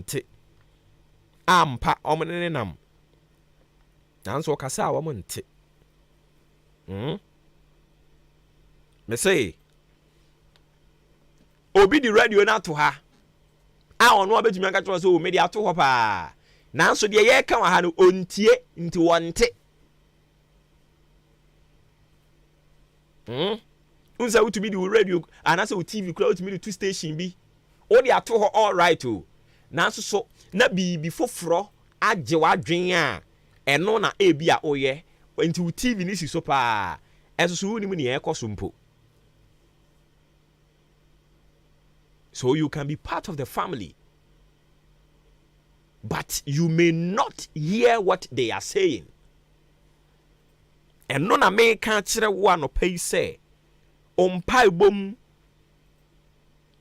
nte ampa omne nam nanso kasa wo nte me say obi di radio na to ha a ono obetumi aka tro so o media to ho pa nanso de ye ka wa ha no ontie nti wonte unsa utumi di radio anase o TV kura utumi di two station bi o de ato ho all right o nanso so na bibi foforo agye wadwen a eno na ebi a oyɛ nti o TV ni si so pa enso so woni mu ne ekoso mpo. So you can be part of the family, but you may not hear what they are saying. And no na me kan kire wo anopai se ompai bom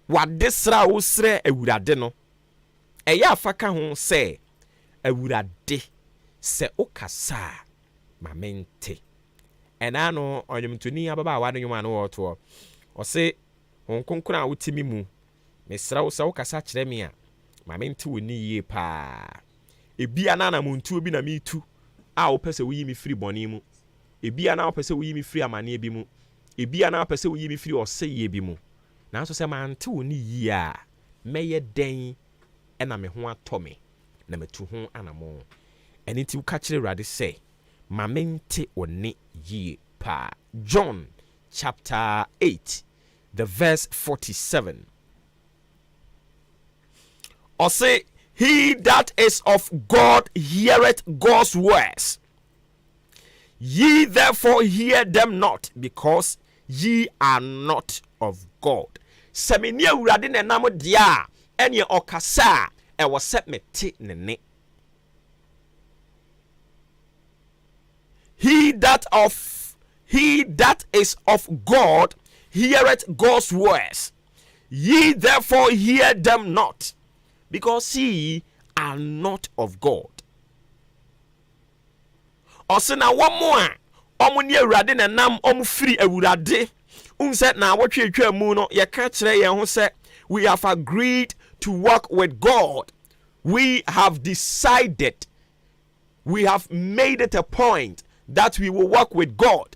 wadesra wo sre awurade no eya afaka ho se awurade se okasa ma mente enano onyumtuni ababa wa no nyuma no woto o se onkonkona wotimi mu mesra wo se okasa kire me a ma mente woni yie pa ebia na muntu obi na mitu a wo pese wo yi mi free boni mu ebia na wo pese wo yi mi free amane bi mu ebia na wo pese wo yi mi free oseye bi mu na so se ma ante woni yie a meye den ena me ho atome na metu ho anamo eni ti wo ka kire rade se ma mente woni yie pa. John chapter 8 the verse 47. Or say, he that is of God heareth God's words. Ye therefore hear them not, because ye are not of God. Semini awurade ne nam dia enye okasa e wo se mete ne. He that is of God heareth God's words. Ye therefore hear them not, because ye are not of God. Osena wamo omo ni awurade na nam omo firi awurade unse na wotwetwa mu no ye ka kire ye ho se we have agreed to work with God. We have decided, we have made it a point that we will work with God.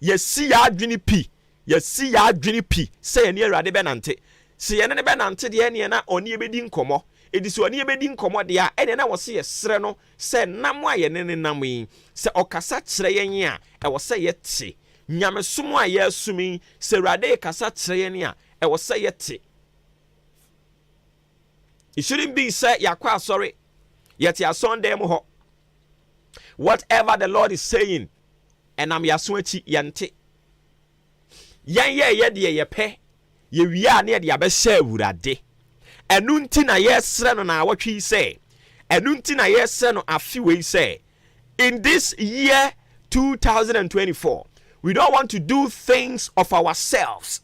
Yesi ya adwini pi, yesi ya adwini pi se ni awurade benante. Se ye ne benante de ne na oni ebedi nkomo edisi oni ebedi nkomo de a ene na wo se ye sere no se nam a ye ne nam yi se okasa kire yen a e wo se ye te nyamesom a ye asumi se awurade kasa kire yen a e wo se ye te. It shouldn't be say yakwa sorry yet ya Sunday mo ho whatever the Lord is saying and am yaso achi yente ye de ye pe ye wia na de abehye awurade enu nti na ye sre no na awotwi say enu nti na ye sre no afiwe say in this year 2024 we don't want to do things of ourselves,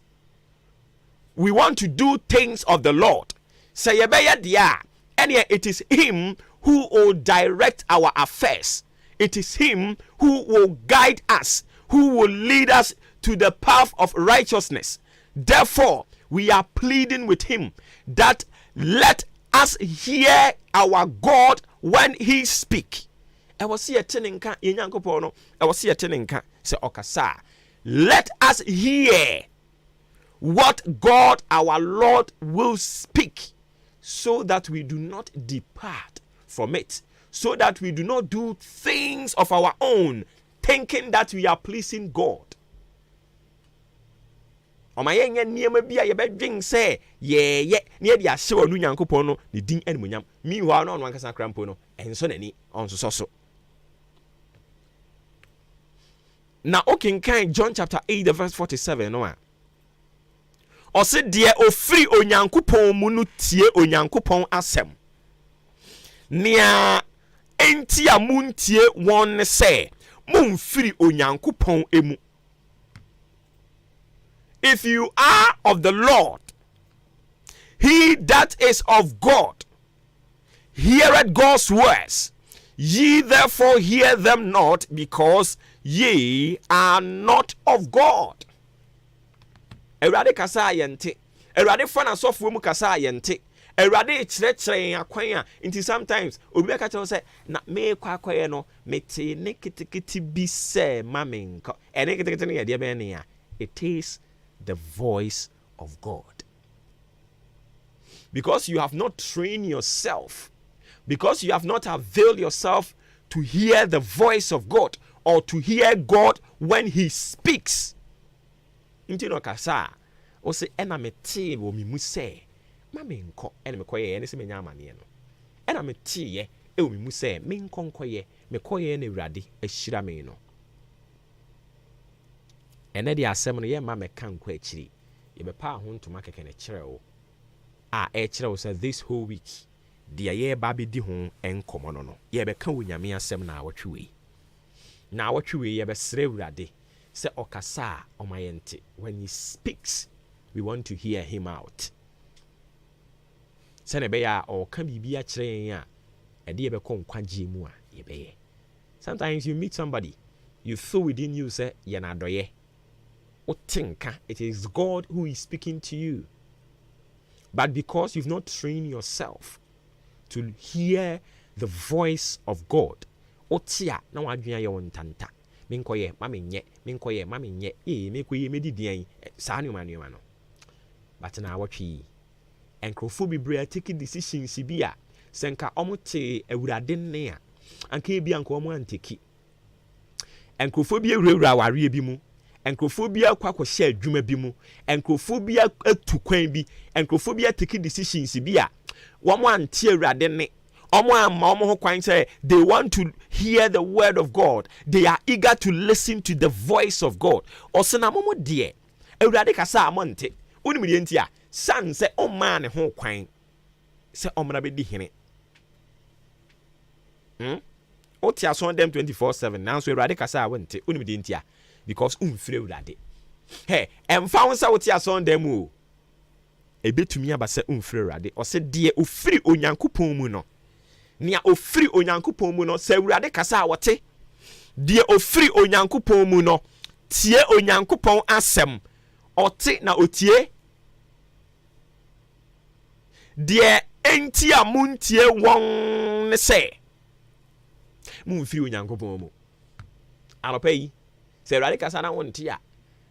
we want to do things of the Lord. Say ye be dia and it is him who will direct our affairs. It is him who will guide us, who will lead us to the path of righteousness. Therefore, we are pleading with him that let us hear our God when he speak. I was here teninka yenyankopon no. I was here teninka se okasa. Let us hear what God our Lord will speak, so that we do not depart from it, so that we do not do things of our own, thinking that we are pleasing God. Omayenye niema bia ye bedwen se ye ne dia hye wonu nyankopon no ne din animunyam miwa no ankasa krampo no enso nani onso so. Na okinkan John chapter 8 the verse 47 no a ose de ofiri onyankopon mu no tie onyankopon asem nia enti amuntie won se mumfiri onyankopon emu. If you are of the Lord, he that is of God heareth God's words. Ye therefore hear them not, because ye are not of God. Erade kasa yente. Erade fana sofo mu kasa yente. Awurade kyerɛkyerɛ akwan a nti sometimes obi aka kyerɛ sɛ na me kwakoye no mete ne kitikiti bi sɛ ma me nko ene kitikiti no yɛ deɛ bɛn ne a it is the voice of God. Because you have not trained yourself, because you have not availed yourself to hear the voice of God or to hear God when he speaks. Nti no kasa o se ena mete wo mi mu sɛ ma me nko ene me koye ene se me nya amane no ena mete ye e wo mi mu sɛ me nko nkoye me koye na Awurade ahyira me no ene de asɛm no ye ma me ka nko akiri ye be pa ho ntoma keke ne kyerɛ wo a kyerɛ wo sɛ this whole week dia ye ba be di ho enkomo no ye be ka wo nyame asɛm na awotwe na awotwe ye be srɛ Awurade sɛ okasa omayente when he speaks we want to hear him out. Sɛ ne be ya o ka bibia kyerɛ yen a ɛde ye be kɔ nkwagye mu a ye be ye. Sometimes you meet somebody you feel within you say ye na doye otinka, it is God who is speaking to you, but because you've not trained yourself to hear the voice of God otia na wadwea ye wontanta minkoye mamenye minkoye mamenye mekoye medidian saa ne manema no but na awotwe enkrofo bibre take decisions bi a senka omote Awurade nne a anka bi anka omo anteki enkrofo bi ewurawura ware bi mu enkrofo bi akwakohye adwuma bi mu enkrofo bi atu kwan bi enkrofo bi take decisions bi a womo ante Awurade nne they want to hear the word of God. They are eager to listen to the voice of God. Osena momo die Awurade kasa amonte unimidi ntia san se o man ho kwan se omra be di hene otia so dem 24/7 now so Awurade kasa awonte unimidi ntia because umfire Awurade emfa won sa otia so dem o ebetumi abase umfire Awurade o se die ofiri onyankopon mu no nia ofiri onyankopon mu no se Awurade kasa awote die ofiri onyankopon mu no tie onyankopon asem ote na otie die enti a muntie won ne se mumfiri onyankopon mu anopai se Awurade kasa na wonte a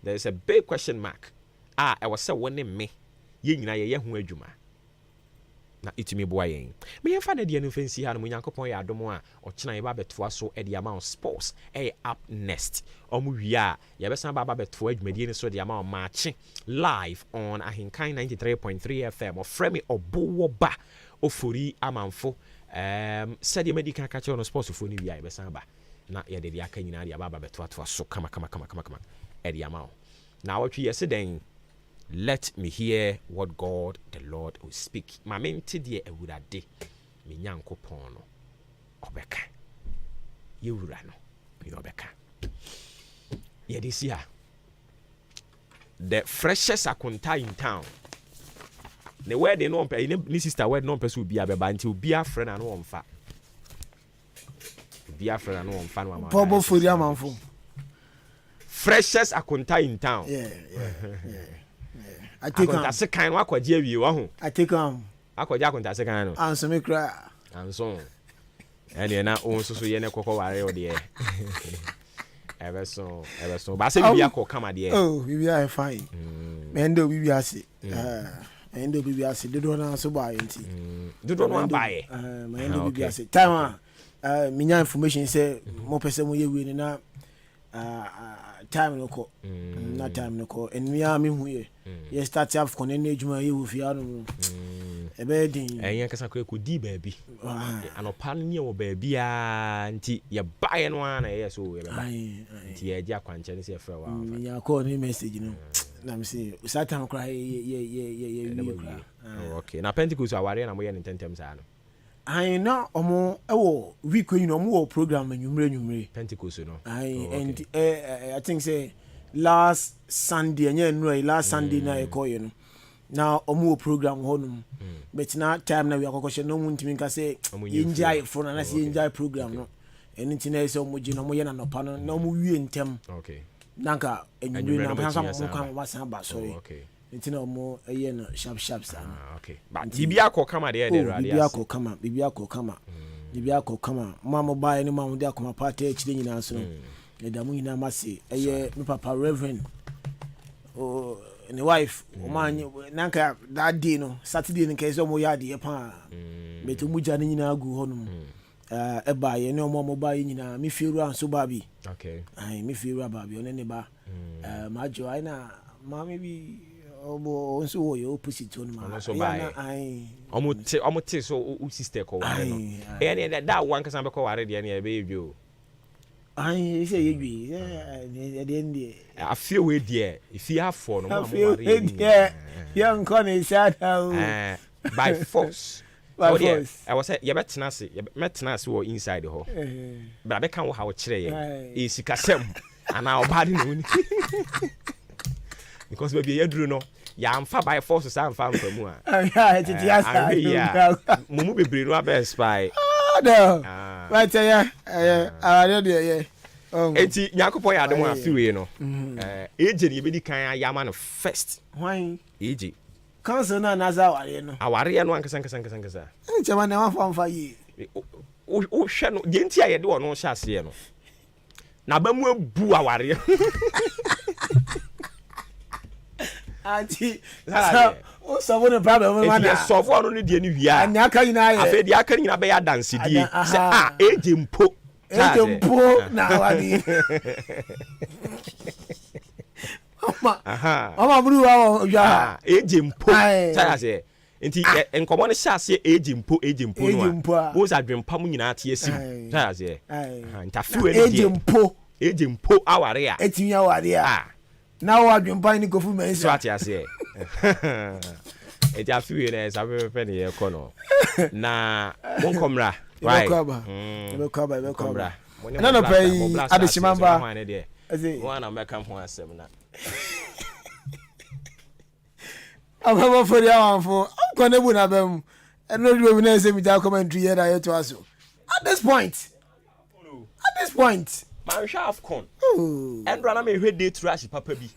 there is a big question mark e was say won me ye nyina ye ho adwuma na itumi boa yen me yemfa na de no fancy ha no onyankopon ya adom a okena ye ba betoa so e de ama sports up next omu wi a ye besan ba betoa adwumadie ni so de ama match live on Ahinkan 93.3 FM of Fremi Obowo ba ofori amanfo said ye medical catch on sports fo ni wi a ye besan ba na ye de aka nyina de ba betoa toa so kama e de ama na watwi ye se den. Let me hear what God the Lord will speak. Ma mente de Awurade me nyankopon no obeka. Ye wura no me obeka. Ye this year the freshest akonta in town. The word they no pay ni sister word no person be abeba nti obi afre na no omfa. Obi afre na no omfa no ama. Bobo fori amanfo. Freshest akonta in town. Yeah. I take on that kind of what you want. I take on. I could jack on that kind of answer me cry. And so, and you're not also so you're not cocoa or the ever so. But I say, we are come at the oh, we are fine. Mendo, we are see. And the BBS, they don't answer by it. You don't want to buy it. Mendo, BBS. Time, Minya information say more person we win now. Time no call, not time no call, and me are me who ye start up con any juma you with you a bedding, and Yankasa could be baby. And upon you, baby, auntie, you buy and one, yes, so dear Jack and Chelsea for a while. You call him message, you know. Let me see, Satan cry, okay. Now, Pentecost are worrying, I'm waiting 10 times. I know omo week you know more program and you Pentecost no and I think say last Sunday and last Sunday na call you know now omo program honum but now time na we akokoshe no muntu minka say enjoy for na say enjoy program no anything else omo ji no mo ye na no pa no na omo wie ntem okay nanka enyu na pa so mo kan wasan ba sorry nti na omo eye no sharp sa okay but bibia ko kama de radio bibia ko kama mama buy ni mama de akoma party e chire nyina so e da mu nyina mase eye me papa reverend and the wife man nanka that day no Saturday in case omo ya de pa beto mu jani nyina agu honum e ba ye ne omo buy nyina me firu an so ba bi okay ai me firu ba bi one ne ba ma jo ai na ma me bi obo onso wo yo opposite on ma ai omo te so o sister ko ware no e ne da wan kasa be ko ware de ne e be yedwo ai say yedwi e de ndi I feel we there if you have for no more young Connie shout out by force I was say you better say you better wo inside the hall but I be kan wo how kire ye e sikasem ana obadi no because baby yedru no ya amfa by force sa amfa mu a titi asa mumu bebre no abe spy no but yeah yeah enti Nyankopon ya adom afiwe no eje ne bedi kan ayama no first why eje kanso na naza ware no aware no ankasa chama na wafa yi o hwe no de enti ayede wo no hye ase no na ba mu abu aware anti o so wo no problem man na so fo no de ni wia anya aka nyina ye afi de aka nyina be ya dance die se eje mpo mpo na wani Mama buru wa ja eje mpo taya se nti enkomo ne hyase eje mpo no wo za dwempa mu nyina ate asi taya se nta fiwe ne eje mpo aware a etimi aware a na wa dwempa ni kofu men so ate ase eti afiwe ne sa pepe ne ye kono na monkomra right ebe kwaba na no pay adishimamba wana meka ho asem na ababa for ya wanfo akone bu na bam eno do na se mi ja commentary here na yeto aso at this point man sharp con endra na me hwe day trash papa bi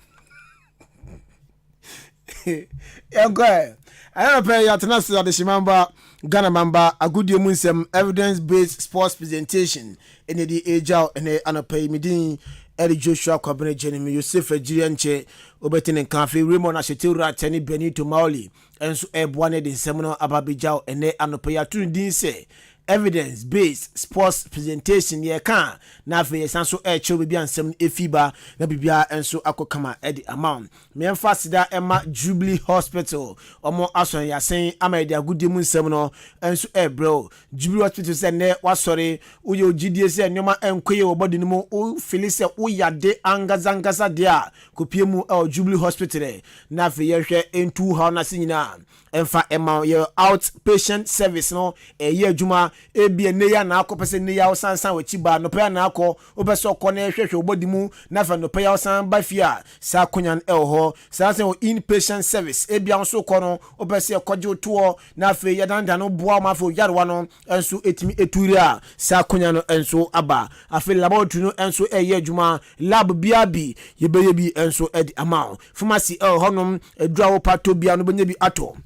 go I don't pay ya tenase adishimamba Ghana member agudie mu nsem evidence based sports presentation in the age and anopay midin Eri Joshua Kwabene Jenemy Yosef Ejirianche obetene kafe Raymond Asheteura Tani Benito Maoli enso ebwane de nsem no ababijao ene anopay atunu din se evidence based sports presentation ye kan na afi sanso echo bibia nsem efiba na bibia enso akokama edi amount me emphasize ema Jubilee Hospital omo ason yasen amede agudi mu nsem no enso bro Jubilee Hospital se ne wasori uye ogidie se nyoma enkoye obodi no mu o filise o yade angazangasa dia kopie mu Jubilee Hospital na afi ye hwe entu ha na sinyina emfa ema ye outpatient service no ye adwuma ebie ne ya na akopese ne ya osansan wachi ba no pa na akọ obeso kọ na hwehwe obodi mu na fa no pa ya osan ba fia sa konyan ho sa sen inpatient service ebia nso kọ no obese kọje otuo na fa ya danda no boa ma fa yarwa no enso etimi eturi a sa konyan no enso aba afi laboratory no enso ye adwuma lab biabi ye beye bi enso edi amount pharmacy honom edura wo pato bia no benye bi ato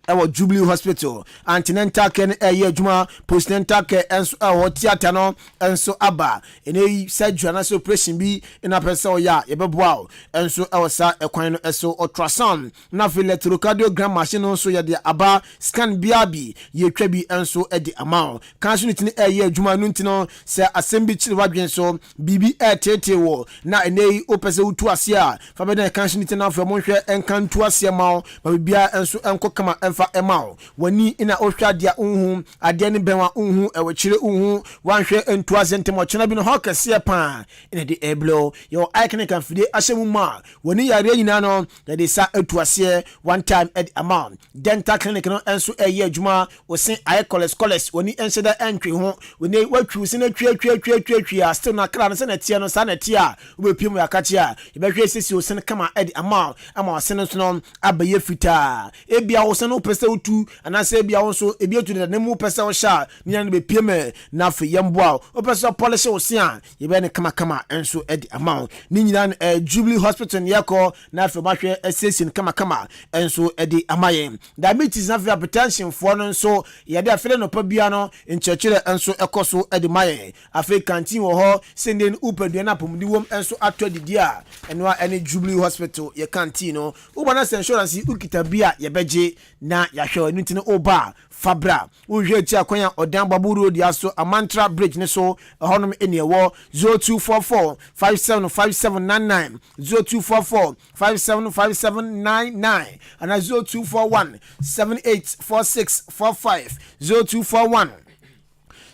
ewo Jubilee Hospital antenatal care eye adwuma postnatal care enso theater no enso aba ene surgery na operation bi ina pese o ya ye beboa enso ewo sa ekwan no eso ultrasound na electrocardiogram machine no so ye de aba scan biabi ye twa bi enso e de amount kanso nitini eye adwuma no ntino se assembly chiri wadwen so bibi tete wo na ene opese utu ase a fa be na kanso nitini na fa mo hwe enkantu ase ma ba bibia enso enko kama fa emao wani ina ohwadia unhu ade ne benwa unhu ewechire unhu wanhwe entuaze ntemo chena bi no hokese pa ina de eblo yo iconic and fide ahyemu ma wani yare nyina no de sa etuase one time at amount dental clinic no enso eye adwuma osin eye cholesterol wani enhyeda entwe ho wani watwu sin atwa still na kra no se na tie no sa na tie a obepiem yakache a yebehwe sisi osin kama at amount ama osin so no abaye fita ebia osin no pese utu anase bia wonso ebi otu na nemu pese wo sha nya no be piem na fe yemboa o pese polish wo se a ye be ne kama enso edi amount ni nyina Jubilee Hospital ne yakọ na fe ba hwe assassin kama enso edi amaye diabetes na fe hypertension fo no nso ye de afele no pa bia no nchechire enso ekoso edi maye afi canteen wo ho senden upadua na pomdi wom enso atọ didi a enwa ene Jubilee Hospital ye canteen no ubana insurance ukita bia ye beje na ya hwe no ntine oba fabra uhwe ti akwanya odan babu road ya so Amantra bridge ne so honom ene wo 0244 575799 0244 575799 and 0241 784645 0241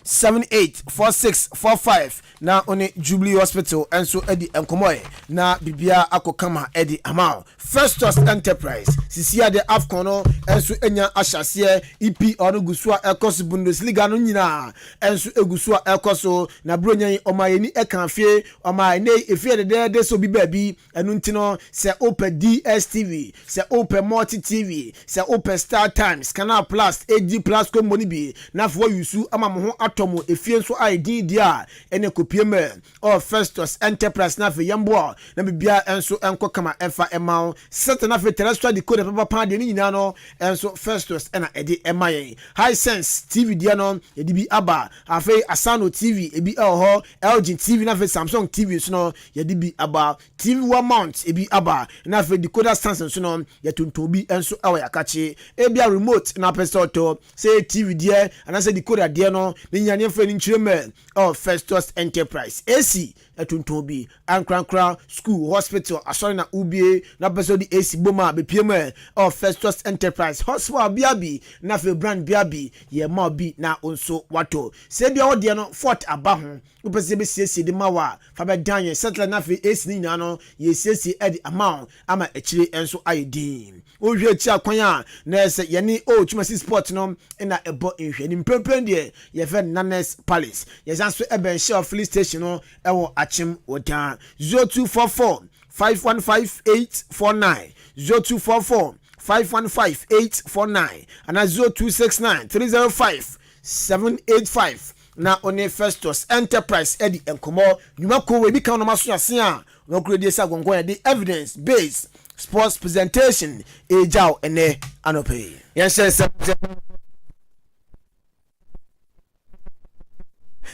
784645 na one Jubilee Hospital enso edi enkomoy na bibia akokama edi amount Festus Enterprise sisia de Afcon no enso enya ahyase EP ono gusua ekos Bundesliga no nyina enso egusua ekoso na bronyan omayeni ekanfie omayene efie de so bi baabi enu ntino se open DSTV se open Multi TV se open Star Times Canal Plus AG Plus ko moni bi na fo yusu ama mo ho atomo efie nso ID dia ene kopieme of Festus Enterprise na fe yambo na bibia enso enko kama efa emao set na fe terrestrial decoder papa pan de nyina no enso Festus ena edi emaye Hisense TV dia no edi bi aba afi Asano TV ebi ho LG TV na fe Samsung TV so no yedi bi aba TV one mount ebi aba na fe decoder stand so no yetonton bi enso awa yakache ebia remote na pesoto say TV dia ana say decoder dia no nyane fe ni nchireme of Festus Enterprise AC etonton bi ankrankra school hospital asori na ubie na peso di AC boma be pm of Festus Enterprise hospital biabi na fe brand biabi ye ma bi na onso wato se bia wo de no fort aba ho upese be CC de mawa fa be dan settle na fe AC ni na no ye CC edi amount ama echire enso ayedin o hwe chi akwan na se ye ni o tumasi sport no na ebo nhwe ni mpempen de ye fe Nanes Palace ye sanso eben share police station no ewo achim odan 0244 515849 0244 515849 and 0269 305 785 na one Festus Enterprise edi enkomo nyuma ko we bi kan no maso ase a no kuro die sa gongon the evidence based sports presentation ejao ene anope yes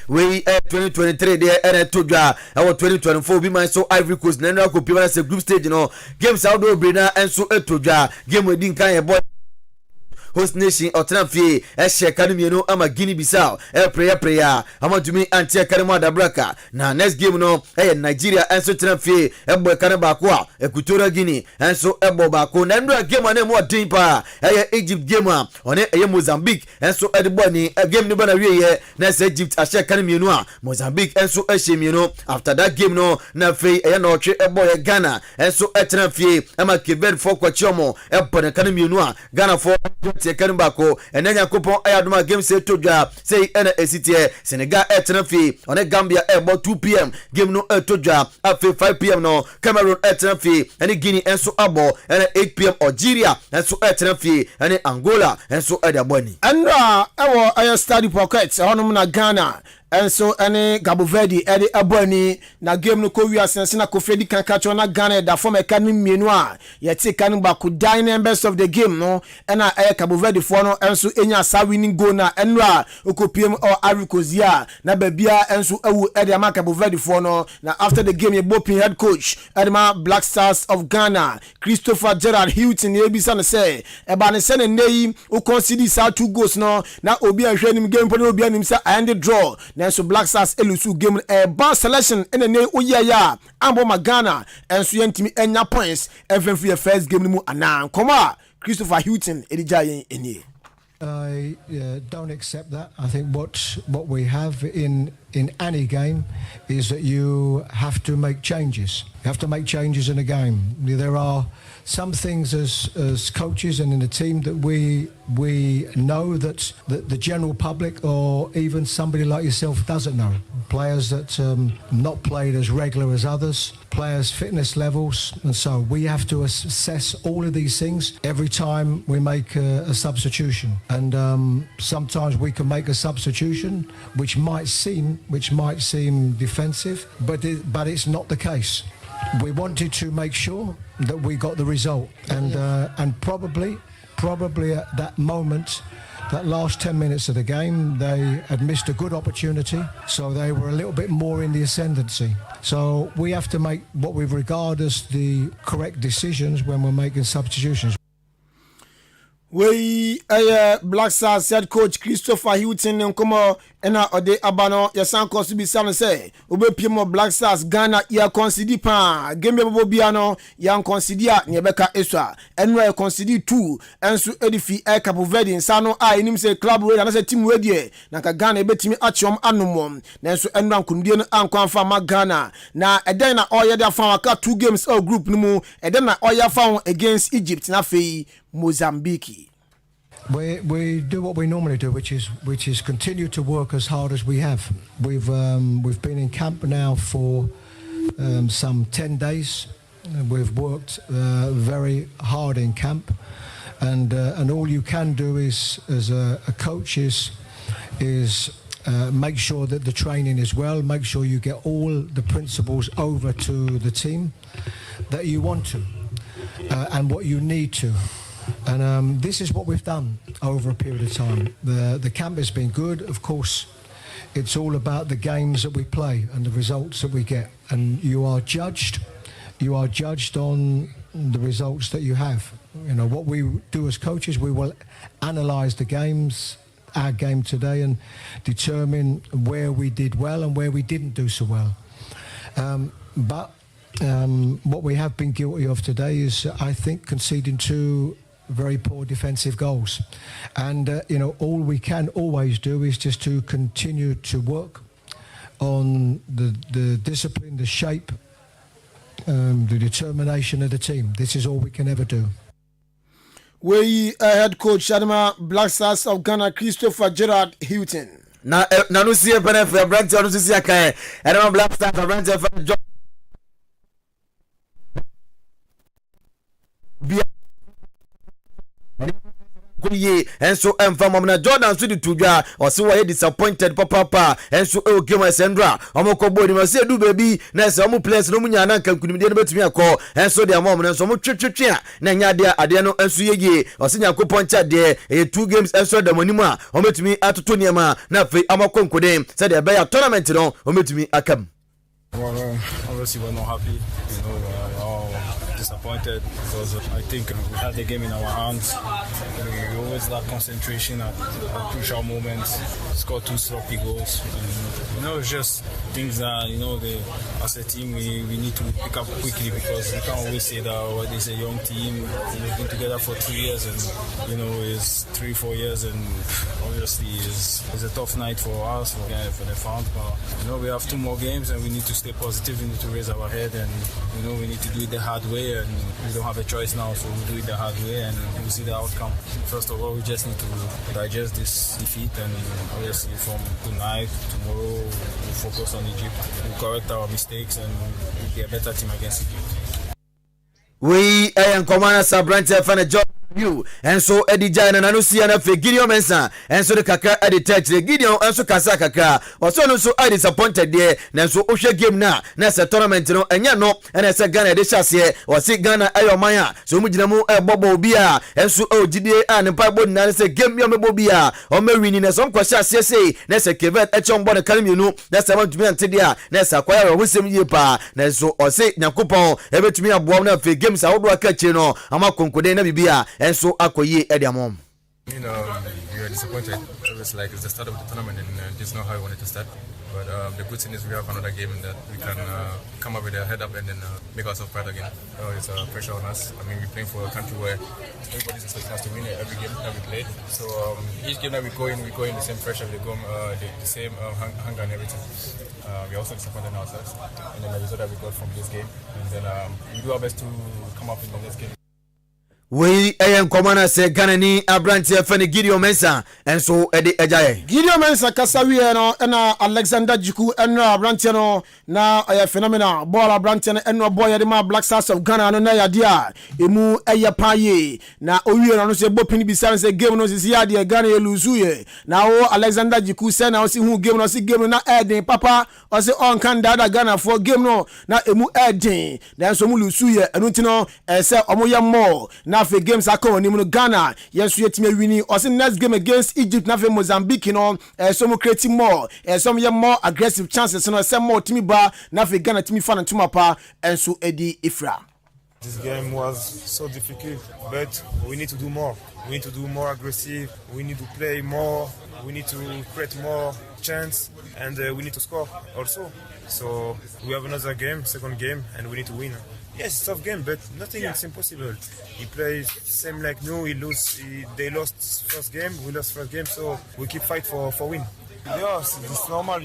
we 2023 there era todwa our 2024 be my so Ivory Coast na na ko pima say group stage no games out do brina enso etodwa game wedi nkan ye boy host nation otanfie ehye kanumie no ama Guinea Bissau prayer ama tumi anti kanemu adabraka na next game no Nigeria enso tanfie ebo kaneba ko a Equatorial Guinea enso ebo ba ko na ndo game na mo din pa Egypt game a one Mozambique enso edebo ni game no bana wie na say Egypt ahye kanumie no a Mozambique enso ehye mi no after that game no na fe na otwe ebo Ghana enso etanfie ama Cape for kwachomo ebo na kanumie no a Ghana for Kanubako and then Yakupon Ayaduma game say to Dra say NACT Senegal Etnafi on a Gambia about 2 p.m. game no to Dra after 5 p.m. no Cameroon Etnafi and Guinea and so Abo and 8 p.m. Algeria and so Etnafi and Angola and so Adaboni. And I study pockets on Ghana. And so any Cabo Verde edi aboni na game no ko wi asense na ko Fredi kan catch na Ghana da form academy mienu a ye te kan ba ku dine best of the game no na Cabo Verde for no enso enya sa winning goal na enra okopiem or Arikozia na babia enso ewu edi ama Cabo Verde for no na after the game ye bopin head coach Edma Black Stars of Ghana Christopher Gerard Hilton ye bi san say e ba ne se ne nei o consider sa 2 goals no na obi ahwe nim game pon obi anim say and draw na so Black Stars elusu game bar selection ene ne oya ambo Ghana enso yentimi enya points every first game mu ana koma Christopher Hilton edijayen eni. I don't accept that. I think what we have in any game is that you have to make changes. You have to make changes in a game. There are some things as coaches and in the team that we know that the general public or even somebody like yourself doesn't know. Players that not played as regular as others, players' fitness levels, and so we have to assess all of these things every time we make a substitution. And sometimes we can make a substitution which might seem defensive, but it's not the case. We wanted to make sure that we got the result, and probably at that moment, that last 10 minutes of the game, they had missed a good opportunity, so they were a little bit more in the ascendancy. So we have to make what we regard as the correct decisions when we're making substitutions. We Black Stars head coach Christopher Hilton nkomo ena ode abano yasan kosu bi sam say obepiem Black Stars Ghana ya concede pa game bebo bia no ya concede a ne beka esua eno e concede 2 enso edifi e Cape Verde nsano a enim say club we na say team we die na ka Ghana ebetimi achiom anomom na enso eno ankunudie no ankwanfa ma Ghana na eden na oye de afa aka 2 games all group no mu eden na oye fa against Egypt na fei Mozambique. We do what we normally do, which is continue to work as hard as we have. We've been in camp now for some 10 days. We've worked very hard in camp, and all you can do is as a coach is make sure that the training is well, make sure you get all the principles over to the team that you want to and what you need to. And this is what we've done over a period of time. The camp has been good. Of course, it's all about the games that we play and the results that we get. And you are judged on the results that you have. You know, what we do as coaches, we will analyse the games, our game today, and determine where we did well and where we didn't do so well. But what we have been guilty of today is, I think, conceding 2 very poor defensive goals. And, all we can always do is just to continue to work on the discipline, the shape, the determination of the team. This is all we can ever do. We head coach Adama Black Stars of Ghana, Christopher Gerard Hilton. Na no see a benefit of Brent on see a kind. Adama Black Stars of Brent and so from Jordan to the Tuja or so I disappointed papa and so game Sandra Omoko body must say do baby Nessa Omu place no Munyana can could me a call and so their mom and so much Nanya dia Adiano and Suye or Senior Coponcha there 2 games and so the monima or met me at Tonyama Nafi Amakon Kodem said they buy a tournament on or met me a come. Well, obviously we're not happy, disappointed because I think we had the game in our hands. We always lack concentration at crucial moments. Scored 2 sloppy goals. And, it's just things that as a team we need to pick up quickly because we can't always say that it's a young team. We've been together for 2 years and it's 3-4 years and obviously it's a tough night for us for the fans. But we have 2 more games and we need to stay positive. We need to raise our head and we need to do it the hard way. And we don't have a choice now, so we'll do it the hard way and we'll see the outcome. First of all, we just need to digest this defeat and obviously from tonight, tomorrow, we'll focus on Egypt, we'll correct our mistakes and we'll be a better team against Egypt. We are Commander Sabrante fan job you and so Eddie Jan and Anusi and Gideon Mensa and so the Kaka at the church Gideon and so Kasaka or so I disappointed there and so Osha game now that's a tournament and and I said Ghana de Chassie or see Ghana Ayomaya so Mujinamu Bobo Bia and so GDA and Pabo and say game me Bobia or Marine and some question say that's a Kevet at Chong Bon Academy that's I want to be until there that's a choir with some year pa and so or say Nakupon ever to me a bomb of games I would catch I'm a concordena Bibia and so Akoye Ediamom. We are disappointed. It was like it's the start of the tournament and it's not how we wanted to start. But the good thing is we have another game that we can come up with a head up and then make ourselves proud again. It's pressure on us. I mean, we're playing for a country where everybody's expecting us to win every game that we play. So each game that we go in the same pressure, the same hunger and everything. We're also disappointed in ourselves and then the result that we got from this game. And then we do our best to come up in the next game. wei ɛyɛ nkɔmɔ no sɛ Ghana ni aberanteɛ fɛ no Gideon Mensah ɛnso ɛde agyaeɛ. Gideon Mensah kasa wie no ɛna Alexander Jiku ɛno aberanteɛ no na ɛyɛ phenomenal ball aberanteɛ no ɛno ball yɛde ma Black Stars of Ghana no na yɛde a emu ɛyɛ paye na owie no so ɛbɔ pin bisa sɛ game no sisi adeɛ Ghana yɛ lusu yɛ na wo Alexander Jiku sɛ na osi hu game no si game no na ɛden papa ɔsi on kan dada Ghana for game no na emu ɛden na nso mu lusu yɛ ɛno nti no ɛsɛ ɔmo yɛ more na after games akɔ onim no Ghana yɛnso yɛtumi awini ɔsi next game against Egypt na after Mozambique no ɛsɛ mo create more ɛsɛ mo yɛ more aggressive chances no ɛsɛ more timi ba na after Ghana timi fa no ntoma pa ɛnso edi ifra. This game was so difficult, but we need to do more. We need to do more aggressive. We need to play more. We need to create more chance, and we need to score also. So we have another game, second game, and we need to win. Yes, it's a tough game, but nothing is impossible. He plays same like no. They lost first game. We lost first game, so we keep fight for win. Yes, it's normal.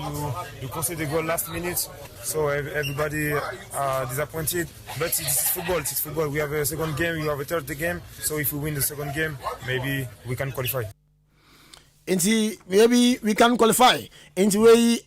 You concede a goal last minute, so everybody are disappointed. But this is football. It's football. We have a second game. You have a third game. So if we win the second game, maybe we can qualify. Inti maybe we can qualify. Inti we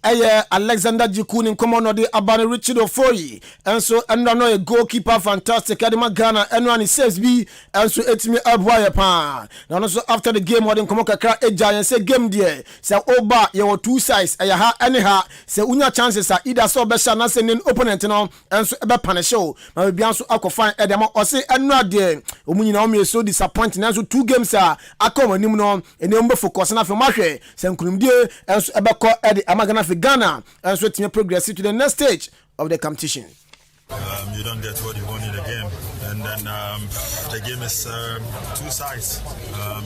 Alexander Jiku ni komo no de abane Richard Ofoyi enso endo no a goalkeeper fantastic adema Ghana eno ani saves bi enso etimi aboya pa na no so after the game odin komo kakra eja say game there say oba ye were two sides eya ha ene ha say unya chances a either so be sha na say nin opponent no enso ebe punish o na bia so akofan edema o say eno ade omunyina o me so disappointing enso two games a akom anim no ene mbe focus na Mahwe Sankunumdie and Ebeko Eddie Amagana for Ghana and so to progress to the next stage of the competition. You don't get what you want in the game, and then the game is two sides.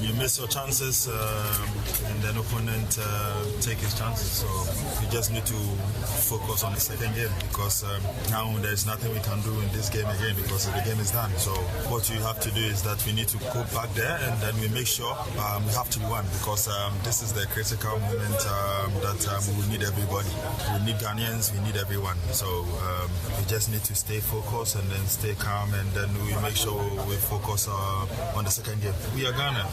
You miss your chances, and then opponent take his chances. So you just need to focus on the second game because now there's nothing we can do in this game again because the game is done. So what you have to do is that we need to go back there, and then we make sure we have to be one because this is the critical moment that we need everybody. We need Ghanaians, we need everyone. So we just need to stay focused and then stay calm, and then we make sure we focus on the second game. We are Ghana.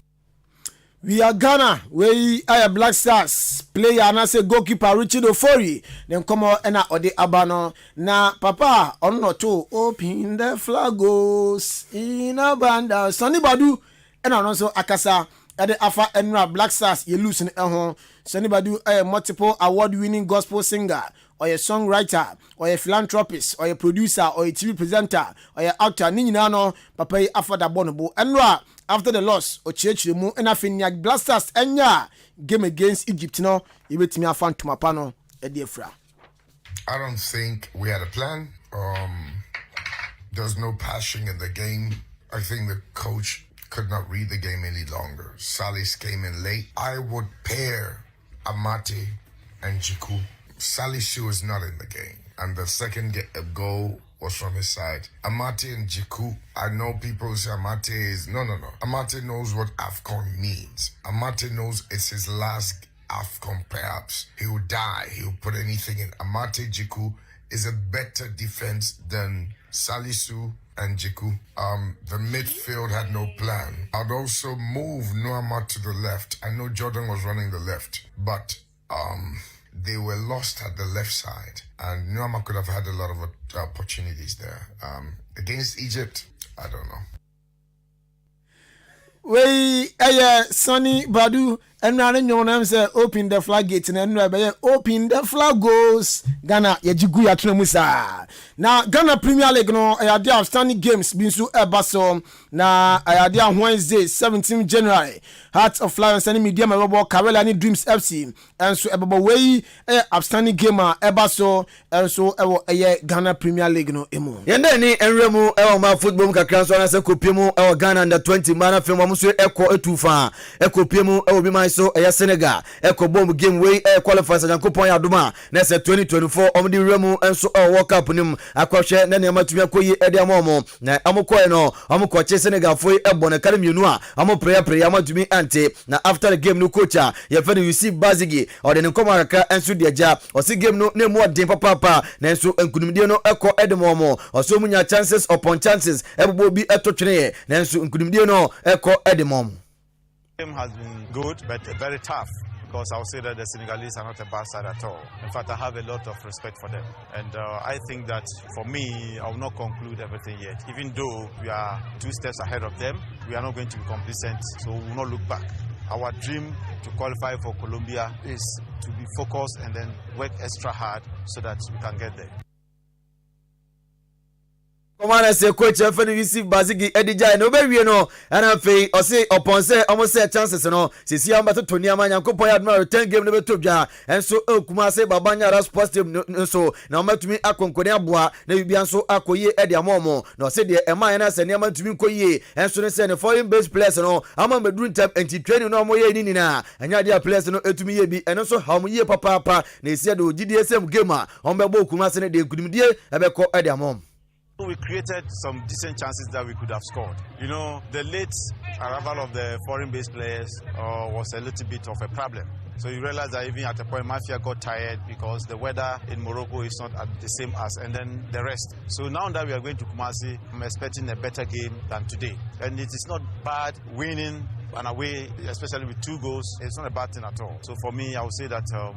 We are Ghana. We are Black Stars player and I say goalkeeper Richard Ofori. Then come on and ode abano na papa on not to open the flag goes in a banda. Sonny Badu and also Akasa at the Alpha Enra Black Stars. You losing Sonny Badu a multiple award-winning gospel singer, or a songwriter, or a philanthropist, or a producer, or a TV presenter, or a actor. Ni nyina papa yi afa da bonobo. Enra after the loss, or church mu and afinya Black Stars enya game against Egypt no. Ibetimi afan tumapano ediefra. I don't think we had a plan. There's no passion in the game. I think the coach could not read the game any longer. Salis came in late. I would pair Amate and Jiku. Salisu is not in the game. And the second goal was from his side. Amate and Jiku, I know people say Amate is... No. Amate knows what AFCON means. Amate knows it's his last AFCON perhaps. He will die. He will put anything in. Amate Jiku is a better defense than Salisu and Jiku. The midfield had no plan. I'd also move Nuama to the left. I know Jordan was running the left, but they were lost at the left side. And Nuama could have had a lot of opportunities there. Against Egypt, I don't know. We Sonny Badu and Rana say open the flag gate and open the flag goes Ghana Yajiguya Musa. Now Ghana Premier League no idea of standing games been so ebaso na idea Wednesday 17 January Hearts of Lions and Medium Robo Carolina Dreams FC and so eba way outstanding game ebaso and so Ghana Premier League no emo. Yende ni enremu ma football kakra so na se kopiemu Ghana under 20 mana film so ekọ etufa ekopiem bi ma kwan so ɛyɛ Senegal ɛkɔ bomb game way qualifiers Nyankopɔn ya doma na sɛ 2024 ɔmde remu enso World Cup nim akɔhwɛ na nneɛma tumi akɔyi ɛde amɔmɔ na amokɔɛ no amokɔkye Senegal foi ɛbɔ ne kare mienu a amopreya amatumi ante na after the game no coach a yɛfɛ no Yusuf Bazigi ɔde ne nkɔmɔ akaka enso de agya ɔsi game no na mu ɔden papa na enso nkunimdie no ɛkɔ ɛde mɔmɔ ɔso mu nya chances upon chances ɛbobɔ bi ɛtotwene na enso nkunimdie no ɛkɔ ɛde mɔmɔ. The game has been good but very tough. Because I would say that the Senegalese are not a bad side at all. In fact, I have a lot of respect for them. And I think that for me, I will not conclude everything yet. Even though we are 2 steps ahead of them, we are not going to be complacent, so we will not look back. Our dream to qualify for Colombia is to be focused and then work extra hard so that we can get there. Komana se coach afani Yusuf Bazigi edija no be wie no ana fei o se upon se omo se chances no sisi amba to toni ama Nyankopon ya no 10 game no be to dwa enso ekuma se babanya ras positive so na omatumi akonkone aboa na bibia nso akoye ede amomo na se de ema ya na se ne amatumi koye enso ne se ne foreign based players no ama medru ntap anti training no omo ye ni na anya dia players no etumi ye bi eno so ha omo ye papa na esi de ogidie sem game a omo be okuma se ne de kunimdie ebeko ede amomo. We created some decent chances that we could have scored. You know, the late arrival of the foreign-based players was a little bit of a problem. So you realize that even at a point, Mafia got tired because the weather in Morocco is not at the same as, and then the rest. So now that we are going to Kumasi, I'm expecting a better game than today. And it is not bad winning and away, especially with 2 goals. It's not a bad thing at all. So for me, I would say that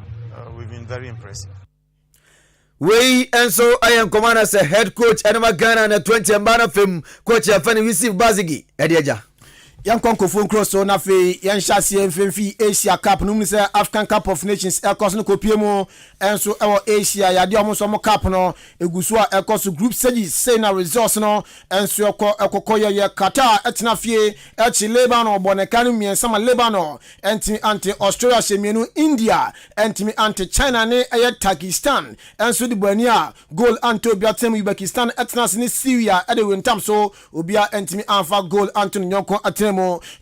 we've been very impressive. We enso I am commander as a head coach Enema Ghana na 20 mbana film coach afani Yusuf Bazigi ediaja Yankon Kofon Cross na fe yanhyase mfemfi Asia Cup no mse African Cup of Nations ekos no kopiemu enso ewo Asia ya de omo mo cup no egusu a ekos group stages say na results no enso ekokɔ ye Qatar etna fie echi Lebanon bonekanu miensa ma Lebanon enti anti Australia shemienu India enti anti China ne eye Pakistan enso di bani a goal anto biatem Uzbekistan etna sini Syria ede wentam so obia enti anfa goal anto nyonko atena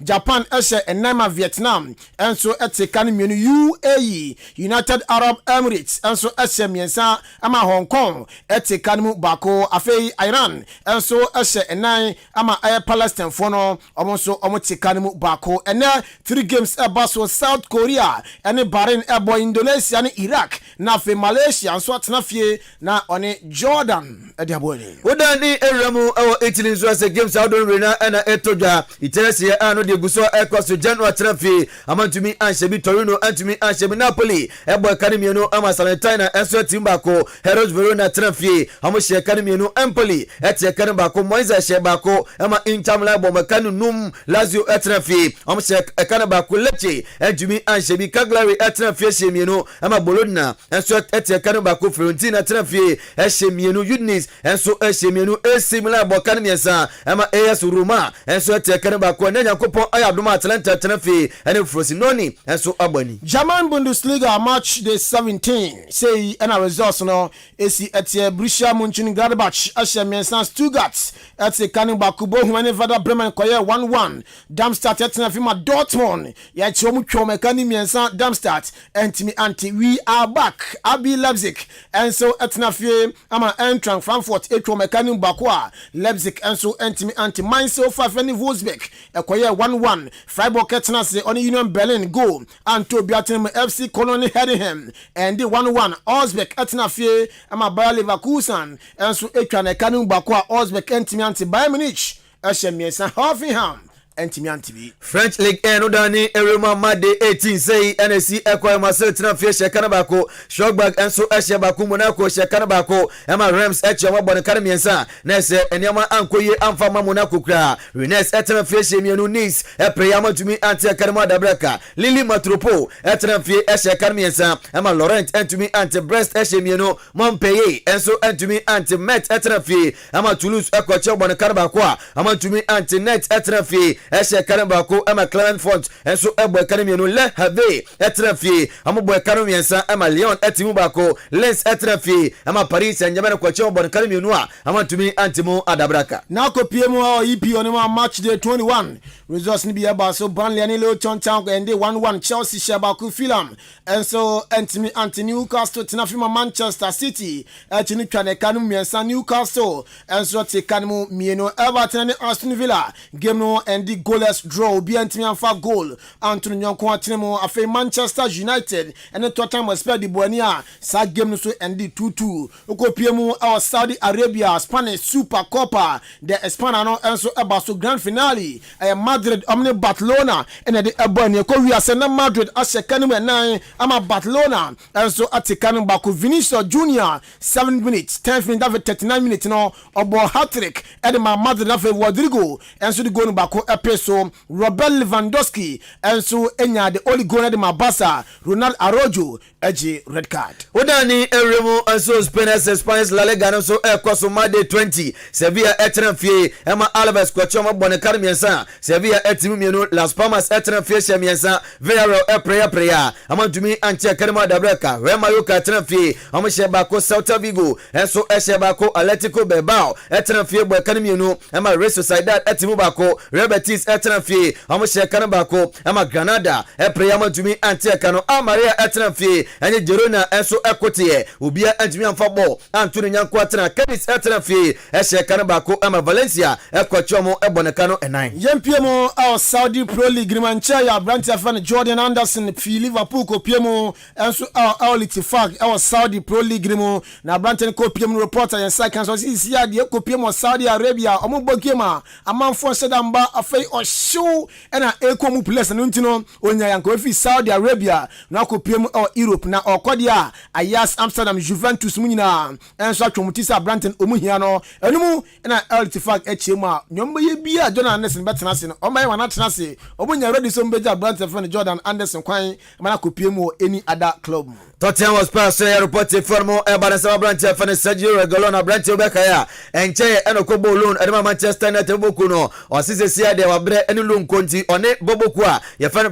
Japan eshe enama Vietnam enso eteka ne mienu UAE United Arab Emirates enso eshe miensa ama Hong Kong eteka ne mu bako afei Iran enso eshe enan ama Palestine fo no omonso omoteka ne mu bako ene 3 games ebaso South Korea ene Bahrain ebo Indonesia ne Iraq na afei Malaysia enso atena fie na one Jordan ediaboni Odani eramu ewo Italy nso ase games outdoor arena ena etodwa iteresi ano de guso ekos January trafi amantumi anshebi Torino antumi anshebi Napoli ebo academy no ama Salernitana enso timba ko Hellas Verona trafi amohye academy no Empoli eti academy ko Moise Shebako ama Inter Milan bo makanu num Lazio etrafi amohye academy ko Lecce antumi anshebi Cagliari etrafi shemi no ama Bologna enso eti academy ko Fiorentina trafi eshemi no Udinese enso eshemi no AC Milan bo academy sa ama AS Roma enso eti academy ko Nyankopon ayadoma Atalanta tenafi ene Frosinone enso abani German Bundesliga match day 17 say ena results no esi etie Borussia Mönchengladbach ashemiensa Stuttgart eti kanigba kubo humane Werder Bremen koye 1-1 Darmstadt etenafi ma Dortmund ya chomu twomekani miensa Darmstadt entimi anti we are back RB Leipzig enso etenafi ama Eintracht Frankfurt etwomekani bakwa Leipzig enso entimi anti Mainz 05 ene Wolfsburg ekoye 1-1 Freiburg etnase on Union Berlin goal Anto Biatem FC Cologne Heidenheim and the 1-1 Augsburg etnafie ama Bayer Leverkusen enso etwa na kanu bakwa Augsburg entimi anti Bayern Munich ehemiesa Hoffenheim entimi French League 1 odani Erema Made 18 say NSC Ekoy Marseille transfer shekana bako Strasbourg enso ehye bako Monaco shekana bako ema Reims ehye mabone kan miensa na se eniama ankoye amfa ma Monaco kra Rennes transfer shemienu Nice epreyama tumi anti Academy Dabraka Lille Metropole transfer ehye kan miensa ema Laurent entumi anti Brest ehye mienu Montpellier enso entumi anti Metz transfer ema Toulouse ekoche bone kan bako ama tumi anti Net transfer ɛhyɛ kane baako ama Clement Font ɛnso ɛbɔ kane mmienu Le Havre ɛtena fie amobɔ kane mmiɛnsa ama Lyon ɛtimu baako Lens ɛtena fie ama Paris Saint-Germain kɔkyɛ bɔ kane mmienu a ama tumi antemu adabraka na kopie mu EP on match day 21 results ni bi eba so Burnley and Luton Town and 1-1 Chelsea share baako Fulham and so Anthony Newcastle tinafima Manchester City ɛkyini twa ne kanu mmiɛnsa Newcastle and so te kanu mieno Everton and Aston Villa game no and the goalless draw bi antimi amfa goal Anthony Nyonko atenemo afei Manchester United and Tottenham Hotspur di boania sa game no so and the 2-2 okopie mu our Saudi Arabia Spanish Super Copa the Espana no and so eba so grand finale Madrid omne Barcelona and the ebony ko wi asena Madrid ashe kanu 9 ama Barcelona and so atikanu baku Vinicius Junior 7 minutes 10 minutes after 39 minutes no obo hat-trick edema Madrid after Rodrigo and so the goal baku epeso Robert Lewandowski and so enya the only goal edema Barca Ronald Araujo eji red card Odani Eremo and so Spanish La Liga no so ekoso Monday 20 Sevilla etren fie Emma Alves kwachoma bone karmiensa Sevilla etimu mienu Las Palmas etren fie shemiensa Villarreal prayer amantumi anche karima dabreka Real Mallorca etren fie amshe bako Celta Vigo enso eshe bako Atletico Bilbao etren fie bo karmienu Emma Real Sociedad etimu bako Real Betis etren fie amshe karima bako Emma Granada prayer amantumi anche kano Amaria etren fie enye Girona enso ekotie ubia antumi amfa ball Anthony Nyanko atena Cadiz etren fie eshe karima bako Emma Valencia ekwachomo eboneka no 9 Yempiemo our Saudi Pro League mancha ya Brantia fan Jordan Anderson fi Liverpool ko piemo enso our Litifag our Saudi Pro League mo na Brantia ko piemo reporter yan sai kan so si ya de ko piemo Saudi Arabia omogbogema amanfo sedamba afei o show na ekomu place no ntino onya yan ko fi Saudi Arabia na ko piemo Europe na okodia Ajax Amsterdam Juventus munyina enso atwomutisa Brantia omuhia no enum na Litifag echiemu a nyombo ye bia Jordan Anderson betena se no omai wana tena se obunya ready so mbeja Brantia fan Jordan Anderson kwan mana ko piemo any other club Tottenham was pass report formo Barcelona Brantia fan Sergio Reguilon Brantia obekaya enche enokobo loan edema Manchester United boku no osise sia de wabre eni loan konti one boboku a ye fan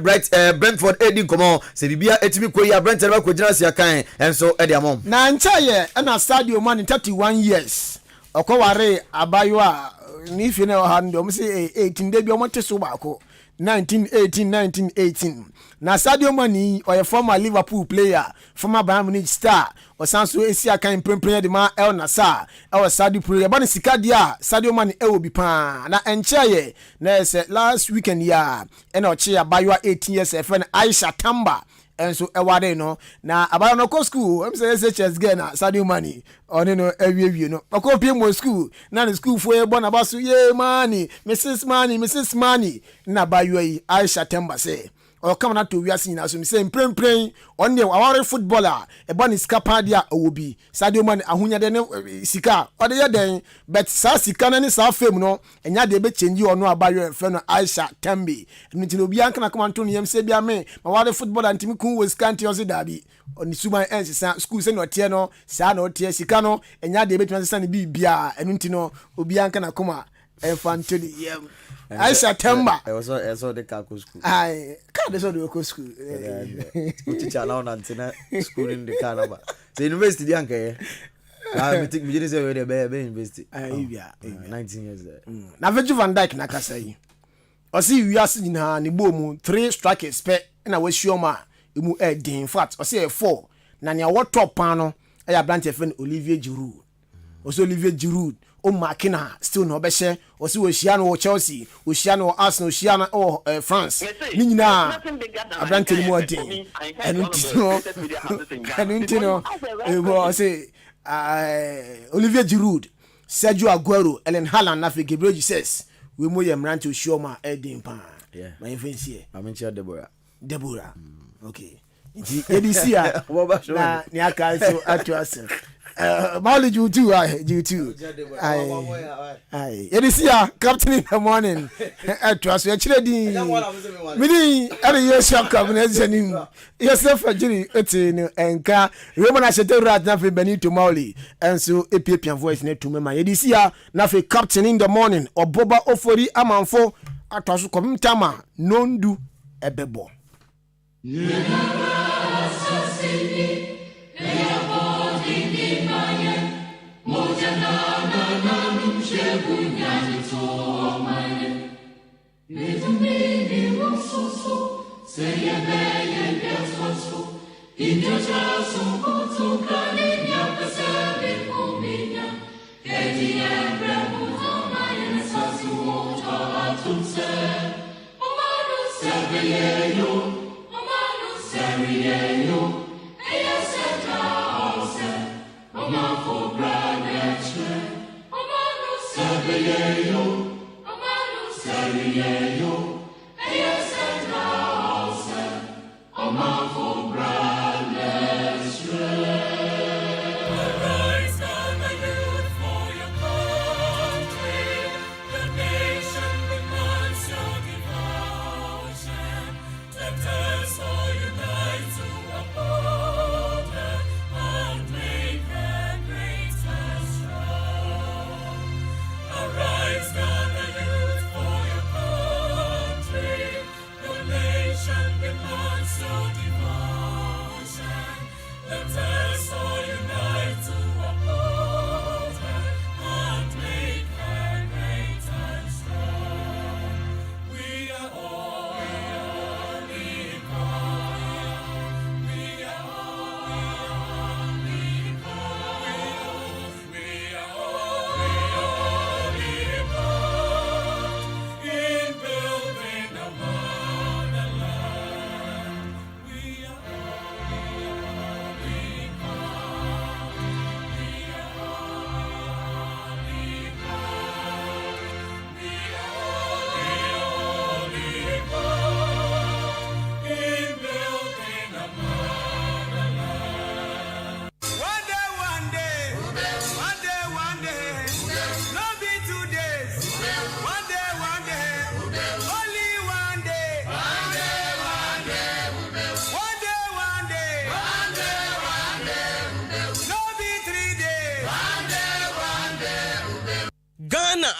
Brentford edin komo se bibia etimi koyi Brantia ba ko gina sia kan enso ede amom na nche ye na Sadio Mane 31 years okoware abayo a ni fi na ha ndo mse 18 de bi omote so baako 1918 na Sadio Mane or a former Liverpool player former Bayern Munich star osanso esia kan prempren de ma El Nassr our Saudi player ba sika dia Sadio Mane e obi pa na encheye na say last weekend ya e na oche abayo 18 years e friend Aisha Tamba enso ewade no na abayo no ko school em say SHS girl na Sadio Mane oni no ewie no ko pie mo school na the school fo e bo na baso ye Mane Mrs Mane na abayo yi Aisha Tamba say o come na to wiase nyina so me say prempren on the aware footballer e bo ni skapa dia obi Sadio Mane ahunya de ne sika o de ye den but sa sika na ni sa fam no enya de be change ono abayo fe no Aisha Tembe nti obi anka na come to no yem say bia me aware footballer ntimi kun wo sika nti o se dabi oni suman ensa school se no tie no sa na o tie sika no enya de be tuma se ne bibia enu nti no obi anka na come Infantili yem Aisha Temba eso de kako school ai ka de so de ko school teacher now na ntina school in the Canada the university di anke me think me just say we dey be university bia 19 years there na Virgil van Dijk na kasa yi o si wiase nyina ne bomu 3 strikers pe na wasuoma emu din in fact o si 4 na ne what top pan no ya Brantia friend Olivier Giroud o so Olivier Giroud o makina still no be she o si Oceano o Chelsea Oceano o Arsenal Oceano o France ni nyina Brantia mu odin enu ntino o say Olivier Giroud Sergio Aguero Ellen Haaland na Gabriel Jesus we mo ye Brantia Oceoma edin pa my fancy e amencha Deborah okay nti edisia na ni aka so atuase Mali you too ai edisia captain in the morning atuase actually di mini are yes shaka na zenin yourself ajiri etini enka remo na shete rat na fe Benito Mali enso epiapian voice na tumema edisia na fe captain in the morning oboba ofori amanfo atwaso kom tama nondu ebebo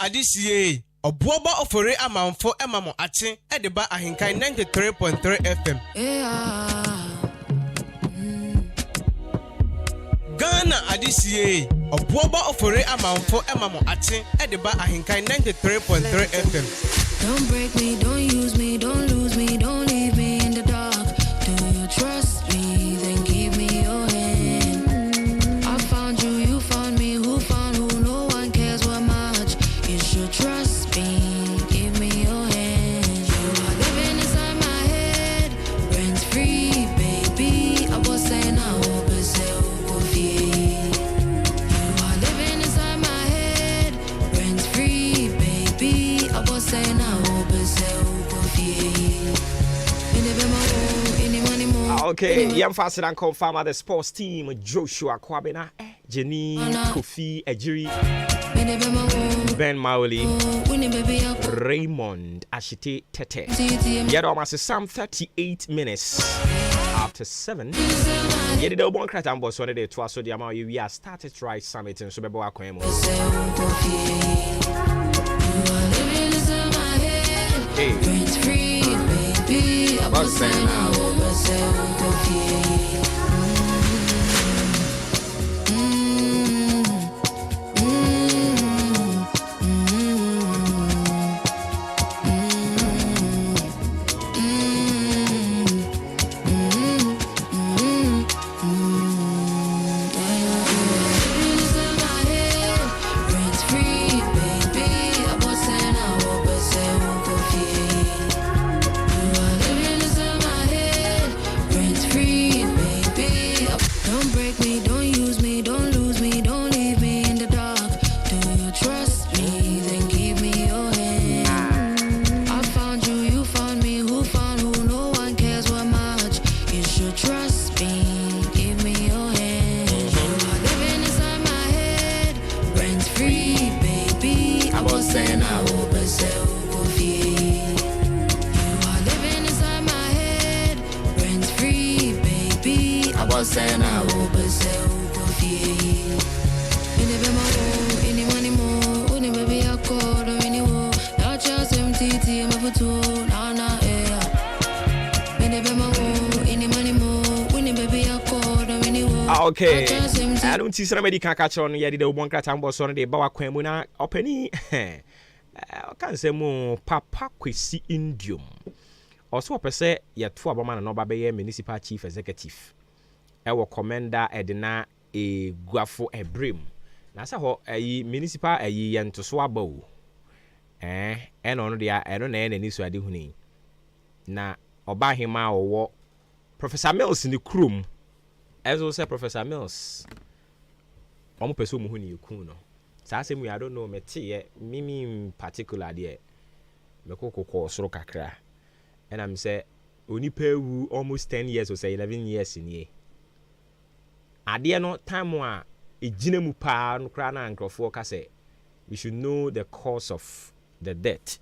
Adisiye Obuoba ofore amanfo emamo ache edeba ahinkai 93.3 FM. Ghana Adisiye Obuoba ofore amanfo emamo ache edeba ahinkai 93.3 FM. Don't break me, don't use me, don't lose me, don't leave me in the dark. Do you trust me? Then give me your hand. I found you, you found me, who found who? No one cares what much. You should trust me, give me your hand. You are living inside my head, rent free, baby. I was saying I hope it's you are living inside my head, rent free, baby. I was saying I hope it's Okay, young faster than confirm the sports team Joshua Kwabena, Jenny, Kofi, Ejiri, Ben Mauli, Raymond Ashite Tete. Yet almost some 38 minutes after 7. Yet the one crack and boss one day to us so the amount we are started right summit and Subebo Aquemo. Baby, I was saying I hope I'm for two, nah, nah, yeah. When they be my woo, any money more, when the baby I call, don't really woo. Okay, I don't see somebody can catch on yet. The one cat and boss on the Bawa Quemuna, opening. I can't say more Papa Quisi Indium. Also, per se, yet 2 Obama and Obabe Municipal Chief Executive. Our commander Edna a Guafo a brim. Nasa ho a municipal a ye and to swabo. And on the I don't know any so I do huni. Na Oba hima or Professor Mills in the room. As also Professor Mills. Omo person muhuni yukuno. Sasem we I don't know me mimi in particular there. Me ko soro kakra. And I'm say oni pewu almost 10 years or say 11 years in ye. Ade no time wa ejina mu pa no kra na nkrofo ka say we should know the cause of the death.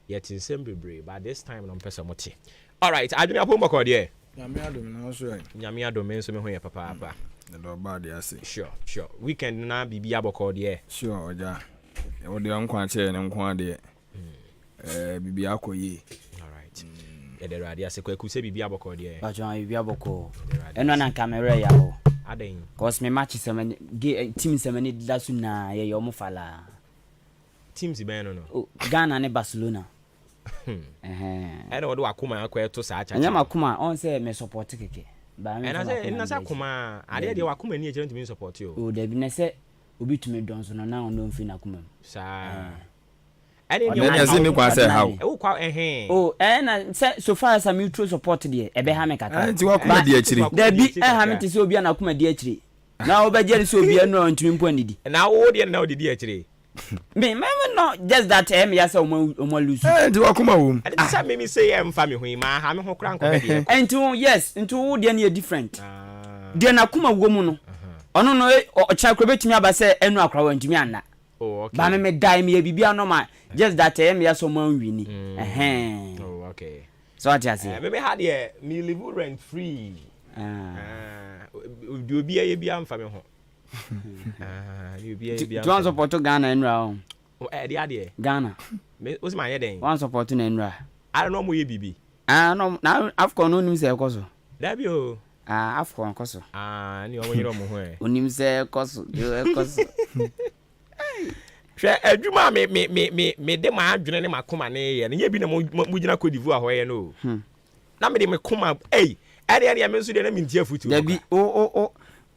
Yet in same bebre but this time no person mote. All right, adwene apombo ko there. Nyame adom na so ai. Nyame adom enso me ho ye papa. The do bad ya say. Sure. Weekend na bibia boko there. Sure, oja. E wo de nkwa che ne nkwa de. Bibia akoyi. All right. The radio say kwaku say bibia boko there. Ba jon bibia boko. Eno na camera ya ho. Aden. Cause me match seven team 7 dasu na ye yo mufala. Teams ben no. Ghana ne Barcelona. Ene wo do akoma akwa to sa acha. Anya makoma on say me support keke. Ba me. Na say akoma ade de wakoma ni e jere to support you. O de bi na say obi tumi don so na on mfi na akoma. Sa. Ene ni say me kwa say how. O kwa na say so far as mutual support de e be ha me kata. Anti wakoma di akiri. Da bi ha me te say obi na akoma di akiri. Na o be jere say obi no ntumi mpo anidi. Na wo de na o di akiri. Me no just that ya say omo lose. Anti wakoma wo. Ade say me say em fa me ho ma ha me ho kra nko be de. Enti yes, enti wo de na different. De na akoma wo mu no. Ono no o cha kro betimi aba say enu akra wa ntumi anna. Oh okay. Ba me die me bibia no ma just that ya so man wini. Oh okay. So what you say? Me had here me live rent free. Do be a bia am fa me ho. You be a bia. Do you support Ghana enra? Oh the ade. Ghana. Me what's my head? One support na enra. I don't know mo ye bibi. No na Afcon no nim say ekoso. Da bi o. Afcon koso. Ni o yiro mo ho e. Onim say ekoso, yo ekoso. Hwe adwuma me de ma adwene ne makoma ne ye ne bi na mo gina Cote d'Ivoire ho ye no. Na me de me koma ade me nso de na me ntia futu. Da bi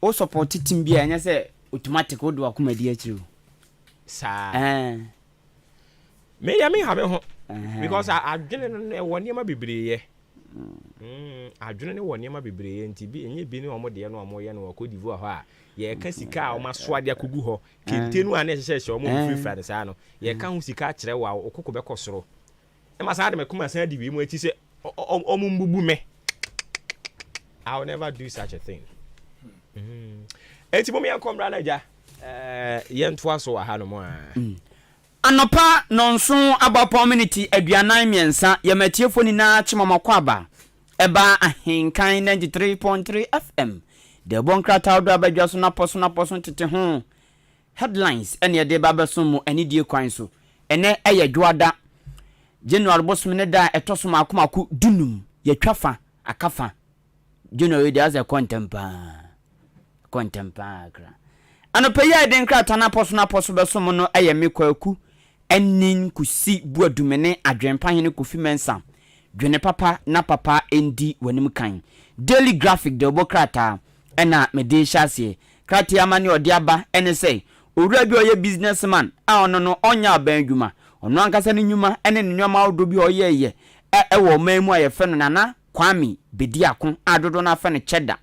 o support team bi anya say automatic o do akoma di akiri. Sa me ya me ha me ho because adwene ne woni ma bebre ye. Adwene ne woni ma bebre ye nti bi enye bi ne omo de no omo ye no Cote d'Ivoire ho a ye ka sika o maso ade akogu ho kentenu ane hyehyehye o mo free friend sa no ye ka hu sika kire wa okoko be kosoro e ma sa de mekuma san di wi mu achi se o mo mbubu me. I will never do such a thing. Enti mo me an komra na ja ye ntoa so wa ha no mo a anopa nonso abapɔ community aduanan miensa ye matiefo ni na chimamako aba eba ahinkan 93.3 FM de bonkrata odo abadwa so na poso tete ho headlines ene de babeso mu ani die kwan so ene eye dwoada January bosom ne da etoso makomako dunum ye twafa akafa January de as a contempa kra anopa ye de nkrata na poso beso mu no eye mekwaku enin kusi buadumene adwempa hene Kofi Mensah dwene papa na papa endi wanim kan Daily Graphic de obokrata ena mede hyase krati amani odiaba ene say owura bi oye businessman a ono no onya abandwuma ono ankasa ne nyuma ene ne nyoma odo bi oye wo maimu aye fe no nana Kwame Bediako adodo na fe ne cheda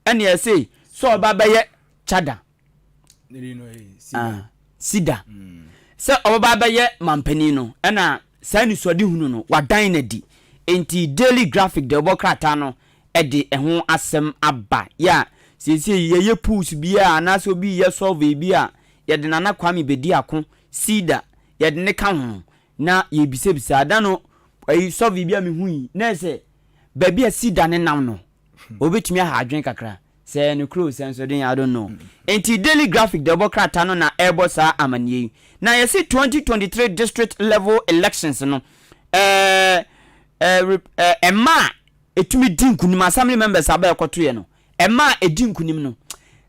ene ye say so baba ye chada sida se obaba ye mampani no ena sani sodi hunu no wadan na di enti Daily Graphic de obokrata no edi ehun asem aba ya sisi ye pools bia anaso bi ye solve bia ye de nana Kwame Bediako sida ye de ne ka ho na ye bisebisa ada no ayi solve bia me hui na se ba bia sida ne nam no obetumi ha adwen kakra se no crow sense den I don't know enti Daily Graphic de obokrata no na airbosa amanie na ye see 2023 district level elections no Emma etumi din kunim assembly members aba ekoto ye no Emma edin kunim no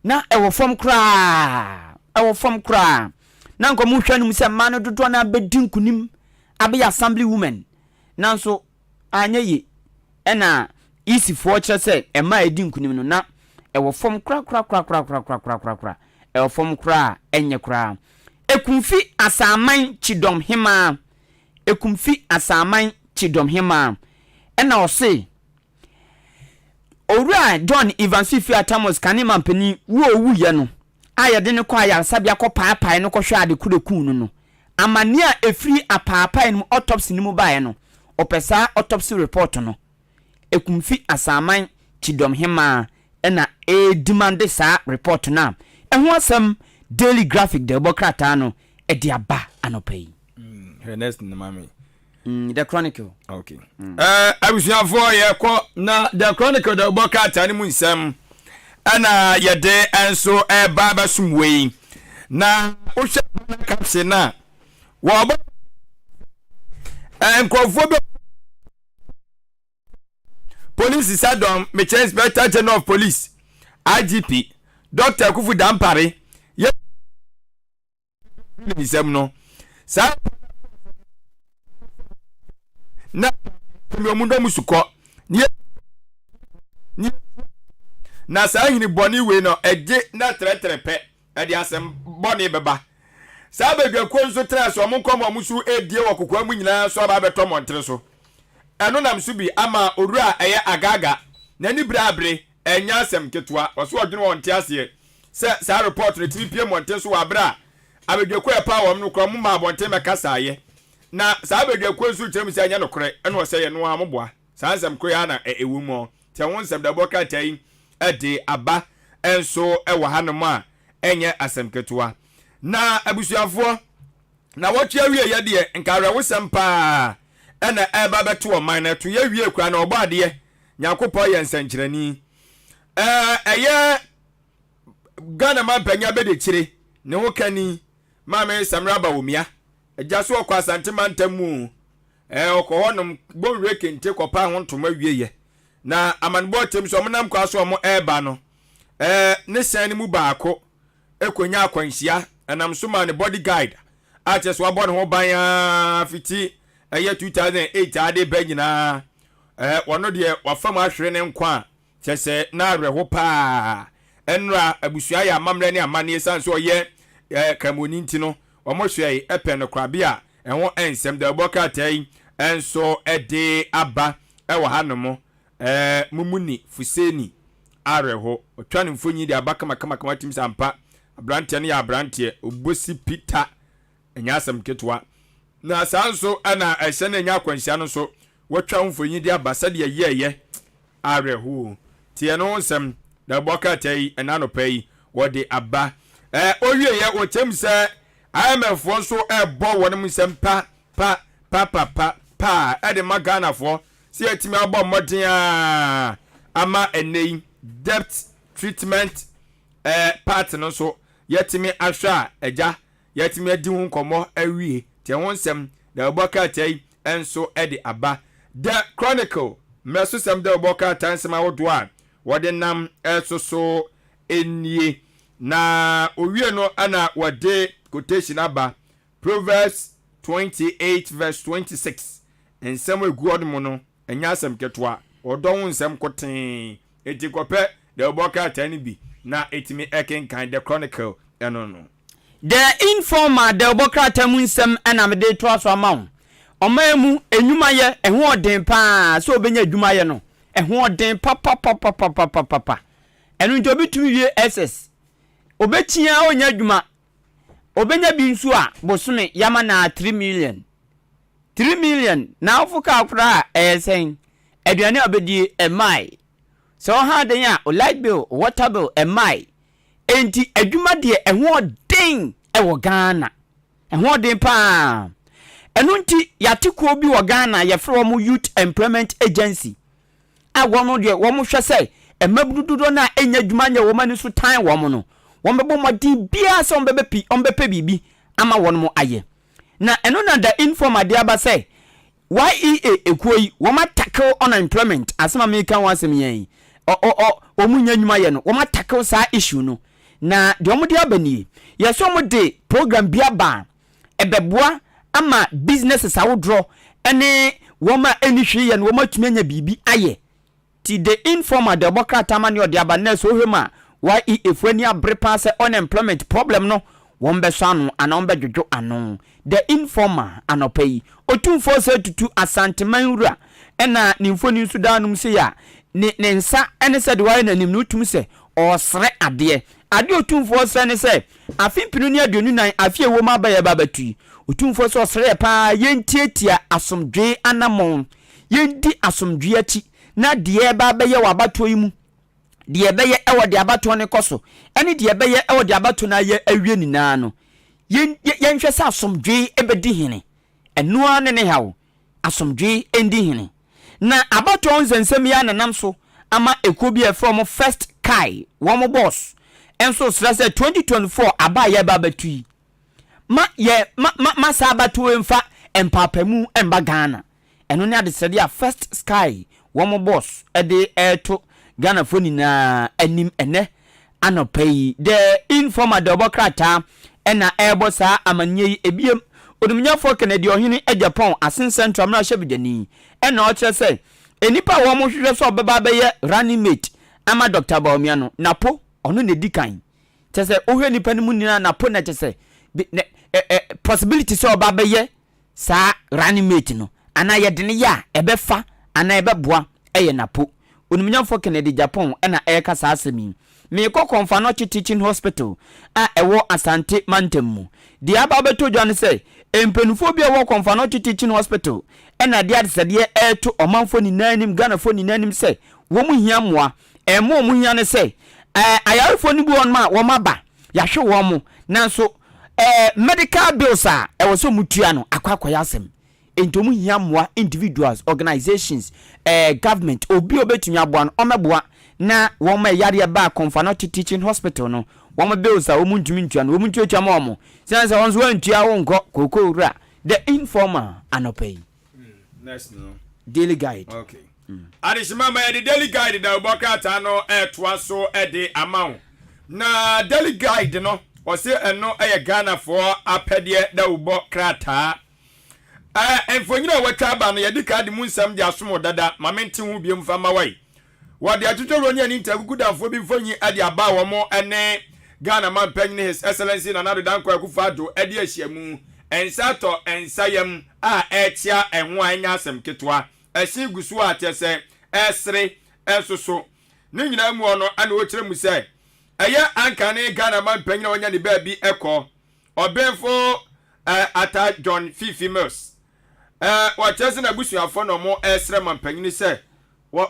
na ewo fom kra na nko mu hwa no se ma no dodo na bedin kunim abe assembly women nanso anya yi ena isi fo kire se Emma edin kunim no na ewo fom kra ewo fom kra enye kra ekumfi asaman chidom hima ena ose owura John Evans Fifi Atamos kanima mpani wo owuye no ayede ne kwa ya sabia ko paapae no ko hwe ade kureku no amania efri apaapae no autopsy ni mu bae no opesa autopsy report no ekumfi asaman chidom hima ena demand sa report na eho asem Daily Graphic de bokrata no ediaba anopai Ernest Namami The Chronicle. Okay. Abusuafo ye ko na The Chronicle de bokrata ni mu nsem ana yede enso baba sumwei na o hwe caption na wo enkrofo be Police Sadom Meche Inspector General of Police IGP Dr. Kufu Dampare ye nisem no sa na mundo musuko ni na sa hini boni we no eje na trepe e di asem boni beba sa bedwa konso tre so mo komo musu edie wokokwa mu nyina so ba beto montre so eno nam su bi ama orua eye agaga na ni brabre enya asem ketua oso odwene wonte ase sa report na tpm monte so wa bra abedwako e pa wo no kro mo ma bonte mekasa ye na sa abedwako so kyerem se anya no kore eno wo se ye no amoboa sa asem kro ya na ewu mo te won sem da boka tai ede aba enso e wo hanom a enye asem ketua na abusuafo na wotu awie ye de nkare wo sem pa ena eba beto o man na to ye wie kura na obo ade nyakopo ye nsankyerani eye Ghana man panya be de kire ne ho kani mama Samra Bawumia eja so okwa asante mantamu okohonom gbonwe kente kopa ho ntoma wie ye na amanbo tem so monam kwa so mo eba no ne san mu baako ekonya akwanhia enam so ma ne bodyguard ache so abon ho ban fiti eye 2008 ade ba nyina wono de wafam ahwere ne nkwa chese na areho pa enra abusua ya amamre ne amane sanso ye kamoni ntino omohwe epe no kwabia enwo ensem da boka tai enso ede aba ewo hanom mumuni fuseni areho otwane mfonyi de abaka makama tim sampa abrante ne ya abrante obosi Peter enyasem ketwa na sanso ana ehye na nya akwanhia no so wotwa mfonyi de abasa de yeye areho tie no nsem da boka tai enanopai wode aba owie ye wotem se IMF so ebo wonem nsem pa ede magana fo si etimi abo modin ama enei debt treatment part no so yetimi ahwa eja yetimi adi hu nkomo awie tie won nsem da boka tai enso ede aba The Chronicle meso sem da boka tai nsem awodo a wode nam so enie na owie no ana wode quotation aba Proverbs 28 verse 26 ensem eguod mo no enya asem ketwa odon nsem koten etikope de boka tani bi na etimi ekenkan The Chronicle eno no The Informer de boka tamu nsem ana mede to aso amawo omamu enwuma ye eho odin pa so obenya adwuma ye no eho odin pa enu njo bitumi wie SS obetia onya adwuma obenya bi nsu a bosome yama na 3 million na ofuka akura esen aduane obedi emai so ha den a o light bill o water bill emai enti adwuma de eho den ewo Ghana eho den pa enu nti yatekuo bi wo Ghana ye fro mo Youth Employment Agency agwo de wo mo hwe se emabududo na enya adwuma nya wo mani so tan wo mo no won bebo modin bia so on bepe bibi ama won mo aye na eno na The Informer de aba say YEA ekoi woma tackle unemployment asema me kan wasem yen omunya nyuma ye no woma tackle sa issue no na de omode abani ye so omode program bia ba ebeboa ama businesses awodro ene woma enihwe ye no woma tumenya bibi aye ti the informal de bokra tamani ode abana so hwema YEA fuani abrepa se unemployment problem no wombeso anu ana wombedwodwo anu the informer anopai otumfo se tutu asanteman wura ena nimfoni nso danum se ya ne nsa ene se de waye nanim no tum se osre ade otumfo se ne se afimpinu ne aduonu nan afie wo ma baye babatu otumfo se osre pa yentietia asomdwe anamon yendi asomdwe achi na de ba baye wabato yimu de beye ewo de abato ne koso ene de beye ewo de abato na ye awie nyina no yenhwe sa asomdwe ebedi hene eno ane ne hawo asomdwe endi hene na abato nsensem ya nanam so ama ekobi e from first kai wo boss enso sra se 2024 aba ye ba batui ma sa abato emfa empapamu emba Ghana eno ne ade sede ya first sky wo boss ede eto Ghana phone na anim ene anopai the informal democrata ena ebo sa amanye ebiem odumnya for Kennedy ohini e Japan asin central na hwebedani ena o kire se enipa wo mo hwehwe so obeba beye running mate ama Dr. Baumia no napo ono ne dikan kire se ohwe nipa ni munina napo na kire se possibility so oba beye sa running mate no ana ye de ne ya ebefa ana ebeboa eye napo onumnya for Kennedy Japan ena eka sa asemi me ko Konfanochi Teaching Hospital a ewo Asante Mantemu di aba beto dwan se empenufo bia wo Konfanochi Teaching Hospital ena dia de sede eto omanfo ni nanim Ghana fo ni nanim se wo mu hia moa emo mu hia ne se ayarfo ni bi won ma wo maba ya hwe wo mu nanso medical bills a ewo so mutua no akwakoya asem entomu hia moa individuals organizations government obi obetumi aboa no omeboa na woma yare ba Konfanochi Teaching Hospital no woma bills a womu ntumi ntua no womu ntua ma omo sense wonso wantua wo nko kokowura the informer anopai next no daily guide okay adishima ma the daily guide da obokata no toa so de amount na daily guide no o se eno Ghana for apede da obokrata enfonyina watwa ba no yedi ka de munsam de asomo dada mamenti hu biem fa mawai wade atutoro ni ani ntagugudanfo bi mfonyi ade aba wo mo ene Ghana man penny his excellency na nado danko akufado ade ahyiamu ensato ensayam a etia enho anya asem ketwa ehyi gusu atese esre esoso ni nyina mu ono ana wo kire mu se eye anka ne Ghana man penny na wonya ne ba bi eko obenfo ata John Fifi Mills wachese na busuafo no mo esre man penny se wo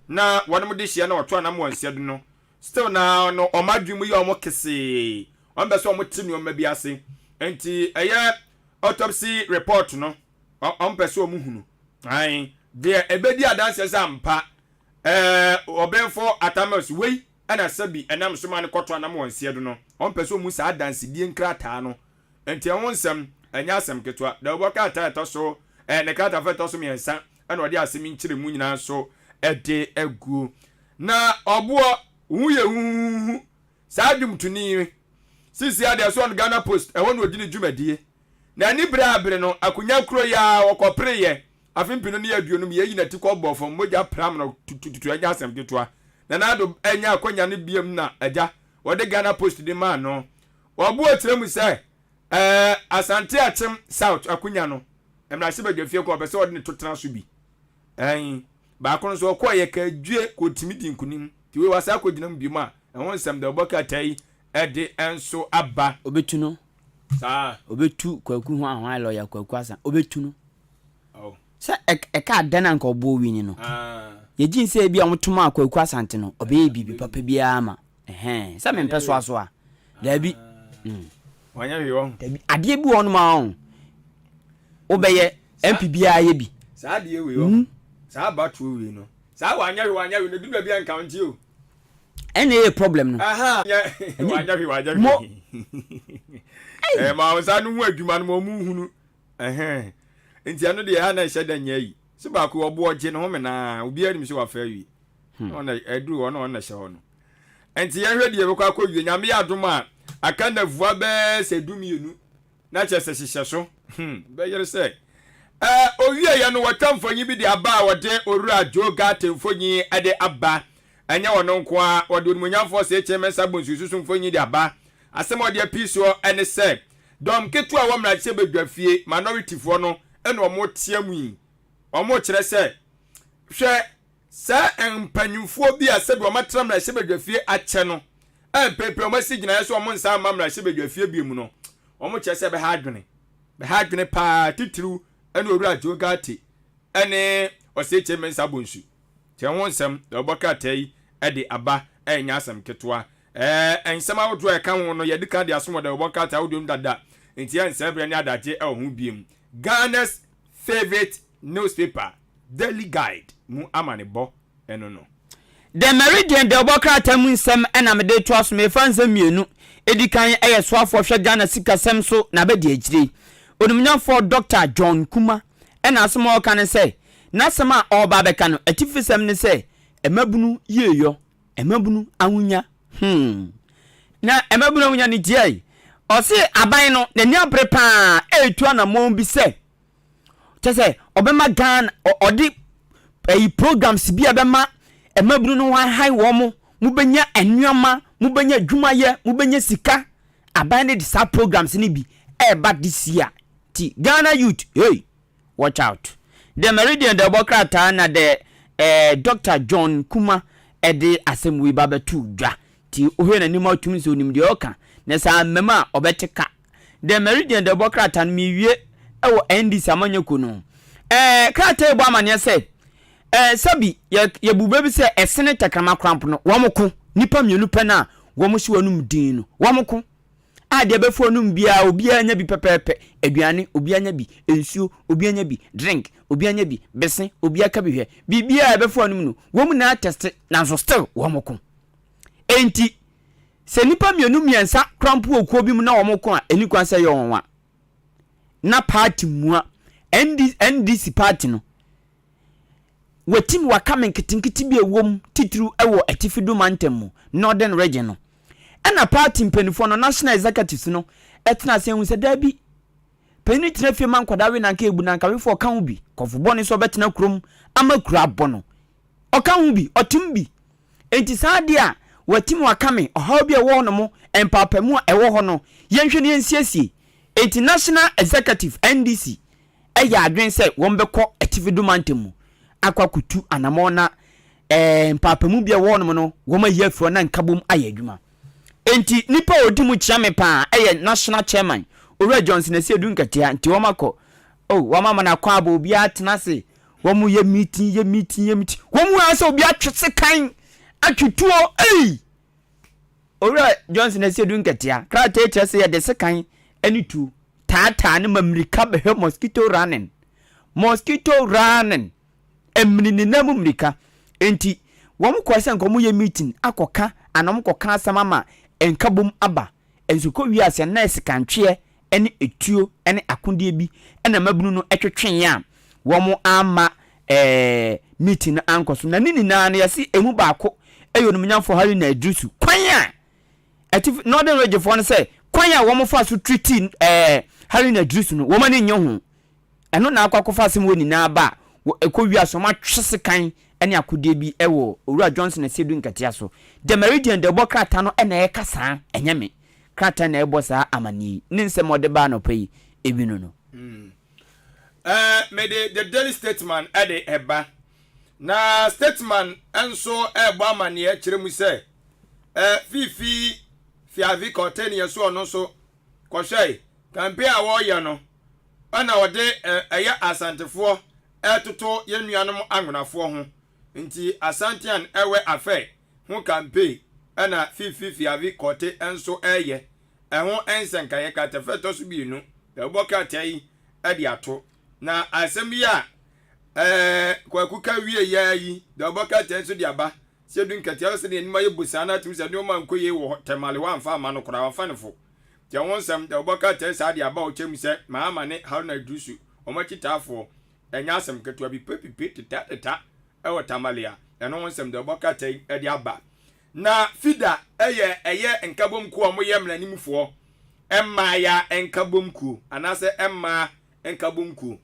na wonum de hia na oto na mo ansia du no still na no omadwum yi omo kese on be so omo tinu oma bi ase enti eye autopsy report no on be so omo hunu ai de ebedi adanse zampa obenfo atamas wei ana sabi enam so man koto na mo ansia du no on be so omo sa adanse die nkrata no enti ewonsem anya asem ketwa da oboka ata so ne kata fa to so miensa ana odi asemi nkire mu nyina so ede egu na obo wuye hu saadum tuni sisi ade so on Ghana Post e wonu odini dwumadie na ni brabre no akunya kro ya wokopreye afimpino ne aduonum ye yina tikọ bofo moja pram no tutu anya asem ketwa na nado enya akonya ne biem na aja wode Ghana Post di man no obo atiremu se Asante Achem South akunya no emra se badwafie ko obese wode ne totena so bi ba kono so ko ye ka due ko timidi nkunim ti we wasa ko ginam bi ma ehon sam da oboka tai ede enso aba obetu no sa obetu kwaku ho ahwan lawyer kwaku asa obetu no sa ka dana nka obo wini no ye gin se bia motoma kwaku asante no obe bibi papa bia ma sa me mpeso aso a da bi wanya wi won ade bi won ma on obeye MP bia ye bi sa ade we won sa batu we no sa wanya we no dum bia nka onti o ene problem no wanya we ma o sa nu hu adwuma no mo mu hunu nti ano de ha na ehye da nya yi se ba ko obo oje no me na obi anim se wa fa wi ona edu ona hye ho no nti ye hwe de ye ko akɔwie nyame ya adom a aka na vua be se dumienu na che se hye so be yere se owie ye no watamfonyi bi de aba wode orura joga temfonyi ade aba anya wono nko a wode onmunyamfo se eche bonsusu mfonyi de aba asem ode apiso ene se dom ketu a womra che bedwafie minority fo no ene omo tiamu yi omo kire se hwe sa empanyufo bi asebe o matram na che bedwafie ache no pepe o masi gina yeso omo nsa mamra che bedwafie bi mu no omo kire se be ha adwene pa titru ene owura jogati ene oseche mensa bonsu che wonsem de oboka tai ede aba enya asem ketwa ensem awodro e kan ho no yedi kan de asomo de oboka tai awodum dada enti ensebre ne adaje e ho biem Ghana's favorite newspaper Daily Guide mu amanebo eno no The Meridian de oboka tai mu nsem ena me de to aso me fanza mienu edikan eye soafo hwe Ghana sikasem so na be de agire onumnyafo Dr. John Kuma ena asemo o kan say nasema oba beka no atifisem ne say emabunu yeyo emabunu awunya na emabunu awunya ni diai o se aban no nani abrepa etu anamon bi say say obema Ghana odi programs bi abema emabunu no wa hai wo mo mubenya enwama mubenya dwumaye mubenya sika aban ne disa programs ni bi eba this year ti Ghana youth hey watch out the Meridian de bokrata na de Dr. John Kuma ede asemwe babetu dwa ti ohwe na nima tumi so nim de oka na sa mema obeteka the Meridian de bokrata na miwie ewo NDC amanyako no krata ebo amane se sabi ye bube bi se esene tekama cramp no womko nipa mienu pe na womosi wanum din no womko ade befo num bia obi anya bi pepepe aduane obi anya bi ensuo obi anya bi drink obi anya bi besen obi aka bi hwe bibia befo num no wom na test na so still womko enti se nipa mienu miensa cramp okuo bi mu na womko a eni kwan se ye wonwa na party mua NDC party no wetim wakamen kitinkiti bi ewom titru ewo atifidu mantem northern region no ena party mpenifo no national executives no etna se hu se da bi peni trafie man kwada we nanka ebu nanka we fo kan bi kofo ni so betena krom amakura bono okan bi otim bi enti saade a wetim wakamen ohaw bi ewo no mo empapamu a ewo ho no yenhwe ne ensiesie enti national executive NDC eya adwen se wombekọ atifidu mantem akwakutu anamona empapamu bi ewo no no woma yafro na nkabom ayadwuma enti nipa odimu chiame pa eye national chairman Owura Johnson esi edu nkatia nti womako wama na kwa aba obi atenase womu ye meeting womu asa obi atwese kan atwituo Owura Johnson esi edu nkatia krata echese ye de sekan eni tu tata ne mamrika be mosquito running emni namu mrika enti womu kwase nkomu ye meeting akoka anom koka samama enkabum aba ensuko wiase na esikantwe ene etuo ene akondie bi ena mabunu no etwetwen ya womo ama meeting na ankoso na nini na yasi emu baako eyo nomnyamfo hari na adrusu kwanya atif northern region fo no say kwanya womo fa so treaty hari na adrusu no womo ne nyo ho eno na akwakofa asem woni na ba ekọ wiase ma twese kan ene akodie bi ewo Owura Johnson esedu nkatia so the Meridian de bokrata no ena ekasa enyame krata na ebo saa amani ne nsem ode ba no pai ebinu no me the Daily Statesman ade eba na Statesman enso ebo amani e kire mu se fifi fiavi contain so no so kwhwei campaign a wo ye no ana ode eya asantefo etoto yenuanom anwonafo ho nti asantian ewe afe ho campaign ana fifi avi kote enso eye eho ensenka ye katafeto so bi nu eboka tai ade ato na asem ya kwakuka wie ya yi eboka tai so de aba sedu nkatia so de nima ye busana tum se de man koye wo temale wan fa ma no kora wan fa ne fo je wonsam de eboka tai sa de aba o chem se ma ama ne how na dusu omachitafo enya asem ketua bi pepipe teta ewo tamalia eno nsem de boka tai edi aba na fida eye nkabom ku omo ye mlanimfo emma ya nkabom ku anase emma nkabom ku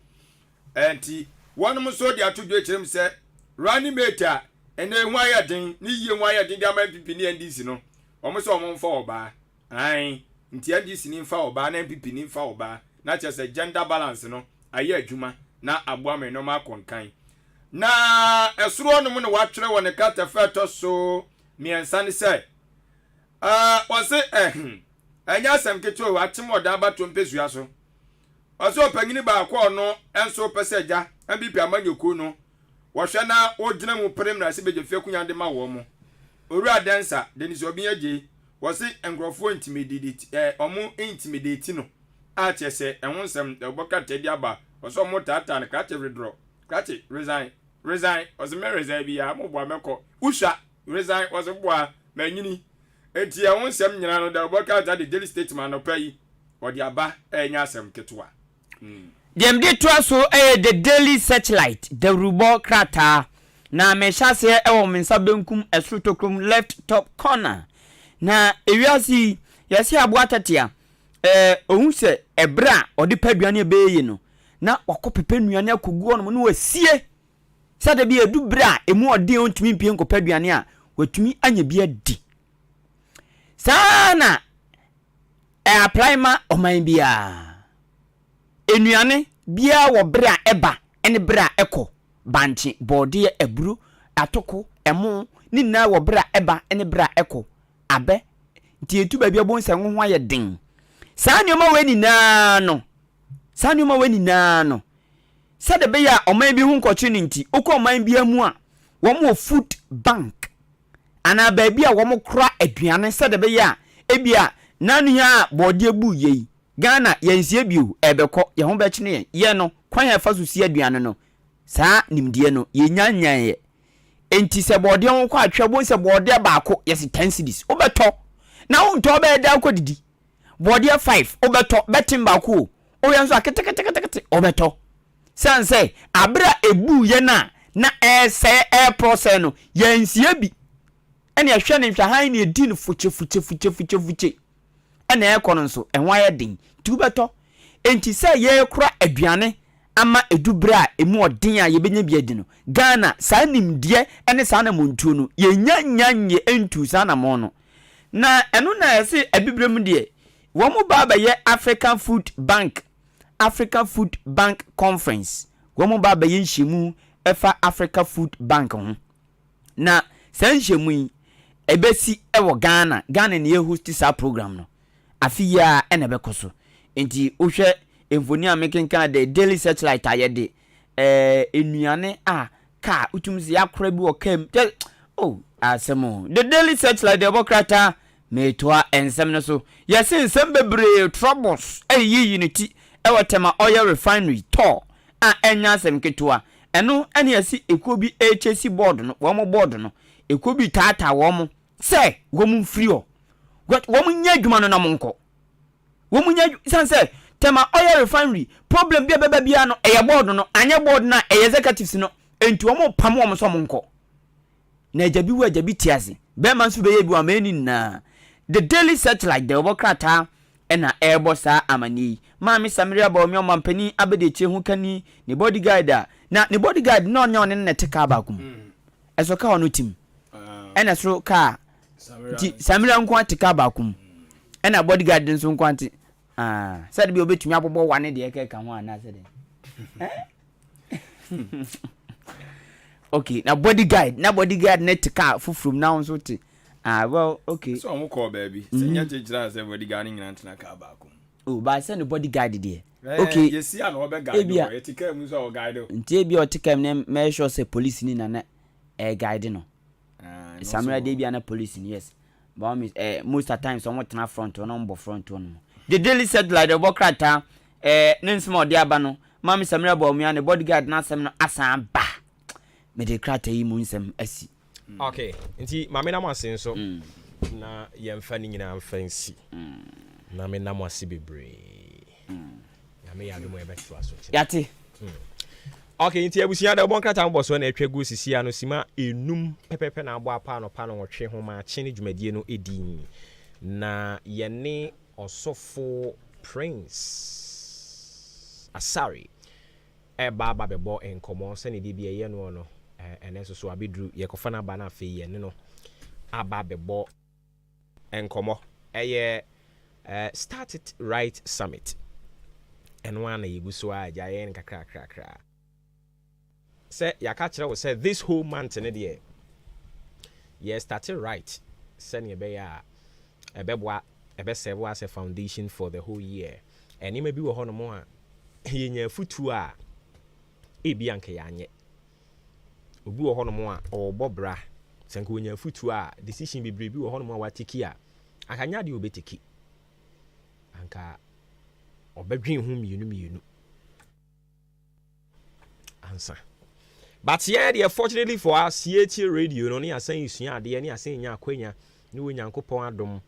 enti wonum so dia to dwe kirem se running mate ene hwa ya den ni yie hwa ya den dia ma pipi ni ndisi no omo so omo mfa oba ai nti ndisi ni mfa oba na pipi ni mfa oba na chese gender balance no aye adwuma na aboa me no ma konkan na esuro no mu ne watwere won kata feto so miensa ni se wose anya sam keto watem oda bato mpesua so wose opanyini ba akọ no enso peseja mbipi amanyoku no wohwe na ogina mu prem na se beje fekunya de ma wo mo oru adansa denis obi age wose engrofo intimidate omo intimidate no a chese enwonsem oboka tedi aba wose omo tata na krache withdraw krache resign wose me resign bi ya mo bua meko usha resign wose bua manyini enti enwonsem nyina no da oboka tata the daily statement no pay odi aba enya asem ketwa Dem di so the Daily Searchlight the rubo krata na meshase ewo mensa benkum esrutokrum left top corner na ewiasi yesi aboatatia ohun se ebra odi paduane ebeyi no na wakopepe nuane akogu no no wasie sade bi edu bra emu odi ontumi pie nkopaduane a watumi anya bi adi sana apply ma oman bia enuane bia wo bra eba ene bra eko banchi body ebru atoko emo ni na wo bra eba ene bra eko abe nti etu ba bia bon se ho aye den sa nyoma weni na no sa de be ya oman bi hu nkochi ni nti okọ oman bia mu a wo mo food bank ana ba bia wo mo kra aduane sa de be ya ebia nanu ya body ebu yei Ghana yensie biu ebekọ ye ho bechine ye no kwan ya faso si aduane no saa nimdie no ye nyanyan ye enti se bode ho kwa atwa bo se bode baako yes 10 cedis obeto na wo nto be da akodidi bode 5 obeto betim baako o yanso aketekete obeto sanse abra ebu ye na se process no yensie bi ene ahwe ne hwahan ne edi no fuche ene ekono nso enwa ye den tubeto enti se ye kura aduane ama edubra emu odin a ye benya bi adi no Ghana sa nimdie ene sa na montuo no ye nyanyanye entu sa na mo no na eno na se abibrem de wo mo baba ye African Food Bank Conference wo mo baba ye nhyimu efa Africa Food Bank ho na san nhyimu ebesi ewo Ghana ne ye host sa program no afiya ene bekoso enti ohwe emfoni amekenka the Daily Searchlight ayede enuane ka utumzi yakora bi okam asemo the Daily Searchlight the bokrata metwa ensem no so yesi ensem bebre troubles eyi unity ewotema oil refinery to enya asem ketua eno ene yesi ekobi HSC board no wo mo board no ekobi tata wo mo se wo mo free o wo nya adwuma no na monko wo nya sanse tema oil refinery problem bia beba bia no eye board no anya board na executives no enti wo pam wo so monko na ajabi tiase be man so be ye bi wa mani na the Daily Searchlight the obokrata ena airbosa amani mami Samaria ba omi omampani abedeche hu kani ne bodyguard na ne bodyguard no nya one ne teka ba kum eso ka wono tim ena so ka Samaria nko ateka ba kum ena bodyguard nso nko ante said bi obetumi abobo wane de ekeka ho ana said okay na bodyguard net car fufrum now so ti well okay so I'm call baby say nya jejira say bodyguard nyina ntena car ba kum ba say no bodyguard there okay yes see an obe guide no etika mu so guide ntie bi otika ne make sure say police ni na guide no Samuel dey bi na police ni yes but most of times someone tena front or no front one the Daily Searchlight the bokrata nensmo de aba no mami Samuel ba omia ne bodyguard na asem no asan ba me de krata yi mu nsem asi okay nti mami na mo asen so na yemfa ni nyina fancy na me na mo ase bebre nyame ya dum ebeto aso yate okay nti abusua da bon krata mbo so na etwa gu sisi ano sima enum pepepe na agbo apa no pa no wotwe ho ma kye ne dwumadie no edin na yene osofo Prince Asari eba bebo enkomo se ne bibia ye no no ene so abedru ye kofa na ba na afi ye ne no aba bebo enkomo eye Start It Right Summit and one na yiguso a jaye nkakra say yakachira we say this whole month in the year started right send ye be ya ebeboa serve as a foundation for the whole year and maybe we hono mo a yenya futu a ebi anka yanye obi wo hono mo a obobra senka wonya futu a decision bi wo hono mo a watiki a akanya de obetiki anka obedwen hu mienu answer. But yeah, they fortunately for us, CAT radio no near saying you de any saying ya kwenya ni we nyankopon adom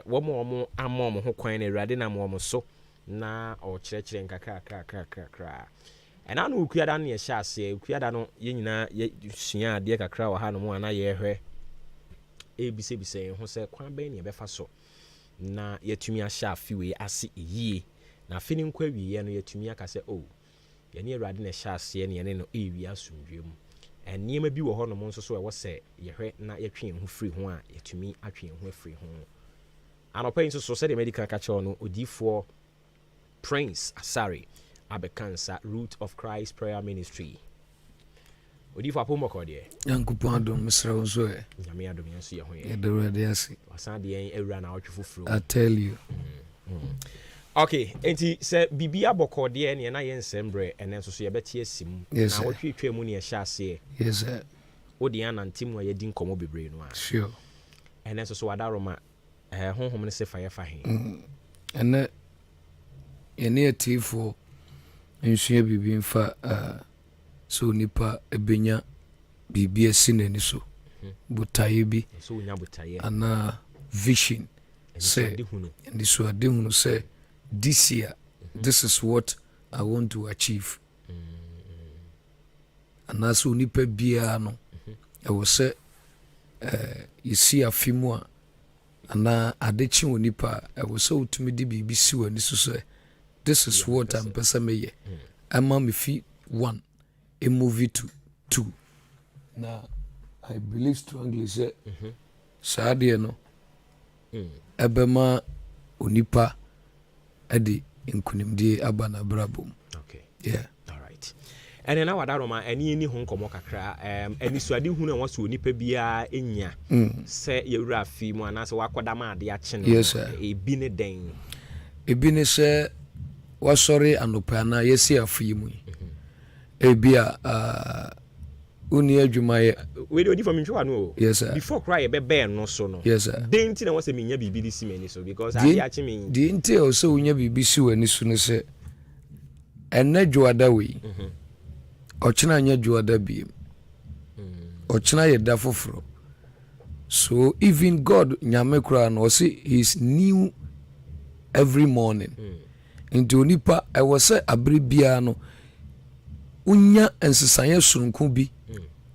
wo mo amom ho kwan na awurade na mo so na o kyerɛkyerɛ nkakra and I know kuada na ye hya ase kuada no ye nyina ye sua de kakra wa ha no mo ana ye hwɛ ebisebise ho sɛ kwan bɛn ne bɛfa so na yetumi ahya afiwe ase yie na afini nkwa wiye no yetumi aka sɛ oh yɛne awurade na hya ase ne yɛne no ewi asomdwe mu enniema bi wɔ hɔ no mo nso so ɛwɔ sɛ yɛhwɛ na yɛtwe ho free ho a yɛtumi atwe ho free ho anɔpa nso so sɛ de medical catcher no odifoɔ Prince Asari abekansa Root of Christ Prayer Ministry odifoɔ apomɔkɔ deɛ yankopɔn adom mesrɛ wo so nyame adom yɛnso yɛ ho yɛ yɛdawurade ase wasan de yɛn awura na wɔtwe foforɔ I tell you okay enti sɛ bibi abɔkɔ deɛ ne na yɛn nsɛmbrɛ ɛnɛ nso so yɛbɛte asim na wɔtwetwe mu ne yɛhyɛ ase yes sir wodi anantim a yɛdi nkɔmɔ bebree no a sure ɛnɛ nso so wadaroma honhom ne se fa yɛfa he ɛnɛ yɛne atiifoɔ nsua biribi mfa sɛ onipa ɛbɛnya biribi asi n'ani so botaeɛ bi anaa vision sɛ ndisuade hunu sɛ this year this is what I want to achieve anaasɛ onipa biara no ɛwɔ sɛ yɛsi afe mu a anaa adekye onipa ɛwɔ sɛ wotumi de biribi si w'ani so sɛ this is what I'm pɛ sɛ meyɛ ɛma me fi 1 a movie to 2 na I believe strongly sɛ saa deɛ no ɛbɛma onipa ɛde nkunimdie aba na brabom okay yeah all right ɛne na wadaroma ɛne ni ho nkɔmɔ kakra anisuade hu na wɔso onipa biara enya sɛ yɛwura afi mu anaasɛ wakɔda ma ade akye no yes sir ebi ne den ebi ne sɛ wasɔre anopa na yɛsi afi mu ebi a uni adwumayɛ we odi for me ntwa no yes sir before cry be no so no yes sir den ti na wose menya bibi di si mani so because ade ache me di nti o se unya bibi si wani so no se enne dwoada we ochina nya dwoada bi ochina yeda foforo so even God nyame kura no say he is new every morning into onipa I was say abere bia no unya ensesanye surunku bi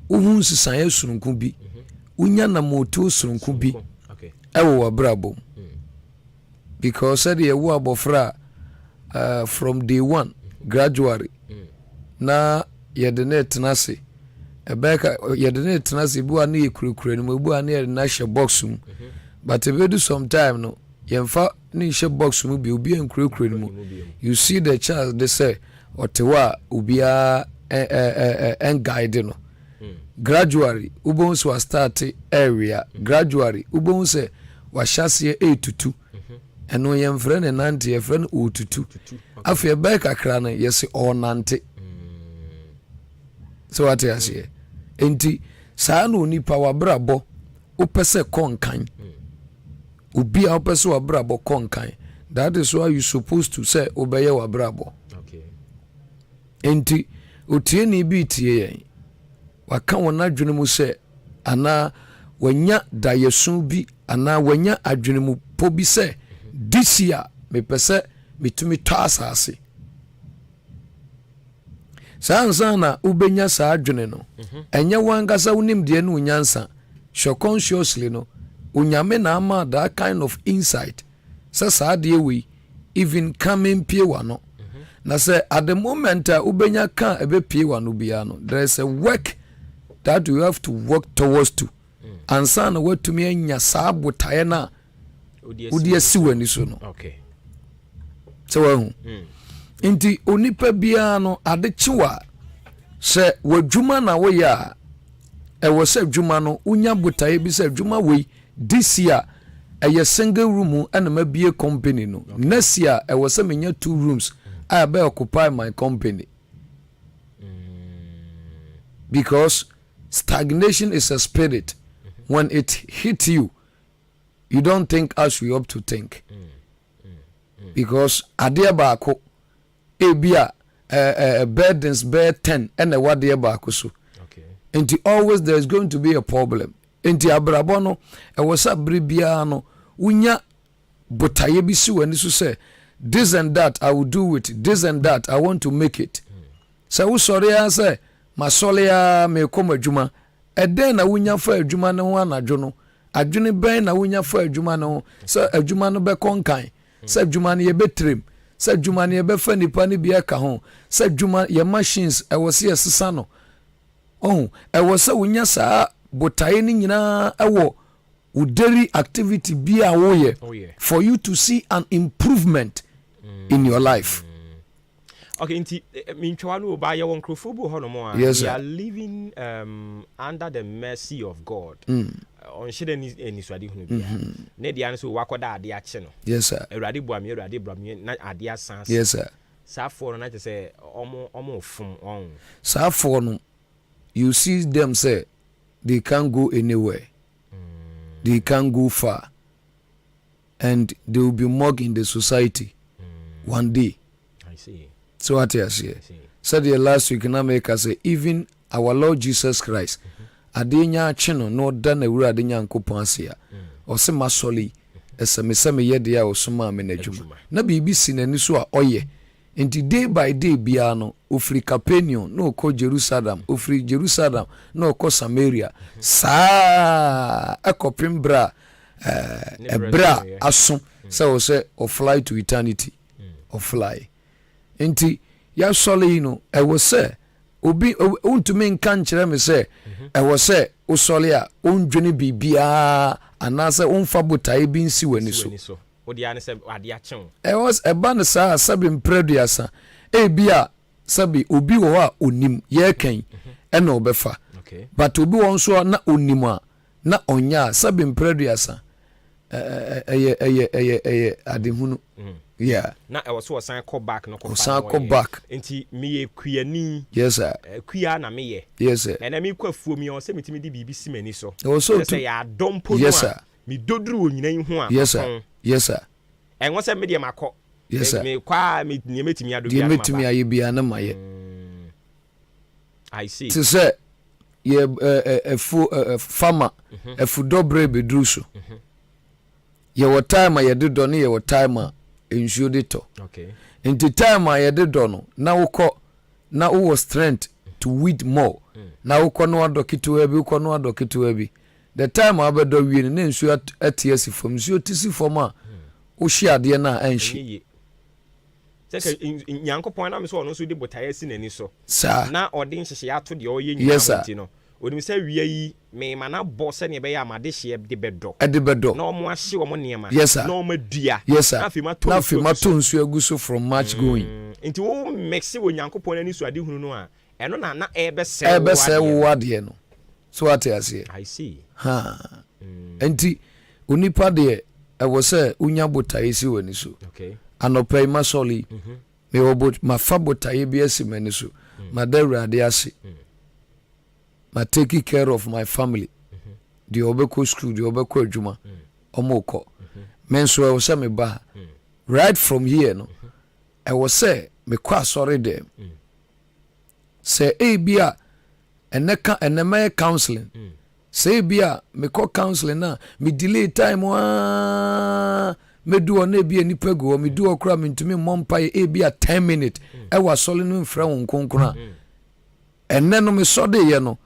uhun sesanye surunku bi unya na moto surunku bi ewo wabrabo because said ye wo abofra from day 1 gradually na yedene tenase ebeka yedene tenase bu ane yekurukure no bu ane na hye box mu but ebedu sometime no yemfa ni hye box mu bi obi enkurukure no you see the child they say otewa ubia en guide no gradually ubon so start area gradually ubon se wa hyase 822 eno yem frɛ ne nante ye frɛ no otutu afia ba kakra no yesi o nante so what you say enti saa no nipa wa brabo opese konkan ubia opese wa brabo konkan that is why you supposed to say obeye wa brabo enti otie ni bi tie yen waka wona adwene mu se ana wanya dayesu bi ana wanya adwene mu po bi se this year me pese metumi to asase sansa na ubenya saa adwene no enye wankasa wonim de no nyansa consciously no unyame na ama that kind of insight saa de we even coming pie wa no na say at the moment ubenya ka ebe pie wa no bia no there is a work that you have to work towards to ansa na watumi anya saa botae na udi asiwani so no okay so wahu inti onipa bia no ade chiwa se wadwuma na wo ya e wo se dwuma no unya botae bi se dwuma we this year a single room and ma bie company no next year e wo se menya 2 rooms I be occupy my company because stagnation is a spirit. When it hit you, you don't think as we ought to think. Because adia bako ebia burdens bear 10 and a what dear bako so. And always there's going to be a problem. Enti abrabono e wasa bribiano unya botaye bisu and so say this and that I will do it, this and that I want to make it. So we sorry say masolia me kom adwuma eden na wunya fa adwuma ne ho anadwo no adwene ben na wunya fa adwuma ne ho so adwuma no be konkan so adwuma ne ye betrem so adwuma ne ye be fa nipa ne bia ka ho so adwuma ye machines e wo se sesa no oh e wo se wunya saa botae ni nyina e wo uderi activity bia wo ye for you to see an improvement in your life. Okay, inti minchwa no ba ye won krofobu ho no mo we are living under the mercy of God. On shede ni swadi hunu bia. Na dia no so wakoda ade a che no. Yes sir. Erade buami erade brami na ade asanse. Yes sir. Safo no na te say omo fum on. Safo no you see them say they can't go anywhere. They can't go far. And they will be mocked in the society one day. I see. So what I say? Said the last week na make us say even our Lord Jesus Christ adenya chino no dan awura adenya nkopon ase a o se masoli eseme ye de a osoma me na dwuma na bibi si nani so a oye enti day by day bia no ofri Capernaum no ko Jerusalem ofri Jerusalem no ko Samaria sa akopim bra bra aso say o fly to eternity or fly enti ya sole no e wo se obi untumi nka nkyere me se e wo se o sole a ondwene bibia anase onfa botae bi nsi wani so odi ane se ade a chen e was e ba ne sa sabi mpreduasa e bia sabi obi wo a onim ye kan e na obefa but obi won so na onim a na onya sabi mpreduasa adehunu yeah na e was san call back no call back enti me ye kuani yes sir kuya na me ye yes sir na me kwafuo mi on se metimi di bibi simani so so say ya dompo yes sir me doduru onyinan hu a yes sir yes sir en wo se me de makọ yes sir me kwa me metimi ado bia metimi aye bia na maye I see to say ye farmer efu dobre bedru so ye what time ye de do ne ye what time ensuo de to okay into time ye de do no na wukọ na wo strength to weed more na wukọ no adokitu abi wukọ no adokitu abi the time abedo wie ne ensuo atiasi fom ensuo tisi fom a wo hye ade na anhye sɛ nyankopɔn na me so ɔno so de botae si nani so na ɔde nhyehyɛ ato de ɔyɛ nyina nti no onim sɛ wia yi me mana bɔ sɛ ne bɛyɛ amade hye de bɛdɔ na ɔmo ahye ɔmo nneɛma na ɔmo adua na afima to nsu agu so from March going nti wo mixe wo nyankopɔn ani so ade hunu no a ɛno na ɛbɛsɛ wo ade no so what I say I see ha nti onipa de ɛwɔ sɛ unya botae si wani so okay anopai masoli me obot mafa botae bi asimani so madawrade ase ma take care of my family the obeko school the obeko adwuma omoko men so e say me ba right from here no I was say me kwa sorry dem say e bia eneka enema counseling say bia me call counseling na me delay time wa me do on bia nipa go me do okra me ntumi mompa e bia 10 minutes e wa sole no mfra won konkona ɛnɛ no mesɔdeeɛ no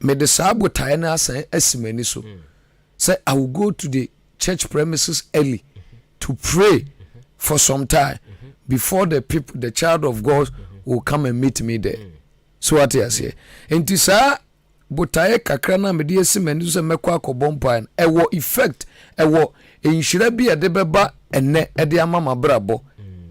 mede saa botaeɛ no asan asi m'ani so sɛ I will go to the church premises early to pray for some time before the people, the child of God will come and meet me there. So what I say? Enti saa botaeɛ kakra na mede asi m'ani so sɛ mɛkɔ akɔbɔ mpaeɛ no ɛwɔ effect ɛwɔ nhyira bi a ɛde bɛba ɛnɛ ɛde ama m'abrabɔ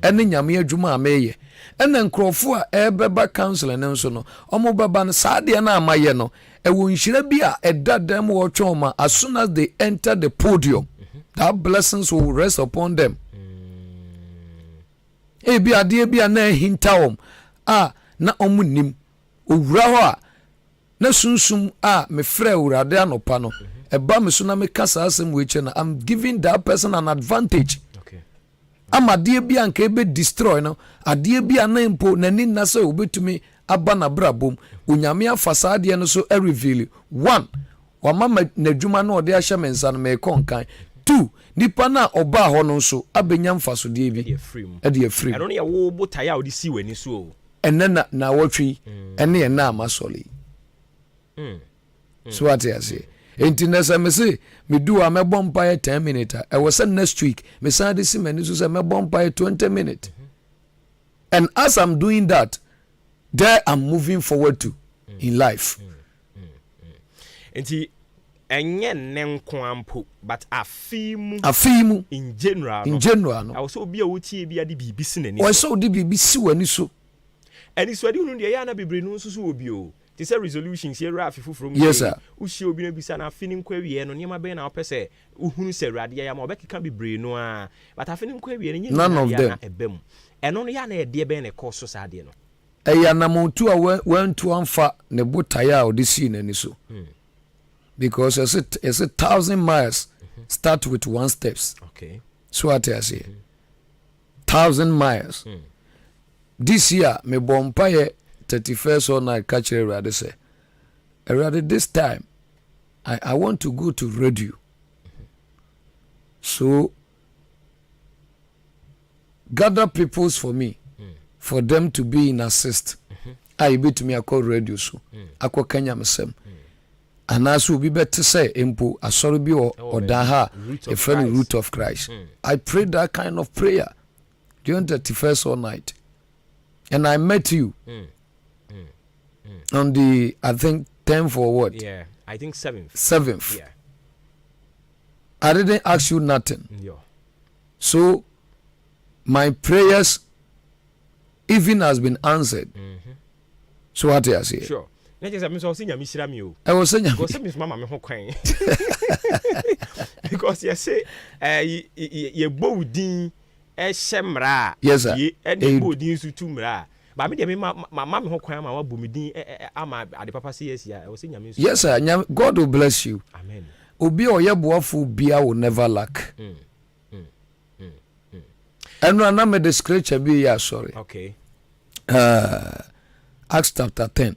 ɛne nyame adwuma a meyɛ ɛna nkurɔfo a ɛbɛba council no nso no ɔmo bɛba no saa deɛ no amayɛ no ɛwɔ nhyira bi a ɛda dam wɔtwɛn ma as soon as they enter the podium that blessings will rest upon them. Ebi adeɛ bi a na ɛhinta wɔm a na ɔmo nim owura hɔ a na sunsum a mefrɛ awurade anɔpa no ɛba me so na meka saa asɛm wɔ akyire no I'm giving that person an advantage. Ama adeɛ bi a nka ebe destroy no adeɛ bi a na mpo n'ani nna sɛ obetumi aba na brabom onyame afa saa adeɛ no so reveal one wama n'adwuma no ɔde ahyɛ me nsa no mɛkɔ nkan two nipa na ɔbaa hɔ no nso abenya mfasodeɛ bi ɛde afiri ɛno ne yɛ wo botaeɛ a wode si w'ani so o ɛnɛ na wɔtwe ɛne ɛna amasɔle so ate ase enti na sɛ mese medu a mɛbɔ mpaeɛ 10 minutes a ɛwɔ sɛ next week mesan de si m'ani so sɛ mɛbɔ mpaeɛ 20 minutes and as I'm doing that there I'm moving forward to in life. Enti ɛnyɛ nnɛ nko ampo but afei mu in general no ɛwɔ sɛ obi a wotie bi ade biribi si n'ani so ɔwɔ sɛ wode biribi si w'ani so ɛni so ade hunu deɛ ɛyɛ ana bebree no nso so wɔ bi o te sɛ resolutions yɛwura afe foforɔ mu yes sir wohyia obi no bisa na afe ne nkɔ awie no nneɛma bɛyɛ na wopɛ sɛ wohunu sɛ awurade yɛ ama wɔbɛkeka bebree no a but afe ne nkɔ awie no none of them ɛbɛ mu ɛno no yɛ ana ɛdeɛ bɛyɛ na ɛkɔ so saa adeɛ no ɛyɛ anamontu a wantu amfa ne botaeɛ a ɔde sii n'ani so because it's 1,000 miles start with 1 steps. Okay. So what I say, 1,000 miles. This year me bompaye 31st or night catch Erade say, Erade this time I want to go to radio. So gather peoples for me, for them to be in assist. I be to me I call radio so. I call Kenya mesem. And also be better say impo asorobi or daha a friendly root of Christ. I prayed that kind of prayer during 31st all night. And I met you on the I think 10th or what? Yeah, I think 7th. 7th. Yeah. I didn't ask you nothing. Yeah. So my prayers even has been answered. So what I say? Sure. Let us say I'm Mr. Mio. I was saying because Miss Mama me hokwan. Because you say ye bodin e shemra. Yes sir. Ye e bodin su tumra. Ba me de me mama me hokwan ma wa bomidin ama ade papa say yes ya. I was saying I'm yes sir. God will bless you. Amen. Obi oye boafo bia will never lack. And na me the scripture be ya sorry. Okay. Acts chapter 10.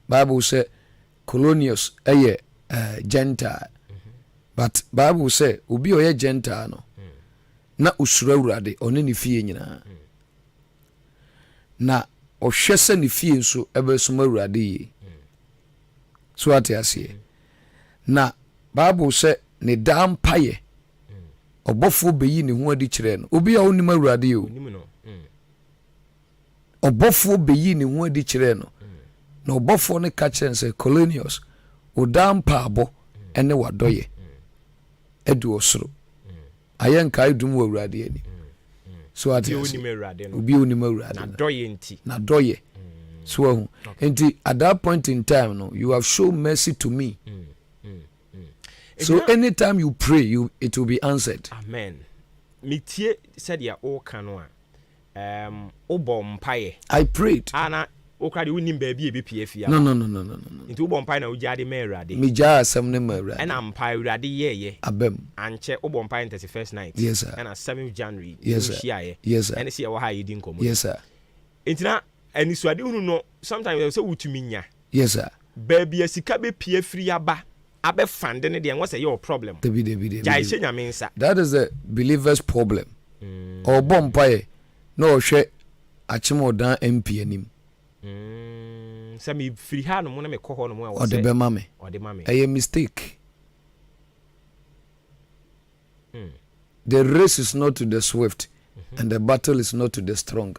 Bible say colonius Gentile. But Bible say obi oye Gentile no. Na usura urade one ne fie nyina. Na ohwe se ne fie nso ebesoma urade yi. So ate ase. Na Bible say ne dam paye. Obofo beyi ne ho adi kire no. Obi a onim urade yi o. Obofo beyi ne ho adi kire no. Na obofo ne ka kire say colonius odam paabo ene wadoye. Edu osoro. Ayen kai dum wo urade ani. So ate obi onim urade na doye nti. Na doye. So enti at that point in time no you have shown mercy to me. So anytime you pray it will be answered. Amen. Mitie said ya o kanu a obo mpaye. I prayed. Ana okra de wonim ba bi ebepie ya. No. Nti obo mpaye na ujade me urade. Me ja asem ne ma urade. Na mpaye urade ye. Abem. Anche obo mpaye 31st night. Yes sir. Na 7th January. Yes sir. Yes sir. And see wa ha yedi nkomo. Yes sir. Entina anisuade hunu no sometimes say wutumi nya. Yes sir. Baby asika be pie free aba. Abe fande ne de won say your problem. Debi. Jai se nyame nsa. That is the believer's problem. Obo mpaye na ohwe achimodan MP anim. Sɛ me firi ha no mo na me kɔ hɔ no mo a ɔde bɛma me ɛyɛ mistake. The race is not to the swift, and the battle is not to the strong.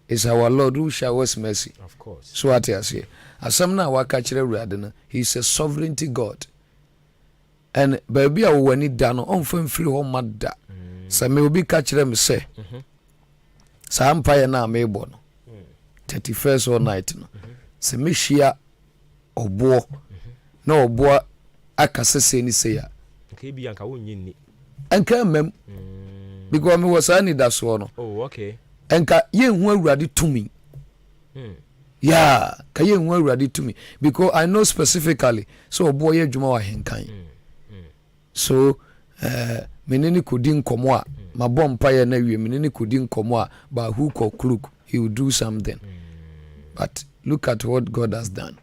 It's our Lord who showers mercy. Of course. So what I say, asam na waka kyerɛ Awurade no, he is a sovereignty God. And baabi a w'ani da no ɔmfa mfiri hɔ ma da. Sɛ me obi ka kyerɛ me sɛ saa mpaeɛ no a meebɔ no 31st all night no sɛ mehyia ɔboɔ na ɔboɔ aka sɛsɛ ni sɛ ya ɛnka mmam because mewɔ saa nidasoɔ no ɛnka yɛnhu Awurade tumi ka yɛnhu Awurade tumi because I know specifically sɛ ɔboɔ yɛ adwuma wɔ ahenkan so menene kodi nkɔmmɔ a mabɔ mpaeɛ na wie menene kodi nkɔmmɔ a by hook or crook he will do something but look at what God has done.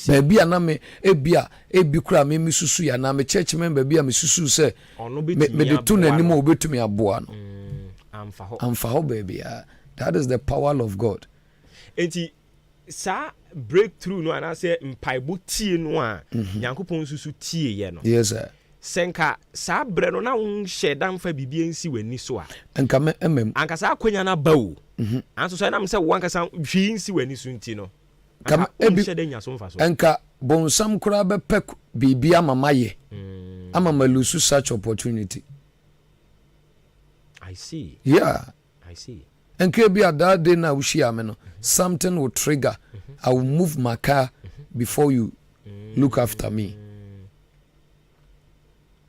Baby a na me ebi kura me susu ya na me church member bi a me susu sɛ me de to n'anim a obetumi aboa no amfa ho baby that is the power of God. Enti sa breakthrough no ana sɛ mpaibo tie no a Nyankopɔn susu tie ye no. Yes sir. Senka sa bre no na nhye damfa bibia nsi wani so a enka me emem anka sa akwanya na ba o anso so na me sɛ wanka sa hwi nsi wani so nti no kama ebi enka bonsam kura be pek bibia mama ye ama malusu such opportunity. I see. Yeah, I see. Enka bi that day na ushia me no something will trigger. I will move my car before you look after me.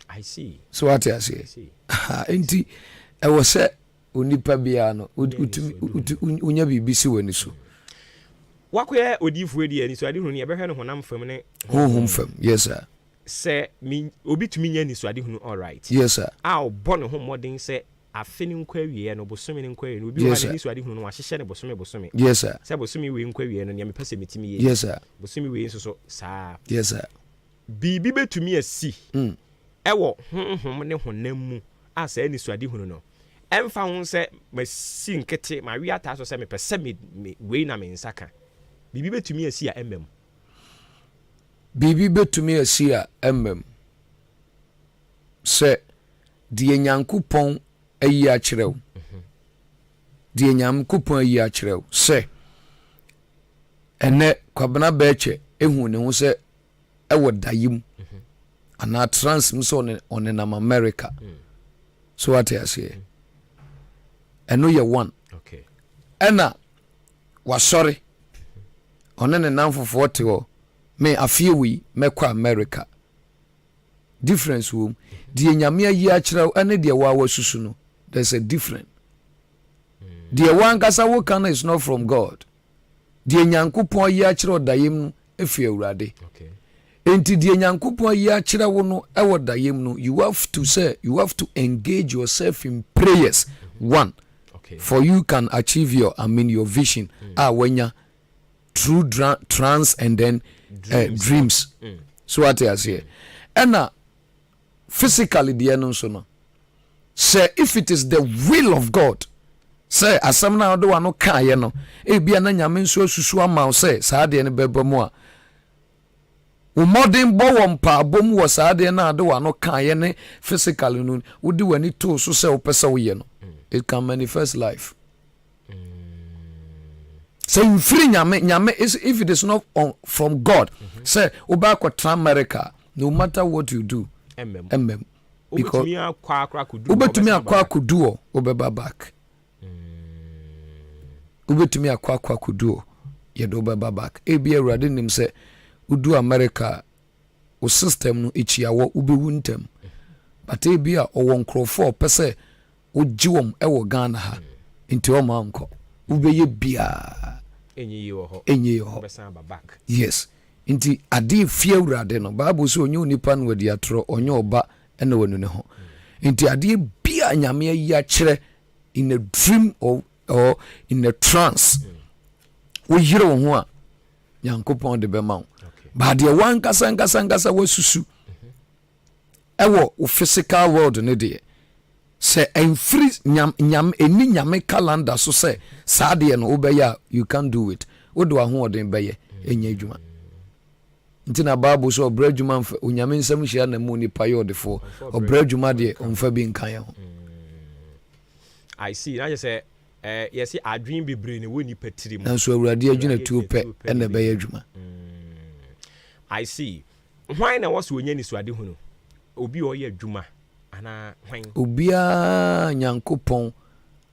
I see. So what I say? Enti I was say onipa bia no unya bibisi wani so. Wakoye odifu edi ani so ade hunu ne ebehwe ne honam fam ne honhom fam. Yes sir. Say mi obi tumi nya ni so ade hunu all right. Yes sir. A obɔ ne ho modern say afeni nkwa wie no bosome ne nkwa wie no obi wa ne so ade hunu no ahyehyɛ ne bosome. Yes sir. Say bosome wie nkwa wie no ne me pese metimi ye. Yes sir. Bosome wie so saa. Yes sir. Bibi betumi asi. Ewo honhom ne honam mu a saa ni so ade hunu no. Emfa ho sɛ masi nkete ma wi ata so sɛ me pese me wei na me nsaka. Bibi betumi asi a mmem. Bibi betumi asi a mmem. Sɛ die Nyankopɔn ayi a kyerɛw. Die Nyankopɔn ayi a kyerɛw. Sɛ ene kwabena bɛɛkyɛ ehu ne ho sɛ ɛwɔ dayim. Ana trans mso on nam America. So what I say? Eno ye one. Okay. Ena wasɔre. Ɔne ne namfofo te hɔ me afie wi mekɔ America. Difference wom die nyame ayi akyerɛw ene die wa wasusu no there's a difference. Die wankasa wo kan is not from God. Die Nyankopɔn ayi akyerɛw dayem no efi Awurade. Okay. Enti die Nyankopɔn ayi akyerɛw no ɛwɔ dayem no you have to engage yourself in prayers. One. Okay. For you can achieve your vision. Wenya through trance and then dreams. So what I say? And physically the no no. Say if it is the will of God, say asam na do ano kan ye no, e bia na nyame nso asusu ama say saa de ne beba mu a. Wo modern bo wo mpa bom wo saa de na do ano kan ye ne physically no, wo di wani to so say wo pese wo ye no. It can manifest life. So you free nyame is if it is not from God. Say oba kwa America, no matter what you do, because ubetumi akwa kuduo obeba back. Ubetumi akwa kuduo ye do obeba back. Ebi Awurade nim say udu America o system no echiawo ubewu ntem. But ebi a owo nkrofo pese ojiwom ewo Ghana ha nti o ma nko ubeye bia enyi ho back. Yes. Nti ade fie Awurade no Bible so onye onipa no wadi atro onye oba ene wanu ne ho. Nti ade bia nyame ayi a kyerɛ in a dream or in a trance. Wo yire wo ho a Nyankopɔn de be ma wo. Ba de wan kasa wasusu. Ewo wo physical world ne de. Say enfree nyam eni nyame calendar so say saa de no obeya you can do it wode wahoɔden bɛyɛ ɛnyɛ adwuma nti na bible so ɔbrɛ adwuma mfa onyame nsɛm hyia na mu nipa yɛ ɔdefoɔ ɔbrɛ adwuma deɛ ɔmfa bi nka yɛ ho I see na say yes adwin bebre ne woni patiri mu nanso awurade adwina tuo pɛ ɛna bɛyɛ adwuma I see hwan na wɔso onya ni suade hu no obi ɔyɛ adwuma ana hwan obiaa nyankopɔn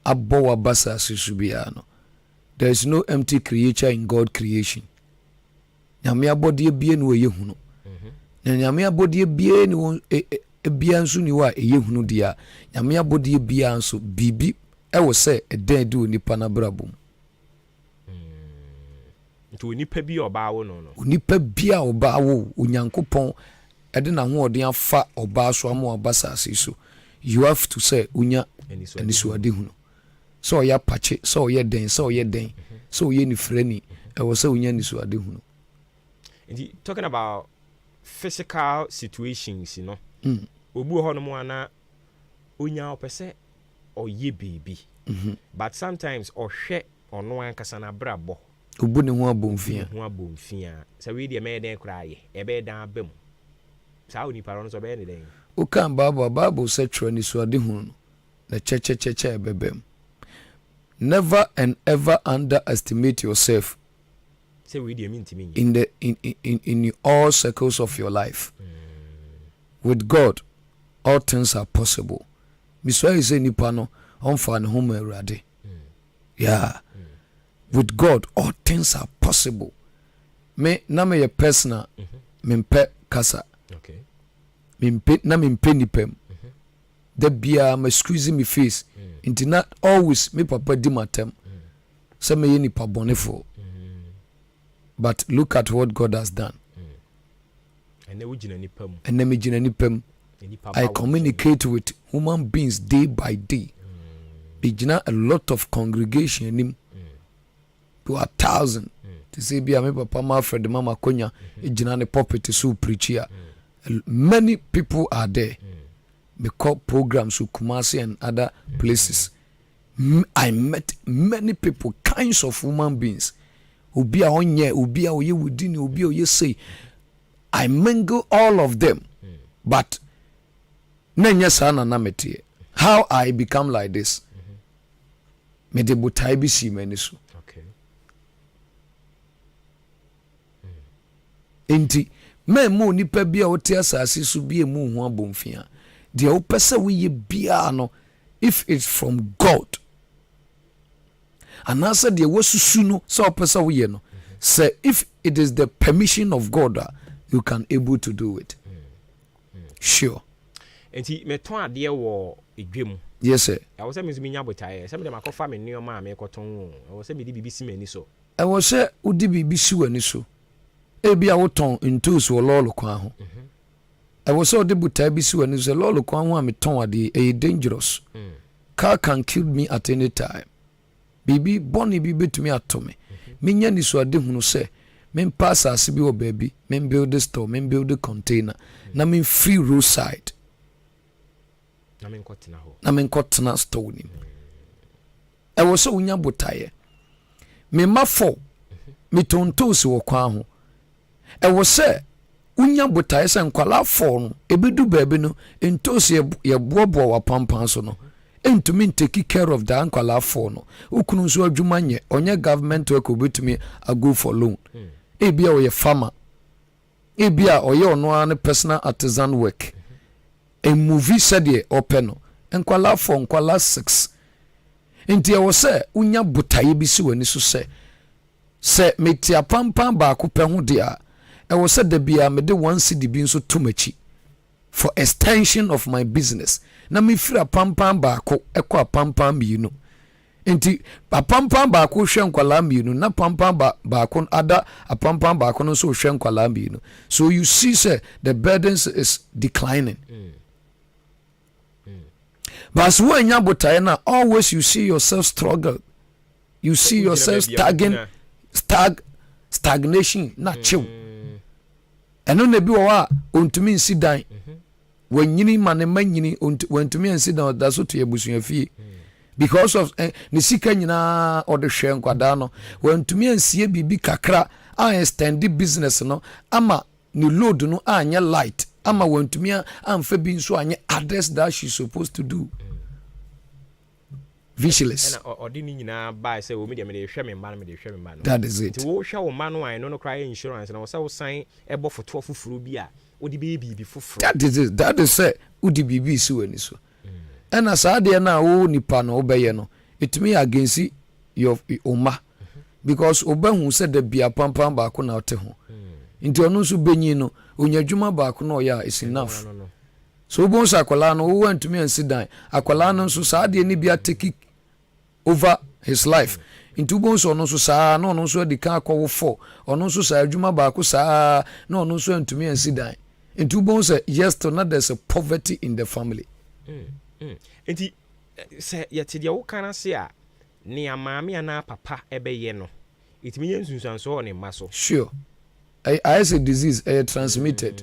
abɔ wabasa asusu biara no there is no empty creature in God creation nyame abɔdeɛ bie no ɛyɛ hunu na nyame abɔdeɛ bie no bia nso ni wa ɛyɛ hunu dia nyame abɔdeɛ bia nso bibi ɛwɔ sɛ ɛdan di onipa na brabom nti onipa bi ɔbaa wo no onipa bia ɔbaa wo onyankopɔn ɛde na hoɔden afa ɔbaa so ama wabasa ase so you have to say unya anisuade hunu sɛ ɔyɛ apakye sɛ ɔyɛ den sɛ ɔyɛ den sɛ ɔyɛ nifrani ɛwɔ sɛ unya anisuade hunu. And talking about physical situations, you know, obu ho no mo ana onya opese oye baby. But sometimes ohwe ono ankasa na brabo. Obu ne ho abomfia. Ho abomfia. So we dey me den kra ye. E be dan abam. Sa oni paro no so be ne den. O kan Bible say tro ni so ade hu no. Na che bebem. Never and ever underestimate yourself. In all circles of your life. With God, all things are possible. Miswa is any pano on fan home erade. Yeah. With God, all things are possible. Me na me ye personal mempe kasa. Okay. Mempe na mempe nipem. The bia me squeezing me face. Into not always me papa di matem. Se me ye nipa bonefo. But look at what God has done. And I communicate with human beings day by day. A lot of congregation to 1,000. To say, be a me papa, my friend, mama konya, ejina ne pulpit so preach here. Many people are there. We call programs to Kumasi and other places. I met many people, kinds of human beings. Ubi a onye, ubi a oye within, ubi oye say. I mingle all of them. But nenya sana na metie. How I become like this? Me de butai bi si menisu. Okay. Enti me mo nipa bia wote asase so bia mu ho abomfia. De o pese we ye bia no if it's from God. And answer the wasusu no so pesa we no. Say if it is the permission of God, you can able to do it. Sure. Enti me ton ade wo edwem. Yes sir. I was say me nya botaye. Say me dem akofa me nneoma me koton. I was say me di bibisi mani so. I was say udi bibisi wani so. E bia wo ton ntus wo lolo kwa ho. I was so udi botaye bisi wani so lolo kwa ho a me ton ade e dangerous. Car can kill me at any time. Bibi boni bi betumi atome. Minya ni so ade hunu se men pass asibi o baby, men build the store, men build the container. Na men free roadside. Na men kotena ho. Na men kotena store ni. E wo so unya botaye. Me mafo. Me tonto si wo kwa ho. E wo se unya botaye se nkwala fo no ebedu baabi no entosi ye bobo wa pampan so no. Entumi take care of the ankwala for no ukunu nso adwuma nye onye government work obetumi go for loan ebia oye farmer ebia oye ono an personal artisan work a movie said open no ankwala for ankwala 6 enti e wo se unya botaye bi si wani so se metia pampan ba ko pe ho de a e wo se da bia me de 1 cedi bi nso tomachi for extension of my business. Na me fira pampam baako ekwa pampam mienu enti pampam baako hwe nkwala mienu na pampam baako ada pampam baako no so hwe nkwala mienu. So you see say the burdens is declining. But when you botaye na always you see yourself struggle, you see yourself stagnation na chill eno na bi wo a ontumi nsi dan wanyini manema nyini wantumi ansi dan da so to ebusuafie because of ne sika nyinaa ɔde hwɛ nkwadaa no wantumi ansie biribi kakra a extend business no ama ne load no anyɛ light ama wantumi amfa bi nso anyɛ others that she supposed to do. Visionless. Ɔde ne nyinaa baa sɛ wɔn de hwɛ me mma no de hwɛ me mma no. That is it. Nti wo hwɛ wo mma no a no cry insurance na wo sɛ wo sign ɛbɔ foto foforo bi a wo de biribi foforo. That is it. That is say wo de biribi si wani so. Ɛna saa deɛ na wo nipa no wobɛyɛ no etumi against your oma because obahu sɛ da bia pampam baako na ɔte ho. Nti ɔno nso benyi no onya dwuma baako na ɔyɛ is enough. So wo bonsa akwala no wo wantumi ansi dan akwala no nso saa deɛ ni bia take over his life. Into bones or no so sa no no so the car call for or no so sa juma baako sa no no so to me and sit down. Into bones yes to not there's a poverty in the family. Enti say yet the wo kana say a ne amaame ana papa ebe ye no. It means sunsan so on maso. Sure. I say disease transmitted.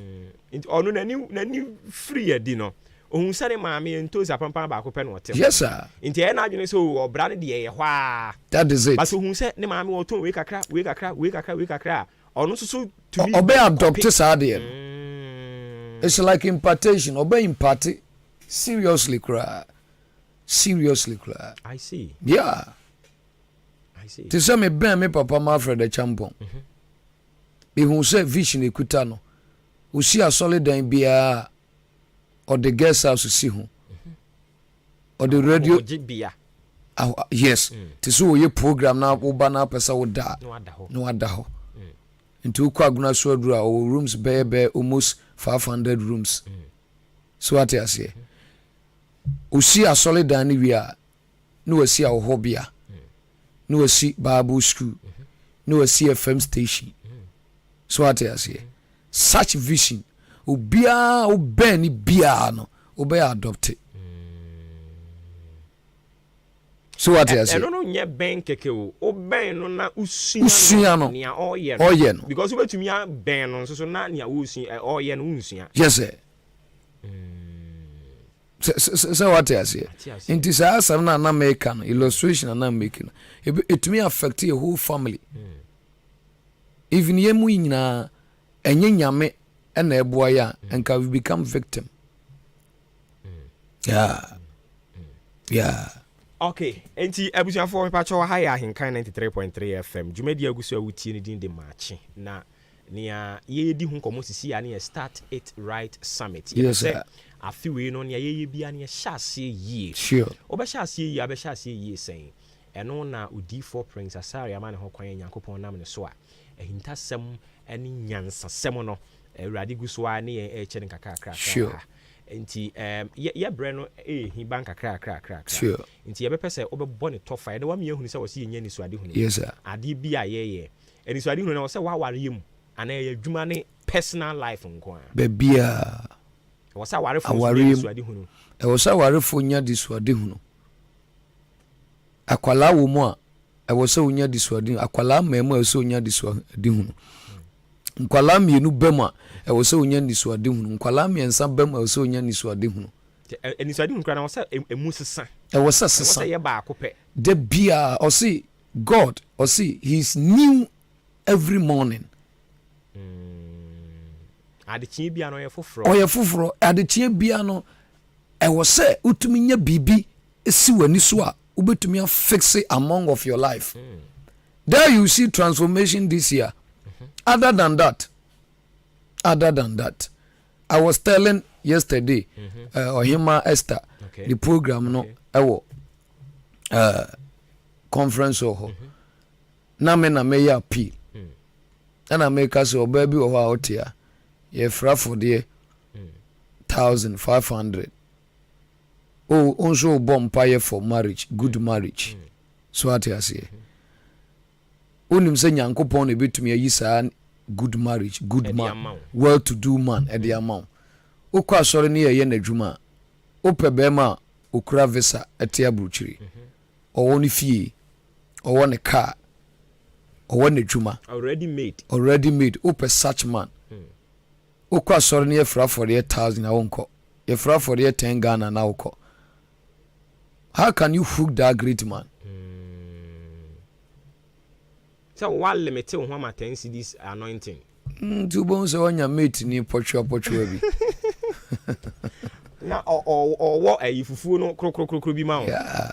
Ono nani free adi no. Ohun sare maame ntozi apampa ba ko pe no ote. Yes sir. Nti e na adwene so obra ne de ye hwa. That is it. But ohun se ne maame oton we kakra. Ono so to be obey adopt sade. It's like impartation. Obey impart seriously cry. Seriously cry. I see. Yeah. I see. To say me ben me papa ma Fred the champon. Ehun se vision ekuta no. O si a solid dan bia or the guest house to see him or the radio yes to so ye program na oba na pesa wo da no adaho into kwaguna so adura our rooms be almost 500 rooms so what I say o see a solid dan wi a no we see a hobia no we see Bible school no we see FM station so what I say such vision obia obeni bia no obey adopted. So what I say? No nye ben keke o oben no na usua no nia oye no because obetumi a ben no so na nia usua oye no unsua. Yes sir. So what I say? Inti sa asam na make no illustration na make no it may affect your whole family. Even yemu nyina enye nyame and and can we become victim. Yeah. Okay. Enti ebusia for me pacho ha ya hinkan 93.3 FM. Jumedi agusu awutie ni din de march. Na nia ye di hu komo sisi ya na start it right summit. Yes sir. Afiwe no nia ye bia na hyase yie. Sure. Obɛhyase yie abɛhyase yie sen. Eno na odi4 Prince Asari amane ho kwan Nyankopɔn nam ne so a ehintasɛm ani nyansasɛm no Radi guswa ni chen kakra. Sure. Nti ye bre no hi bank kakra. Sure. Nti ye bepe se obebɔ ne tofa de wa me ehunu se wo se ye nya ni suade hunu. Yes sir. Ade bi a ye eni suade hunu na wo se wa ware yem ana ye adwuma ne personal life nko a. Be bia. Wo se ware fo suade hunu. E wo se ware fo nya di suade hunu. Akwala wo mu a e wo se nya di suade akwala memu e se nya di suade hunu. Nkwala mienu bema e wo se onya nisuade hunu nkwala miensa bema wo se onya nisuade hunu nisuade hunu kra na wo se emu sesa e wo se sesa wo se ye ba akopɛ de bia o see God o see he is new every morning adechie bia no ye foforo o ye foforo adechie bia no e wo se utumi nya bibi esi wani so a ubetumi a fix it among of your life there you see transformation this year. Other than that, I was telling yesterday, Ohima Esther, the program no, conference oho. Na me na me ya appeal. Na make us o baby o out here. Ye fra for the 1,500. Oh, also bomb pay for marriage, good marriage. So what I say. Unim se Nyankopon e betumi ayi saa good marriage, good man, well to do man at the amount. Okwa sori ne ye na dwuma. Ope bema okura visa etia bruchiri. Owo ne fie, owo ne car, owo ne dwuma. Already made. Ope such man. Okwa sori ne ye fra for 1,000 na wonko. Ye fra for 10 Ghana na wonko. How can you hook that great man? So what limit to how much this anointing? Two bones on your mate ni pocho bi. Na or what a fufu no kro bi ma. Yeah.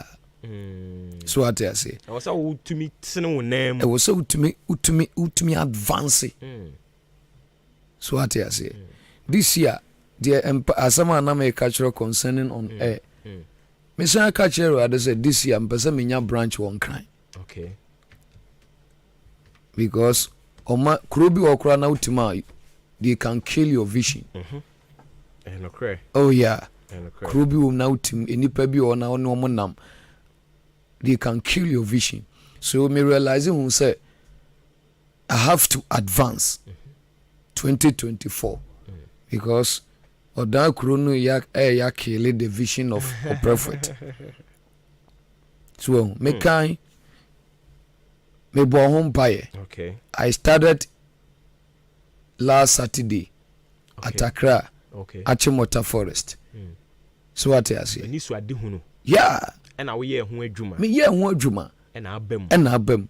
So what I say. I was so to me sino name. I was so to me advance. So what I say. This year the asama na me cultural concerning on air. Me say cultural I say this year mpesa me nya branch one crime. Okay. Because oma krobi okra na utima they can kill your vision. Oh yeah. Krobi will now team enipa bi ona ono monam. They can kill your vision. So me realizing who say I have to advance 2024 because oda krono ya kill the vision of a prophet. So me kind me bo home buy. Okay. I started last Saturday at Accra. Okay. Achimota Forest. So what I say? Ni so ade hu no. Yeah. And I ye ho adwuma. Me ye ho adwuma. And abam. And abam.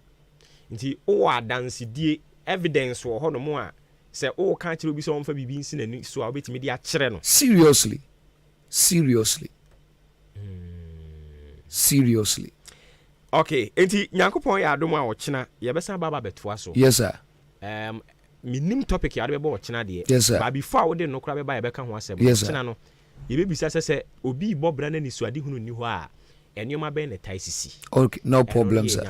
Nti o adanse die evidence wo ho no mo a se o kan kire obi so on fa bibi nsi na ni so a obetimi dia kire no. Seriously. Okay, enti Nyankopon ya adom a ochina ye besa baba betoa so. Yes sir. Minim topic ya de be ochina de. Yes sir. Ba before wo de no kra be ba ye beka ho asem. Ochina no. Ye be bisa se obi bobra na ni suade hunu ni ho a enioma be na taisisi. Okay, no problem sir.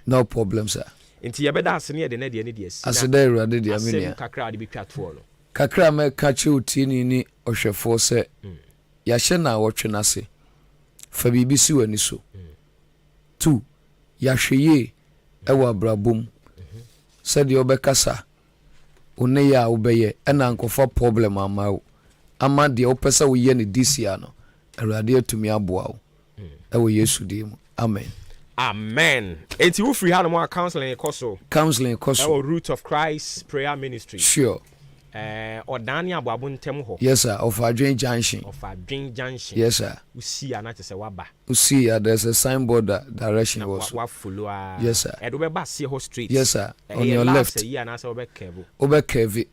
No problem sir. Enti ye be da asene ye de na de de asi. Aseda Awurade de amenia. Asem kakra de be twatwo no. Kakra me kache otini ni ohwefo se ya hye na wotwe na se. Fa bibi si wani so. 2 ya hweye ewa brabom. Said you obekasa. One ya obeye ena nkofa problem amawo. Ama de opesa wo ye ne disia no. Awurade atumi aboa wo. Ewo Yesu dim. Amen. Amen. Enti wo free ha no more counseling koso. Counseling koso. Our Root of Christ Prayer Ministry. Sure. Odani aboabo ntem ho. Yes sir, of Adwen Junction. Yes sir. Usi ana tese waba. Usi there's a signboard direction also. Wa follow. Yes sir. Edo be ba see ho street. Yes sir. On your left. Say ana say obe kevu. Obe kevi.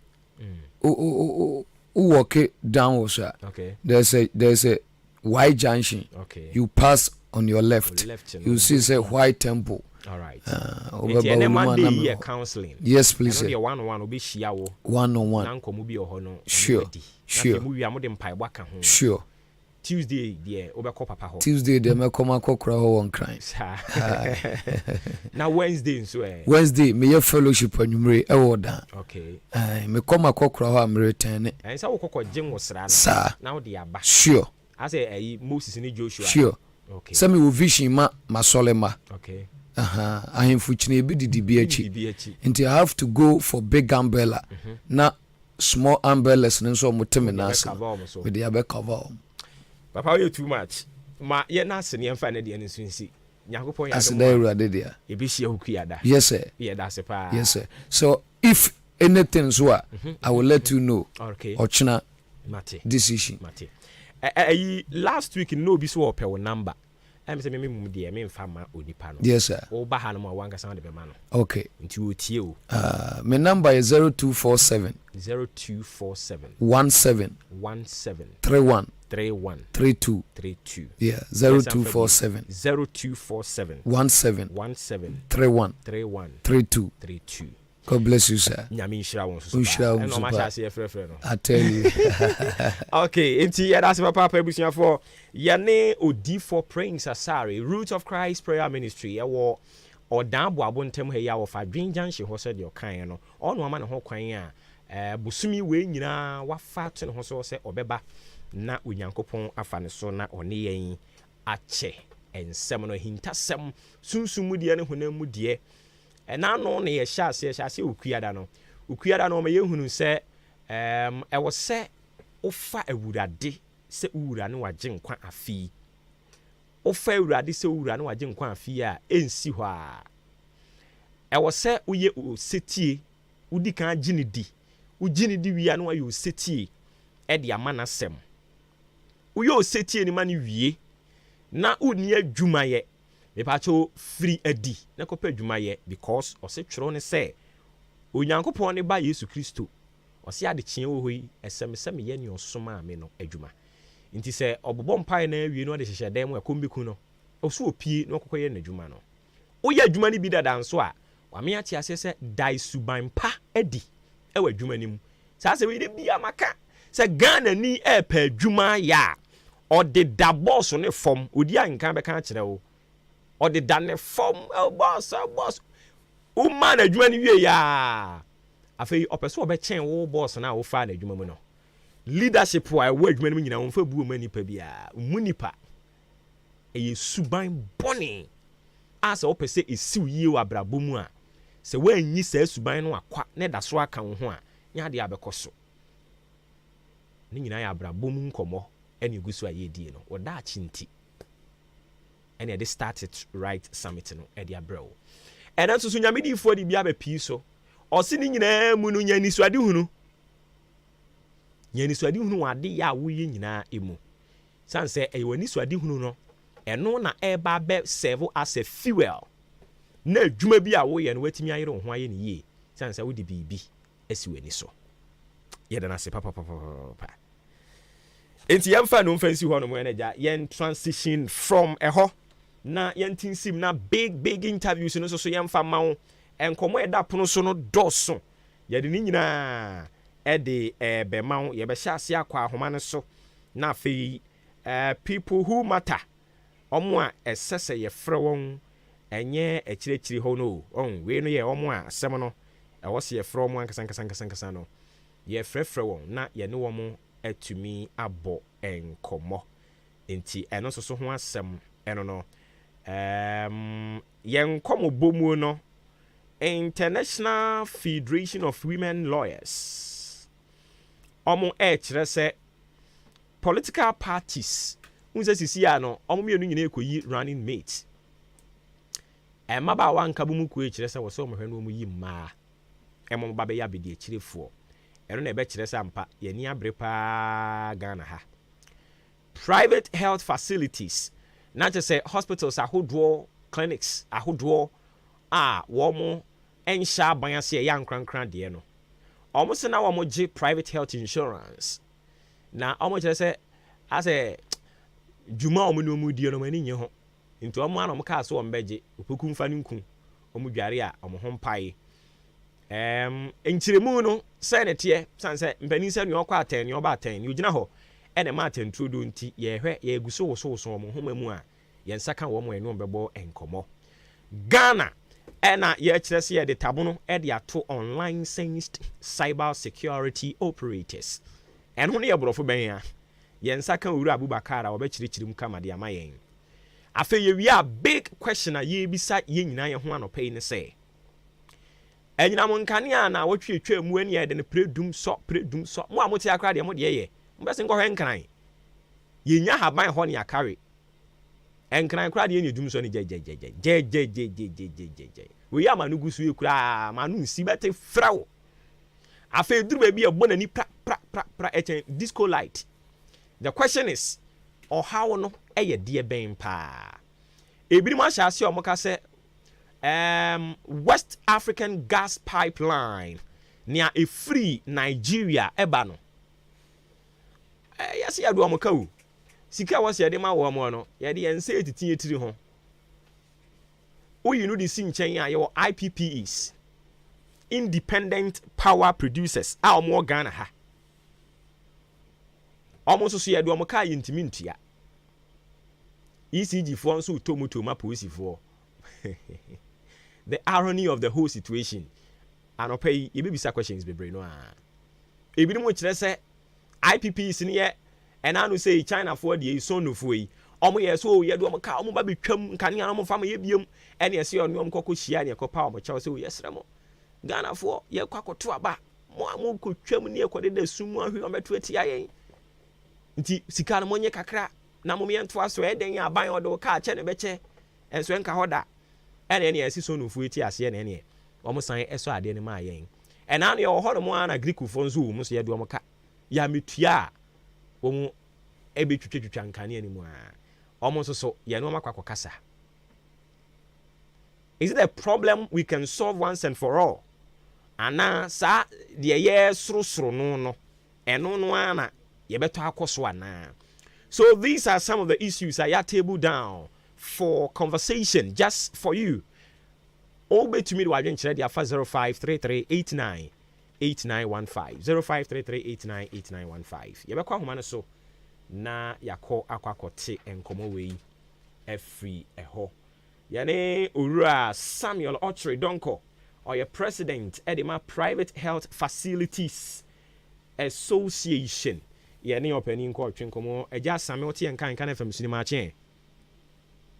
Walk it down sir. Okay. There's a Y junction. Okay. You pass on your left. You see say white temple. All right. Counseling. Yes, please. One-on-one obi hia wo. One-on-one. Na nkomu bi oho no. Sure. Mu wi amode mpai baka ho. Sure. Tuesday there obekọ papa ho. Tuesday there me come akokra ho one crime. Na Wednesday nso Wednesday me ye fellowship anwumre e wo da. Okay. Me come akokra ho am return. Ensa wo kokọ jin wo sra na. Na wo de aba. Sure. Ase Moses ni Joshua. Sure. Okay. Same wo vision ma solema. Okay. Ahemfu chine bi didi bi achi. Nti I have to go for big umbrella. Na small umbrellas nso moteme na ase. We dey be cover. Papa you too much. Ma ye na ase ne emfa na de ne nsunsi. Nyakopon ya Aseda Awurade dia. E bi hia hukuyada. Yes sir. Yeah, that's a pa. Yes sir. So if anything so I will let you know. Okay. Ochina Mate. Decision. Mate. Last week no bi so ope wo number. I'm saying me de me mfa ma onipa no. Yes sir. O ba ha no ma wanga san de be ma no. Okay. Nti wo tie o. My number is 0247 17 31 32. Yeah, 0247 17 31 32. God bless you, sir. I tell you. Okay, that's my papa ebusia for yane odi for praying sasari Root of Christ Prayer Ministry. Yawo odan boabo ntem he ya wo fa dwenjanhye ho se de okan no. Ono ama ne ho kwan a busumi we nyina wafa to ne ho so se obeba na Onyankopon afa ne so na one yen ache ensem no hintasem sunsum de ne honam mu de na no na ye hyase okuada no ma ye hunu se e wo se ofa awurade se ura ne waje nkwa afi ofa awurade se ura ne waje nkwa afi a ensi ho a e wo se uye osetie udi kan ginidi uginidi wi anu ayo osetie e de amana sem uye osetie ni mani wie na uni adwuma ye mepacho free adi na kopa adwuma ye because ose tworo ne se onyankopon ne ba Yesu Kristo ose ade kye wo hoyi esem ye ne osoma me no adwuma nti se obobo mpa na awie no de hyehye dan mu akombiku no oso opie no kokoye na adwuma no woyɛ adwuma ni bi dada nso a wame ate ase se dai suban pa adi ewa adwuma ni mu saa se we de bia maka se Ghana ni pa adwuma ya ɔde da boss ne fom odi ankan be kan kyerɛ wo ɔde da ne fom boss o man adwuma ni wie ya afei opeso obɛkyɛn wo boss na wo fa na adwuma mu no leadership wa wo adwuma ni mu nyina wo fa bu mani pa bia mu nipa eye suban bɔne asa wo pese esiw yie wa brabo mu a se wanyi saa suban no akwa ne da so aka wo ho a nya de abɛkɔ so ne nyina ya brabo mu nkɔmɔ ene gusu a yedie no oda achinti ene de start it right summit no e de abrawo ena nso so nyamedifo de bia ba pii so ɔse ne nyina mu no nyani suade hunu wade ya wo ye nyina emu sanse e wani suade hunu no eno na eba be serve as a fuel na adwuma bi a wo ye no watimi ayere ho aye ne yie sanse wo de bibi asi wani so ye da na se papa enti yemfa no mfansi ho no mo enaja yen transition from eho na yen tinsim na big interviews no so yemfa mawo enkomo eda pono so no doso ye de ni nyina e de be mawo ye be hya ase akwa ahoma ne so na fe people who matter omo a esese ye frɛ won enye ekirechiri ho no we no ye omo a asɛm no e wo se ye frɛ omo ankasankasankasankasan no ye frɛfrɛ won na ye ne wo atumi abo enkomo enti eno so ho asem eno no yenkomo bomu no International Federation of Women Lawyers omo kire se political parties unse sisi ya no omo mienu nyina ekoyi running mate maba wanka bu mu ko kire se wo so mo hwe no mu yi mma emo ba be ya be de kirefo eno na ebe kire se ampa yani abre pa Ghana ha private health facilities not just say hospitals ahodo clinics ahodo wo mo ensha banase ya nkrankran de no omo se na wo mo gi private health insurance na omo kire se ase juma omo no mu die no mani nye ho nti omo ana omo ka so omo beje opoku mfa nku omo dware a omo ho mpae enchiremu no se ne tie sanse mpani se ne okwa aten ne oba aten ne ogina ho ene ma atentro do nti ye hwe ye guso wo so omo homa mu a ye nsaka wo mo enu bebo enkomo Ghana ena ye kire se ye de tabo no e de ato online licensed cyber security operators eno ne ye borofo ben ya ye nsaka owura Abubakar a obekirikiri mu kama de amayen afa ye wi a big question a ye bisa ye nyina ye ho anopai ne se enyina mo nkane na wotwetwa mu ani ye de ne predum so mo amote akra de mo de ye mbese nkɔ hwe nkran ye nya haban ho ne akare enkran kra de ye dum so ne je we ya manu gusu e kura manu nsi bete frawo afa duru ba bi e bona ni pra disco light. The question is how no eye de ben pa ebi ma sha ase o mo ka se West African gas pipeline near a free Nigeria eba no yes ya do am ka o sika wo se de ma wo mo no ye de ense etitie tiri ho o yi no de si nchen ya ye IPPs independent power producers a o mo Ghana ha almost so ye do am ka yintimi ntia ECG for nso tomotoma police for the irony of the whole situation and pay you be questions be brain no ebi mo kire se IPPs ne ye and I know say China for the so no for yi omo ye so ye do omo ka omo ba betwam nkane an omo fama ye biem ene ye se ono omo kokko hia ne kopa omo chaw se ye sere mo Ghana for ye kwakoto aba mo amo kotwam ne ye kode da sumu ahwe omo beto atia yen nti sika no monye kakra na mo me nto aso eden ya ban odo ka che ne beche enso enka hoda ene ye si so no fu eti ase ene ne omo san eso ade ne ma yen ena no ye ho no mo ana Greek fo nso wo mo so ye do omo ka ya metua wo mu ebe twetwetwa nkane ani mu a Almost so, kasa. Is it a problem we can solve once and for all? Ana sa de ye sro no eno no ana ye beto akoso ana. So these are some of the issues I had table down for conversation just for you. All be to me to agent chere dia 0533898915 0533898915 ye bekwa homa no so na yakọ akwakote enkomo wei every eho yane owura Samuel Ochre Donko or your president Edema Private Health Facilities Association yane opening ko twenkomo eja Samuel tie nkan FM cinema chen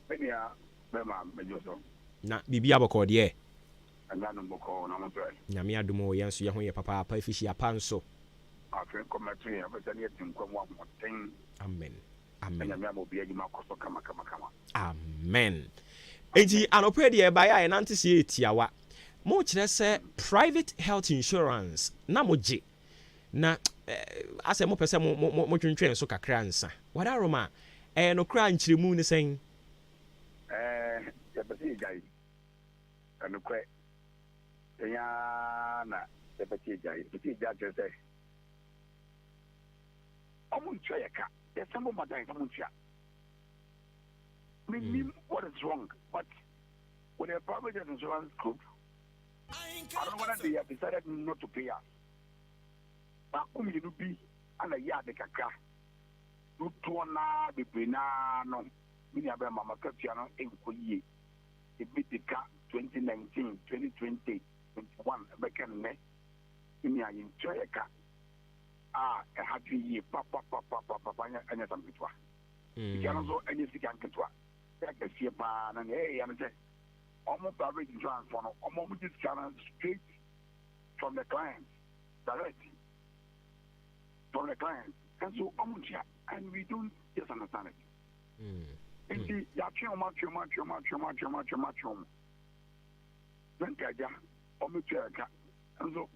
benia bema mejoso na bibia boko de andano boko na moto nyame adumo yenso ye ho ye papa pa fishi apanso afre kometri abetani etinkwamwa moten amen amen nyame amobi adwuma koso kama amen enti anopɛ de ba ya nante se etiawa mo kyerɛ sɛ private health insurance na moje na asɛ mo pɛsɛ mo twentwɛn so kakra nsa wada roma no kra nkyeremu ne sɛn yɛpɛsɛ yɛgyae ɛnokɔ ɛnya na yɛpɛsɛ yɛgyae kyerɛ sɛ ɔmo ntua yɛka yɛsɛmbɔ madan ɔmo ntua mean what is wrong, but with a private insurance group, I don't know whether they have decided not to pay us. But you be and a yard the caca. You tona be no. Many of them are Capiano in Koye. It beat the car 2019, 2020, 21, Becan me. In your enjoy a car. A happy year, papa, and some pitwa. You can also any can get one. And hey, I'm saying, almost private insurance for almost this channel straight from the client, direct from the client. And so, and we don't just understand it. And see, then Kaja, almost and so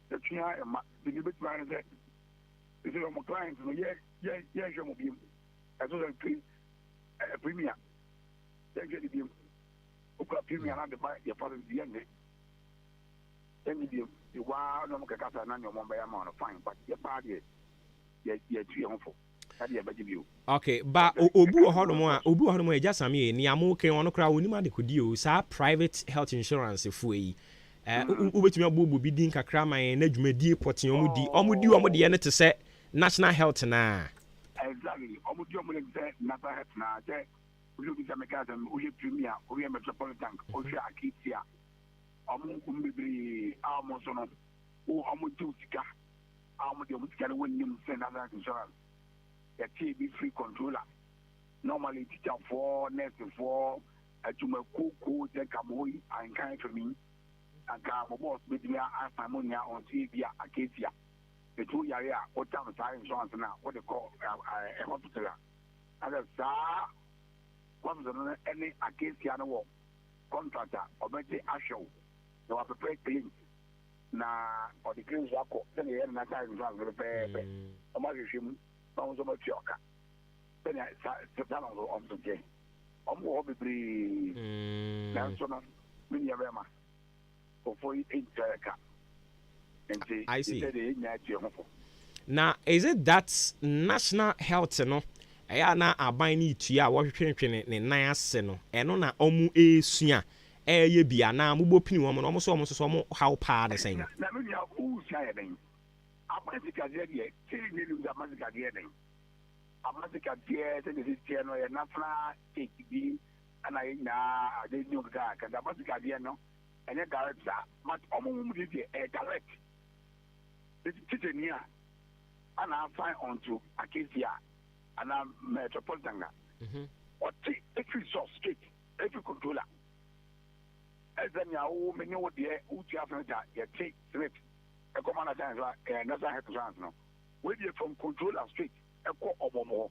the Chia and the debate man said, this is my client, yes, you will be as well as a premier. Then get the premier and the buy your father's the end. Then the wild no Kaka and your mom by amount of fine, but your party, yet 3 for. Okay, but obu hono just ami ni amoke ono kra woni ma de kodio sa private health insurance fuyi ubetumi abubu bi din kakra man na dwumadi poten omu di ne te se national health na exactly omu di se national health na je we be some mechanism we premier we metropolitan we akitia omu kumbibri almost no omu tutika omu di omu tikale woni mu se national insurance the TB free controller. Normally, teacher for, nurse for, to my cocoa, the Kamoi, and kind for me. And Kamobos, with me, I Samonia on TV, Acacia. The 2 year, what time is insurance now? What they call a hospital. And a star, what was any Acacia no contractor or better Asho. They were prepared clean. Now, or the clean Zako, then the national insurance will pay. So much yoka. Then I sat down on the game. I'm more be national Miniyama for 8 I see. Now, is it that national health no? Na aban ni tua wo hwehwehwe ne nan ase no eno na omu esua ye bia na mubo pini wo no so how pa the same na me ya u sia ye den amasika de de tiri ni lu amasika de den amasika de se de tie no ye national take bi ana ye na ade ni oga ka da amasika de no ene direct mat omu mu de direct it titania ana sign on to Acacia and I'm metropolitan. Or take every source straight, every controller. As then you many what the Uchiafrika, you take straight. A commander and another head no. Where you from controller straight, a call or more.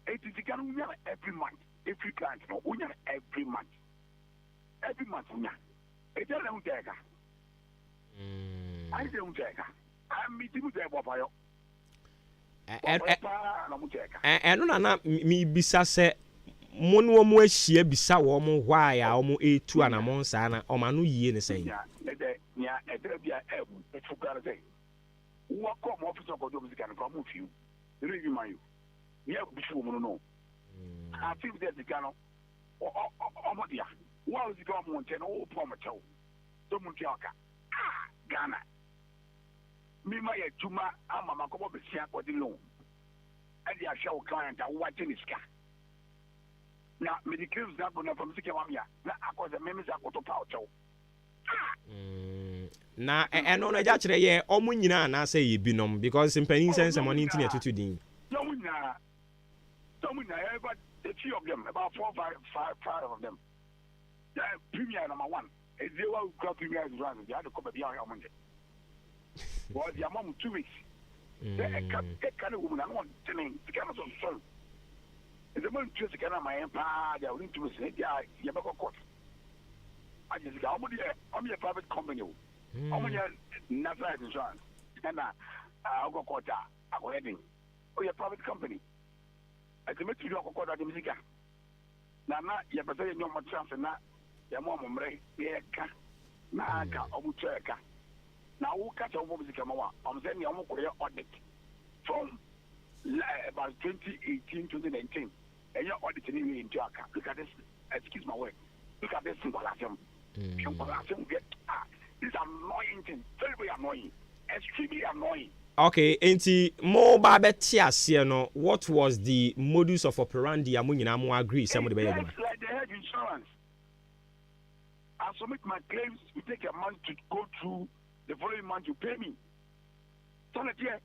It is every month, every client, no, every month. Every month, it's a long take. I don't take. I'm meeting with the Bobayo. ɛno na mebisa sɛ mo ne wɔn ahyia bisa wɔn why a wɔn etu anamɔ saa na ɔmo ano yie ne sɛn. nya ɛdɛ bi a ɛfu kara sɛ wɔkɔ mo ɔfisi ɔkɔdɔ mu sika no fa mo fiw ɛrɛ yi ma yo yɛ bisu wɔn no ati bi sɛ sika no ɔmo dia wɔn a sika ɔmo nkyɛn no wɔpɔ ɔmo kyɛw so mo ntua ɔka Ghana mi ma yɛ tuma ama ma kɔbɔ besia kɔdi loan ɛdi ahwɛ o client a wɔwagye ne sika na medical na bɔ na fam sika wam ya na akɔsɛ mɛmi sɛ akɔtɔ pa ɔkyɛw. Na ɛno no agya kyerɛ yɛ ɔmo nyinaa anaasɛ yɛ binom because mpanyin sɛ nsɛm ɔne nti na ɛtutu din. Ɔmo nyinaa about a few of them about 4 5 of them. The premier number 1 is the one who got premier insurance. They had to come beyond your money. Was the amount 2 weeks. They can't woman I want to name the kind of son. The man just kind of my empire, they are willing to say, yeah, you have a court. I just got I'm a private company. I'm a national insurance. And I'll go court. I'll go heading. Oh, your private company. I can make you go court at the music. Now, you have a no more chance and not your mom, yeah, na omucheka. Now, who catch over music? I'm saying you almost audit from about 2018, 2019. And you're auditing me into account. Look at this. Excuse my word. Look at this simple action. This annoying thing. Very, very annoying. Extremely annoying. Okay, enti mo ba beti asie no, what was the modus of operandi amu nyina mo agree say mo de be yeduma? Like they have insurance. I submit my claims, we take a month to go through, the following month you pay me. So let here.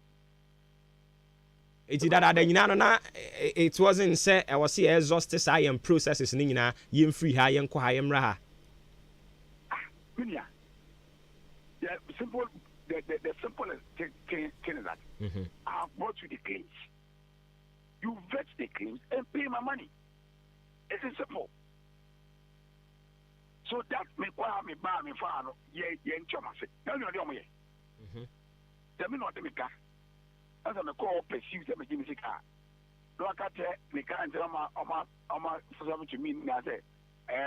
Enti that nyina no na it wasn't say I was see exhausted say am processes ni nyina yem free ha yen ko ha yem ra ha. Minia. Yeah, simple. The simplest thing is that I have brought you the claims. You vet the claims and pay my money. It's simple. So that me kwa me ba me fa no ye nchoma se. Na you dey omo ye. Tell me not me ka. As I me call pursue say me give me sika. No akate me ka ntia ma for some to me na say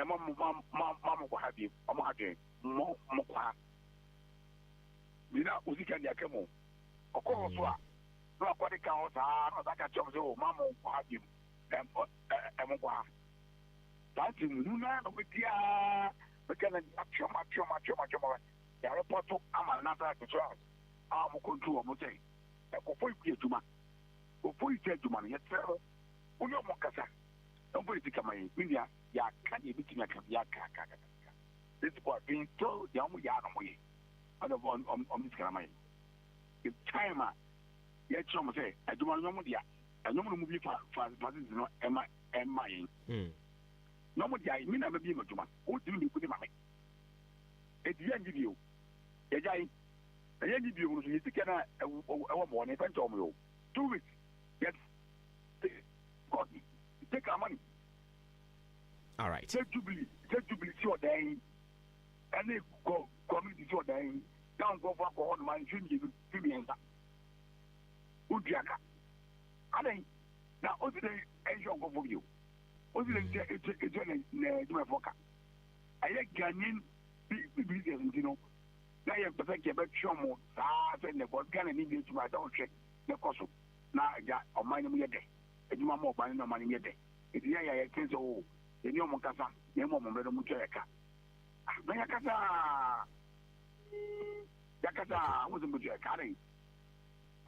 mama ko ha bi omo ha dey mo kwa. Nina uzika ni akemo okoro so a no akwade ka o sa no za ka chom so mama kwa bi em kwa tanti nuna no betia bekana choma ya report ama na ta to am control mo say e ko foi ku etuma o foi te etuma ne yetrero onye mo kasa no foi tika mai india ya kan e bitima kan ya ka this boy being told ya mo ya no mo ye on this kind the time yet some say I do want no dia I no mo bi fa no ema yin no mo dia mi na be bi maduma o di mi ku di mame e di yan video e jai e yan video no so yiti na e wo mo ne fan tom yo 2 weeks yes God take our money all right take jubilee see what they and they go community see what they down go for on my junior experience udiaka ade na o ti dey enjoy go for you o ti dey e do me foka aye ganin bi you know na ye perfect e be chomo sa se ne go Ghana ni dey to my don check the cost na ja o man mu ye de ejuma mo ban no man ye de e di ya ye tin so e ni o mo kasa ye mo mo mu cheka na ya kasa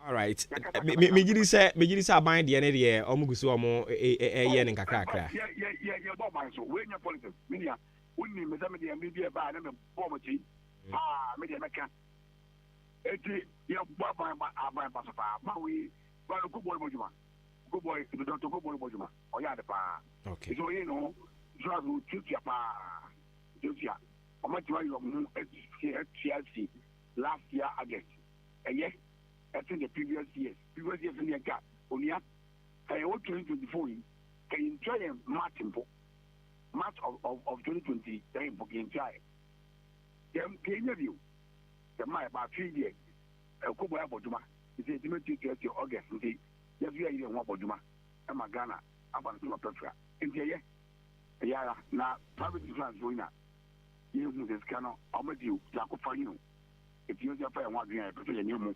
all right me gidi say aban de ne de omugusu omo ye ne kakrakra yeah bo man so we nya politics media unni me zame de me bi ba na me bo mo ti me de meka eti ya bo aban ba so pa ba we ba ko bo mo juma go boy the doctor go bo mo juma o ya de pa okay so you know just to tia pa tia o ma ti wa yo mu TLC last year August yes I think the previous years in the gap onia can 2024 can enjoy March of 2020 then for enjoy them can you the my about 3 years ko boy aboduma it's a 2020 August Yes, we are here one Bojuma, and Magana, about the Petra. And yeah, now private insurance going up. You move this canoe, I'll make you, Jacob for you. If you have a one year, put a new move,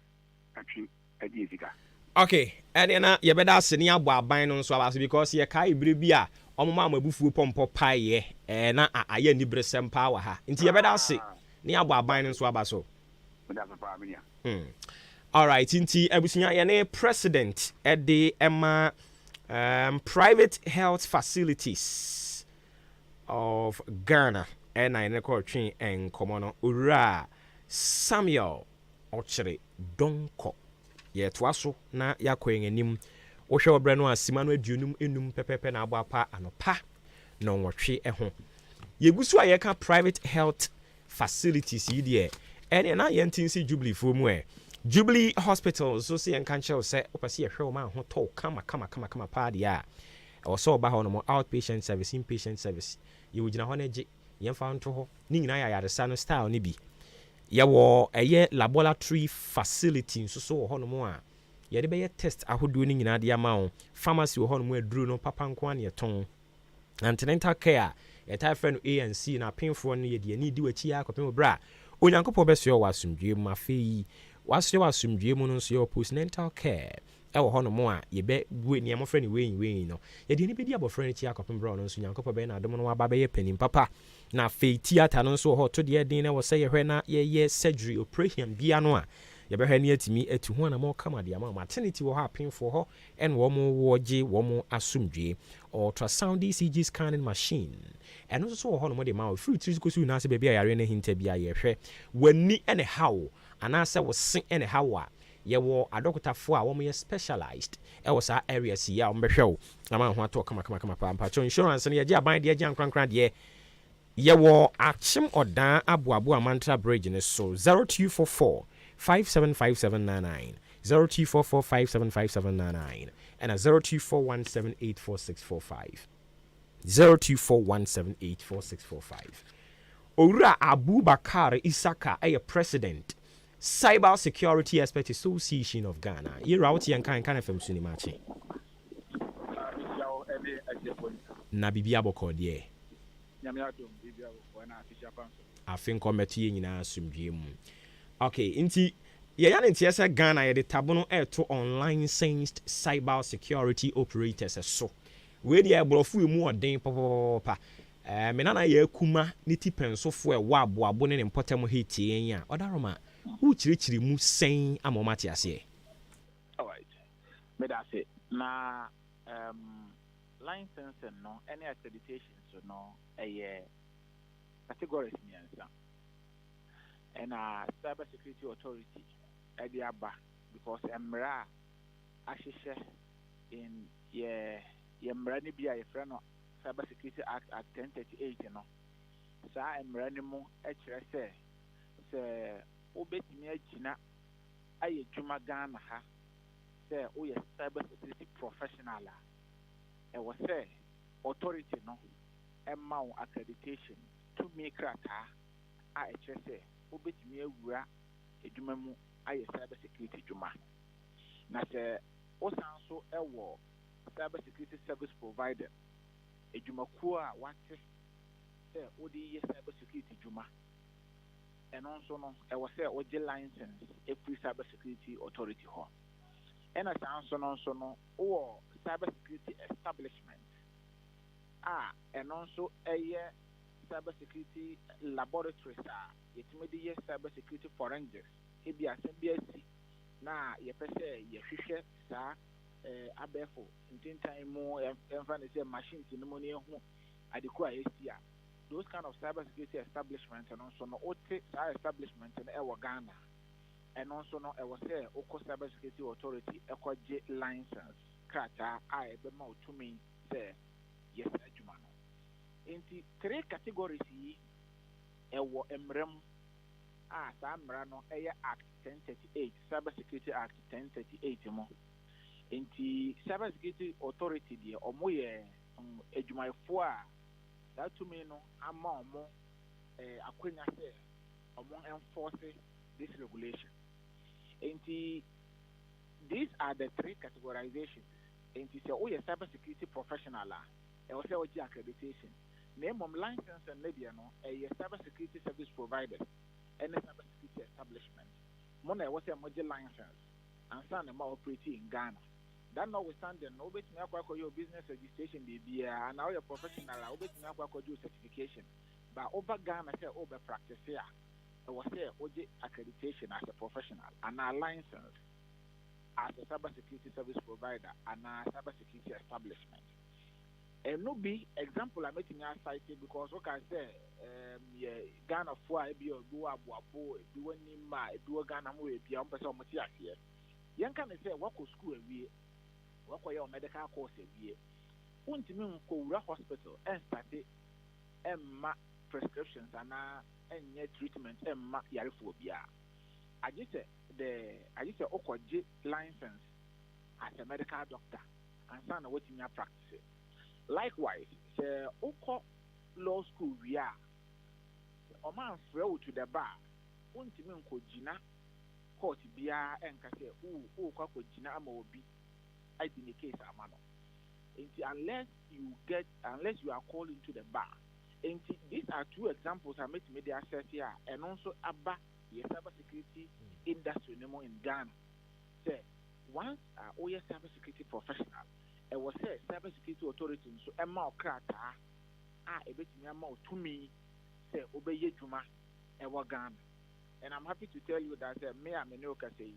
actually, a Jessica. Okay, and then you better send your boy buying on so because you can't be a mama bufu pompo pie, and I am the Bresson power. Into you better say, near boy buying on so. All right, Inti Ebusinya Yane president at the Emma private health facilities of Ghana, and I record train and Komono Ura Samuel Ochere Donko. Ye twaso na yakwen anim wo hwe obre no asima no aduonum enum pepepe na abapa anopa na onwotwe ho yegusu ayeka private health facilities yi de ene na yentinsi Jubilee fo mu Jubilee Hospital so se yenka nche se opase ye hwe o ma ho to kama pa dia e wo so ba ho no outpatient service inpatient service ye wogina ho na gi yemfa nto ho ni nyina ya yaresa no style ni bi yawo eye laboratory facility nso so ho no mo a ye de be test ahodo ni nyina de ama wo pharmacy ho no mo aduro no papa nko an ye ton antenatal care ye ta friend ANC na pinfo no ye de ani di wachi akopem bra onyankopɔ beso wa asumdwe mu afei wasre wa asumdwe mu no nso ye postnatal care ewo ho no mo a ye be we ne amofre ne we no ye de ni be di abofre ne chi akopem bra no nso nyankopɔ be na adom no aba be ye panim papa na fe theater no nso ho to de din na wo se ye hwe na ye surgery operation bia no a ye be hwe ne atimi atu ho na mo kama de ama maternity wo ha apinfo ho en wo mo woje wo mo asumdwe ultrasound ECG scanning machine and also ho no mo de ma fruit ko su na se be bia yare na hinta bia ye hwe wani ene hawo ana se wo se ene hawo ye wo adokotafo a wo mo ye specialized e wo sa areas ya wo behwe wo na ma ho ato kama pa insurance ne ye gya ban de gya nkran de ye wo achim odan aboabo amantra bridge ne so 0244 575799 0244 575799 and a 0241784645 0241784645 Owura Abubakar Isaka a president Cyber Security Expert Association of Ghana. You route yan kan FM suni machi. Na bibia boko de. I think committee nyina asumdwe mu. Okay, inti ye yan ntia se Ghana ye de tabono to online licensed cyber security operators so. We dey abrofu mu odin papa. Me nana ye kuma ni tipensofo e wa aboabo ne mpotam hetie yan a. Odaroma who chiri mu sen amomati ase. All right. Me that say na license no any accreditation so no categories miansa. And cyber security authority aba because emra ahihye in ye emra ni bia ye friend no Cyber Security Act 1038 no. Sa emra ni mu e kire se obetimi agina aye dwuma Ghana ha say o ye cyber security professional e wo say authority no emma accreditation to me krata a e kire say obetimi awura edwuma mu aye cyber security dwuma na say o san so e wo cyber security service provider edwumakuo a wate say odi ye cyber security dwuma and also no I was say oje license a free cyber security authority ho and as also no or cyber security establishment and also a cyber security laboratories it may be cyber security forensics it be a CBSC na ye pese ye hwehwe sa abefo in time more say machines in money ho adekwa yesia those kind of cybersecurity establishments and also no establishment in Ghana and also no say Oko Cybersecurity Authority J license krata be ma to me say yes adwumano enti three categories yi emrem sa mra no Act 1038 Cybersecurity Act 1038 mo enti Cybersecurity Authority die omo ye adwumayfo that to me no amount akwenya say among enforce this regulation enti these are the three categorizations. And you say, oh, you're cybersecurity professional, and also accreditation. Name of license and maybe a cybersecurity service provider and a cybersecurity establishment. Mona was a module license and son of operating in Ghana. That notwithstanding, nobody may acquire your business registration, and now you're professional, nobody may acquire your certification. But over Ghana, say over practice here, I was say OJ accreditation as a professional and a license as a cybersecurity service provider and a cybersecurity establishment. And no be example I'm making a cited because what I say, Ghana for I be a do a boy, do any my do a Ghana way beyond person Matias here. Young can say what could school a year, what your medical course a year. Won't mean go hospital and start it and prescriptions and treatment and yariphobia. I just say Okoji license as a medical doctor and son of what in your practice. Likewise, the Oko law school we are. A man throw to the bar. Won't mean Kojina court bia and say, oh, Kojina amobi. I think the case amano. Unless you are called into the bar. And these are two examples I made media access here, and also about the cybersecurity industry in Ghana. Say, once we are cybersecurity professional, it was a cybersecurity authority, so Emma Krata, a bit to me, say, obey Juma, and Ghana. And I'm happy to tell you that me and Menoka say,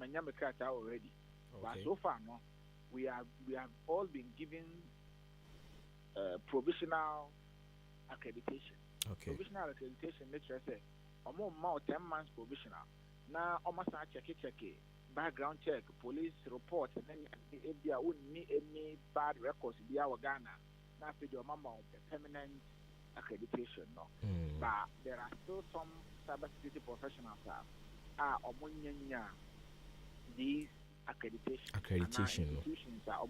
Manyama Krata already. But so far, no, we have all been given provisional accreditation. Okay. Provisional accreditation, let's say, more 10 months provisional. Now, almost check background check, police report, and then if there wouldn't need any bad records, be our Ghana. Now, for your mama, the permanent accreditation, no. But there are still some cybersecurity professionals are these accreditation institutions are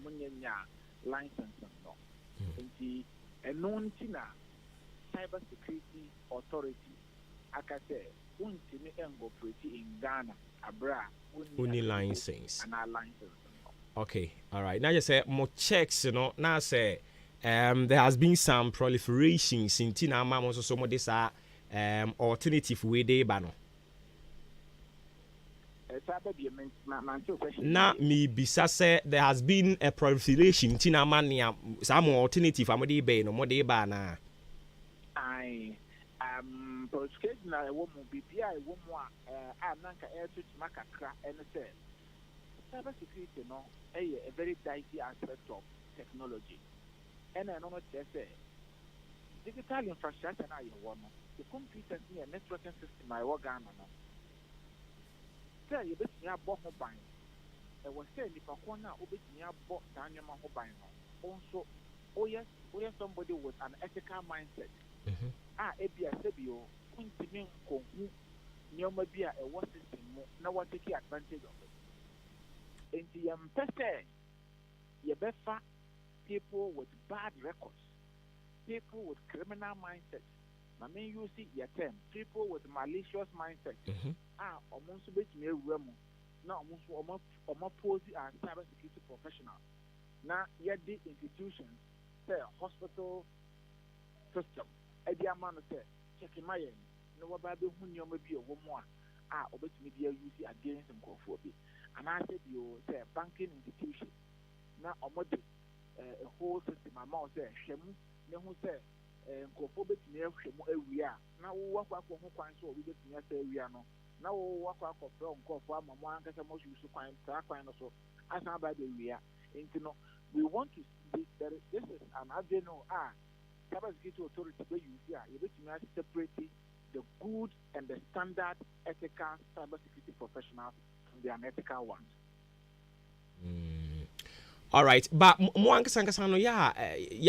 licensing, no. And known cybersecurity authority, I can say, untimi operate in Ghana, abra, only license. And our license. Okay, all right. Now you say more checks, now say there has been some proliferations in Tina Mamos, so some of these are alternative way they bano. Now me bisa say there has been a proliferation in Tina Mania, some alternative amodi be no more de bana. Proliferation na woman BPI woman nanka air to makakra and say cybersecurity no a very dicey aspect of technology. And I know what they say. Digital infrastructure now you want the computers near networking system I work on no. Say you bet me about mobile. I was saying if I want now bet me about Daniel mobile no. Also, oh yes, somebody with an ethical mindset. Ebia sebio untimi nkonhu nyoma bia e wo system mo na what take advantage of it. Enti yam pese ye befa people with bad records, people with criminal mindset. I mean you see your term, people with malicious mindset. Omonso betumi ewura mu na omo pose as cybersecurity professional. Na ye the institutions, say hospital system. Edia man say check my end no wa ba be hu nyoma bi owo mu a obetumi dia use against nkofo bi and I said you say banking institution na omode a whole system amount say hwemu ne hu say nkofo betumi ahwemu awia na wo wakwa ko ho kwan so obi betumi asa awia no na wo wakwa ko pro nkofo amamo ankasa mo su kwan tra kwan no so asa ba be awia enti no we want to this is an avenue cybersecurity authority where you see you bet me separate the good and the standard ethical cybersecurity professionals from the unethical ones. All right, but mo ankasa no ya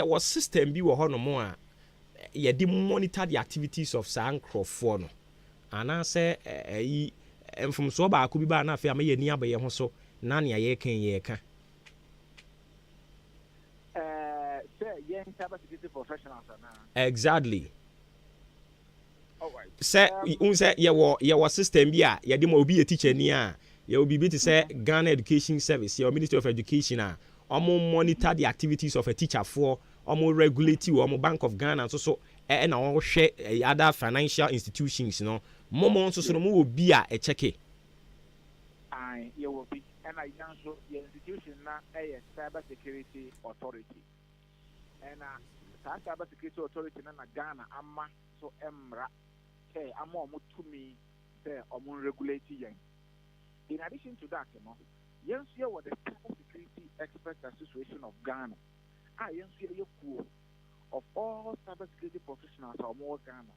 was system bi wo ho no mo a ye di monitor the activities of sankrofo no ana say from so ba ko bi ba na afia ma ye ni abaye ho so na ne ye kan cybersecurity professionals exactly. All right. Say you say your system bi a ye di mo obi a teacher ni a will be to say Ghana Education Service, your Ministry of Education, monitor the activities of a teacher for regulate you, Bank of Ghana, and so and all share other financial institutions, Momo so will be a check. You will be, and I answer the institution now a cyber security authority. And cyber security authority na Ghana ama so emra hey ama omutumi say omun regulate yen. In addition to that, yes, here was the Cyber Security Experts Association of Ghana. Yes, here you cool of all cybersecurity professionals of more Ghana.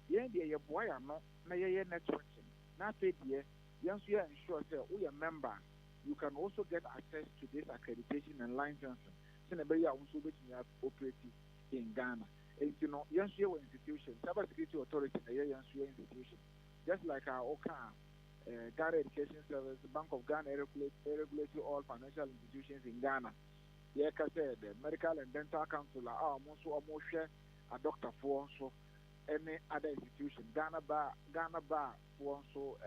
Yeah, the boy no na ye networking. Now pay the yes, here ensure say we a member. You can also get access to this accreditation and licensing. Senebeli also be operating in Ghana. And yes, here institution, Cybersecurity Authority, yes, institution, just like our OCA. Ghana Education Service, Bank of Ghana regulate all financial institutions in Ghana. Yeah, I said the Medical and Dental Council are almost share a doctor for so any other institution. Ghana bar for so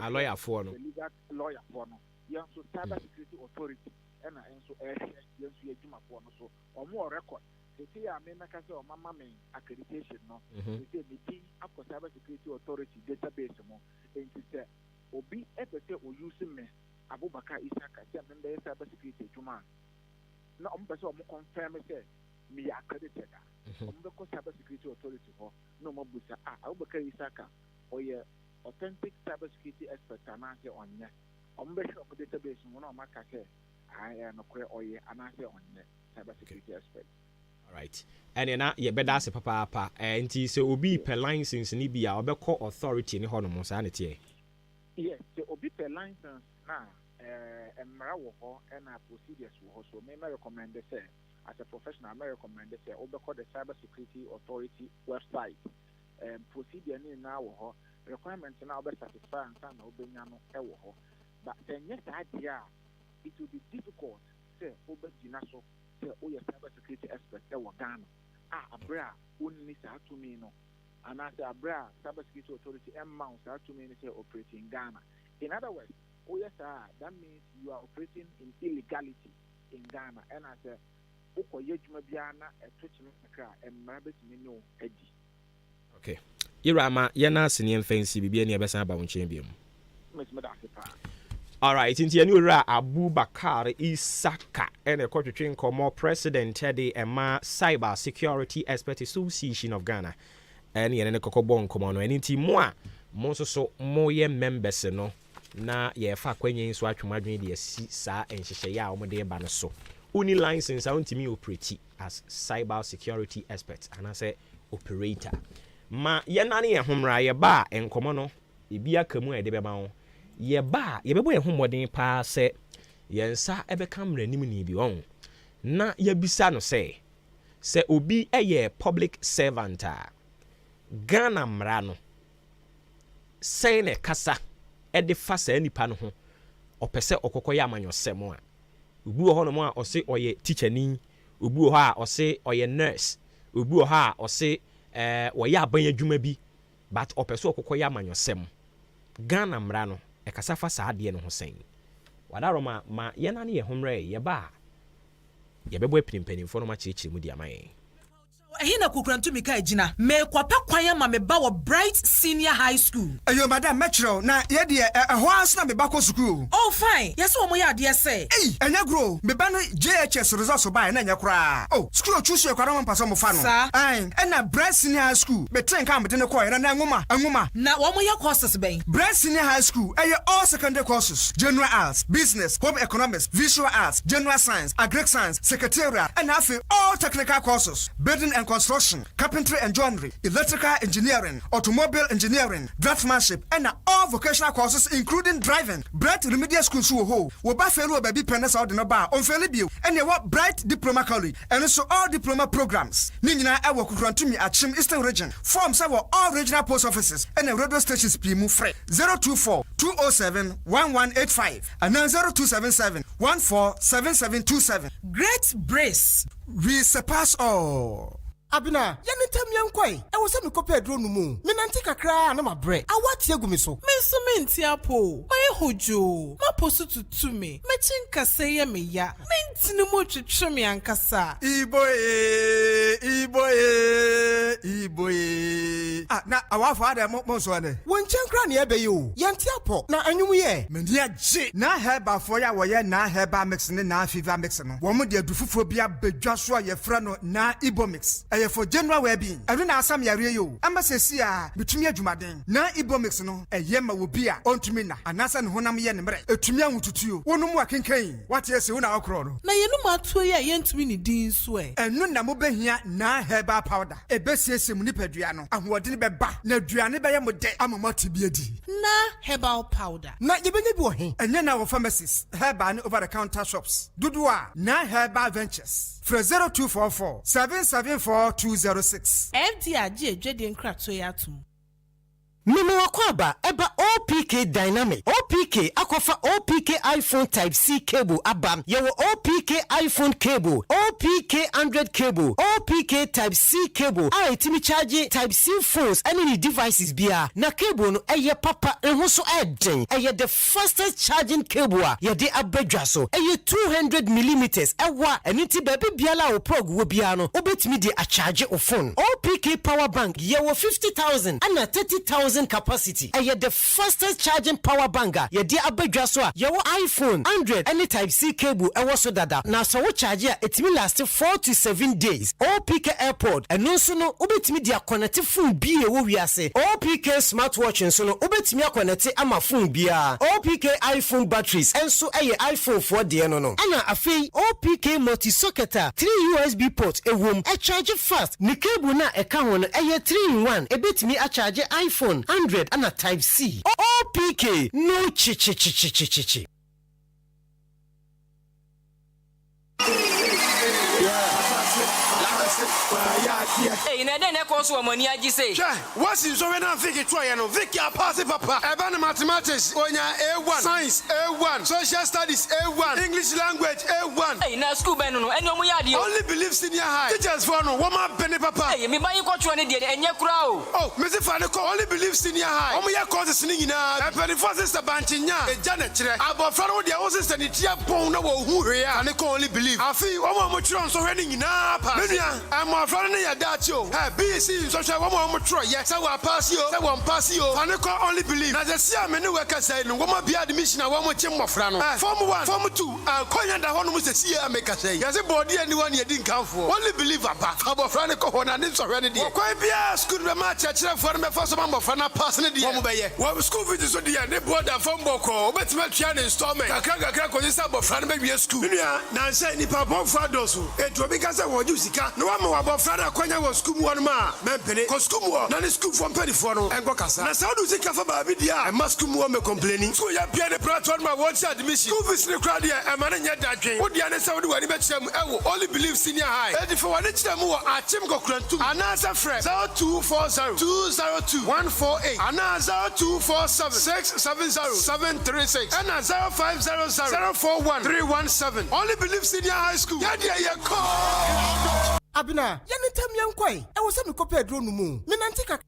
a lawyer for no. The legal lawyer for no. Yeah, so Cyber Security Authority and so yes, we are for no so or more record. They say I mean, like I say, Mama accreditation, no. They say the after Cyber Security Authority database, no. And to say, Obi, FSA or using me, Abubakar Isaka, say, member Cyber Security, Juma. No, I'm person who confirm say me accredited. Because Cyber Security Authority, no more busa. Abubakar Isaka, or your authentic cyber security expert, and answer on ya. I'm better of database, one of my say, I am a queer or ye, and answer on ya, cyber security expert. Right. And then you better say papa and he say obi per license ni bia obeko authority ni hono mo sanity. Yes, the obi per license na emra wo ho and procedures wo ho so me recommend say as a professional I recommend say obeko the Cyber Security Authority website. Procedure ni na wo ho requirements na obe satisfy and na obenya no e wo ho. But then yes idea it will be difficult say obe gina so say oh your cyber security expert e wo Ghana abra unni sa to me no and as abra Cyber Security Authority amount sa to me say operating in Ghana. In other words, oh yes that means you are operating in illegality in Ghana and as a ukoye djuma bia na etwetche nakra emra betimi no adi. Okay. Irama yana senior fancy bibia ne ebesa ba wonchen biam. All right, into your new Abubakar Isaka and a quarter como president Teddy Emma Cyber Security Expert Association of Ghana. And yen kokobon komono and inti moi monso so moye members no na ye fa kwenye nso atwemadwen de si sa enhyehyɛ ya o de ba no so. Uni license awntimi operate as cyber security expert and as a operator. Ma yenane ye homra ye ba enkomo no ebi akamu e de be ma wo. Ye ba ye bebo ye homoden pa se yensa ebe kamera nim ni bi won na ye bisa no se obi eye public servant Ghana mra no say ne kasa e de fa sa nipa no ho opese okokoye amanyosem a obi ho no mo a ose oye teacher ni obi ho a ose oye nurse obi ho a ose oye aban adwuma bi but opese okokoye amanyosem Ghana mra no e kasa fa sa ade no ho sen wadaroma ma ye na ne ye homre ye ba ye bebo epinimpanimfo no ma chichi mu di amaye. Hina kukrantu mika ejina me kwapa kwanya ma me ba wo Bright Senior High School. Ayo madam metro na ye de ho ans na me ba ko school. Oh fine. Yes wo mo ya de say. Enya grow me ba no JHS results ba na enya kura. Oh school choose your kwara mo paso mo fa no. Ai na Bright Senior High School be train kan me de ne ko na nguma. Na wo mo ya courses ben. Bright Senior High School all secondary courses. General Arts, Business, Home Economics, Visual Arts, General Science, Agric Science, Secretarial and all technical courses. Building and construction, carpentry and joinery, electrical engineering, automobile engineering, draftsmanship, and all vocational courses including driving. Bright Remedial School Suho, Woba Felu Baby Pennis out in a bar on Felibio, and you want Bright Diploma College, and also all diploma programs. Nina Awa Kukrantumi at Chim Eastern Region, forms our all regional post offices, and the radio stations Primu Frey 024 207 1185 and then 0277 147727. Great Brace, we surpass all. Abina, yanitam yankwai. I was a copy drone mu. Minanti kakra na mabre. Awati agumi so. Me so minti apo. My hojo ma posu tutume mechin kase ye me ya mentini mo twetwe me ankasa iboye na awafa ada mo so ane wonchen kra ne ebe yo yente apo na anwum ye meni agye na heba fo ya wo ye na heba mix ne na fever mix no wo mo de adufufo bia badwa so ye fra no na ibo mix eye for general well-being every na asam yare yo ambasesi a bitumi adwumaden na ibo mix no eye ma wo bia ontumi na anasa ne honam ye ne mre etumi anwututuo wonu mu akenkan wate ese wo na akro no na yenu ma to ye yentumi ni din so enu na mo behia na herbal powder ebesiese mu nipadua no ahoɔden bɛba na aduane bɛyɛ mo de amamati biadi na herbal powder na yebenya bi wɔ he ɛnyɛ na wɔ pharmacies herbal ne over the counter shops dodo a na herbal ventures fra 0244 774 206 FD agye adwede nkrato ya atom Memo wakwaba eba OPK Dynamic. OPK akofa OPK iPhone Type C cable abam. Yewo OPK iPhone cable, OPK 100 cable, OPK Type C cable. Itimi charge Type C phones any devices bia. Na cable no eye papa enho so eden. Eye the fastest charging cable a ye de abedwa so. Eye 200 millimeters. Ewa eniti bebe biala wo plug wo bia no. Obetimi de a charge o phone. OPK power bank yewo 50,000 and 30,000 capacity. Aye the fastest charging power bank. Ye di abedwa so a yewo iPhone 100 any Type C cable ewo so dada. Na so wo charge a etimi last 4 to 7 days. OPK AirPod eno so no obetimi dia connect phone bi e wo wiase. OPK smartwatch enso no obetimi connect ama phone bia. OPK iPhone batteries enso aye iPhone 4 de no no. Ana afei OPK multi socket 3 USB port ewom e charge fast. Ni cable na e ka ho no aye 3-in-1 ebetimi a charge iPhone 100 and a Type C. OPK no chi. Hey, na den e ko so amani agi say. What's in so when I think it try no. Vicky pass papa. Even mathematics onya A1, science A1, social studies A1, English language A1. Hey, na school ben no eni omo ya de. Only believe senior high. Teachers for no woman penny papa. Hey, me buy ko tro ne de enye kura o. Oh, me se fa ne ko only believe senior high. Omo ya courses ni nyina. E penny for sister banchinya. E ja na kire. Abofra no de wo sister ni tia pon na wo hu hwe ya. Ne ko only believe. Afi omo mo tro so hwe ni nyina pa. Menua, am afra ne ya that yo. Hey, BC social woman try yes, I will pass you, I won't pass you. And I can only believe. Now the see me no work say no woman be admission I want chim mofrano. Form 1, form 2, konya da hono must see make say. Yes, body anyone you didn't come for. Only believe about frano ko na nim so ready. Kwa bia school be match chire for me for some mofrana pass ne dia. Wo school fees so dia ne board and form boko. Obetima tua ne installment. Kakra ko say mofrana be be school. Na say ni papa for dosu. E to be ka say wo ju sika. No wa mo mofrana konya wo school one ma. Mempene ko school mo na ne school for penny for no enko kasa na sa do sika fa ba bi dia e ma school mo me complaining so ya bia ne platform ma watch admission school fees ne crowd ya e ma ne nya dadwen wo dia ne sa wo de wani be kire mu e wo only believe senior high e di for wani kire mu wo achim ko krantum anasa frɛ 0240 202 148 anasa 247 670 736 ana 0500 041 317 only believe senior high school ya dia ye call Abina, yani tam yankoi. E wo se me kope adro no mu. Me nantika.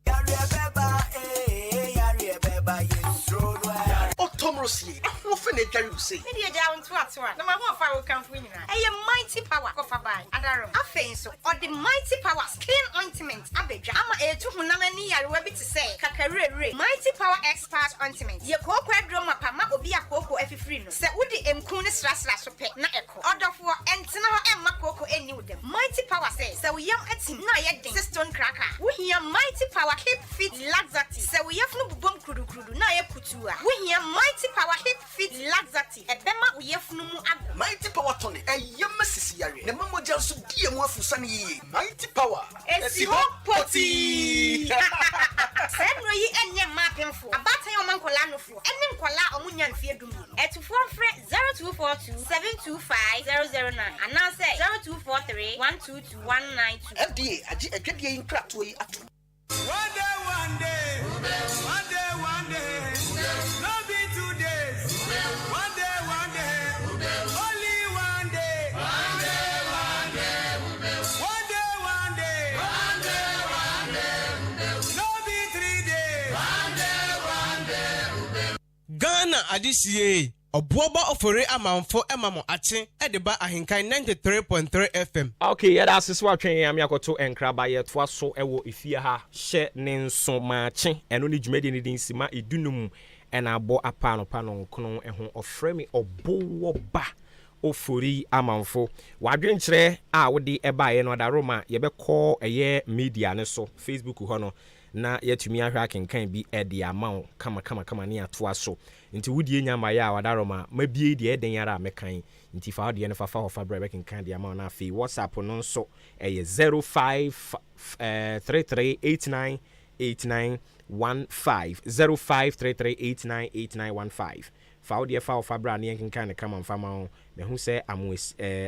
Yari beba yesro no. Otomrosie. Wo fe na dware wo sei. Me dia ja won to atwa. Na ma ho fa wo kan fu nyina. Eye mighty power ko fa bai. Adarom. Afei so, or the mighty power skin ointment abedwa. Ama etu hunam ani yare wa bi te say. Kakarere. Mighty power expert ointment. Ye ko adro mapa ma obi akoko afifiri no. Se wodi emku ne srasra so pe na eko. Odofo entena ho emma koko eni wudem. Mighty power says, so we yam etim na ye den. Stone cracker. We hear mighty power keep fit laxative. So we have no bum krudu na ye kutua. We hear mighty power keep fit laxative. E bema we have no mu ag. Mighty power tonic. E yam sisi yare. Ne mamo jam so die mu afusa ni. Mighty power. Esi ho poti. Said no yi enye mapemfo. Abata yo man kola no fo. Ene nkola omunya mfie dum. Etufo mfre 0242 725 009. Ana say 0243 122 192. FDA aji edwede yin krato yi ato. One day. No be 2 days. One day. Only one day. One day. No be 3 days. One day. Ghana adesie Obuoba ofore amanfo emamo ache edeba ahinkan 93.3 FM. Okay, yeah, that's is what train am yakoto enkraba ye toa so ewo efie ha hye ne nso maache eno ni dwumade ni din sima edunum ena abo apa no pa no nkono eho ofremi obowoba ofori amanfo wadwen kire a wodi eba ye no daroma ye be call eye media ne so Facebook ho no na yatumi ahwe akenkan bi ede amount kama ne atoa so nti wudie nyama ya wadaroma mabie de eden yara mekan nti fa de ne fa hofa bra bekenkan de amount na afi WhatsApp no nso eye 0533898915 0533898915 fa de fa hofa bra ne kenkan ne kama mfama me hu se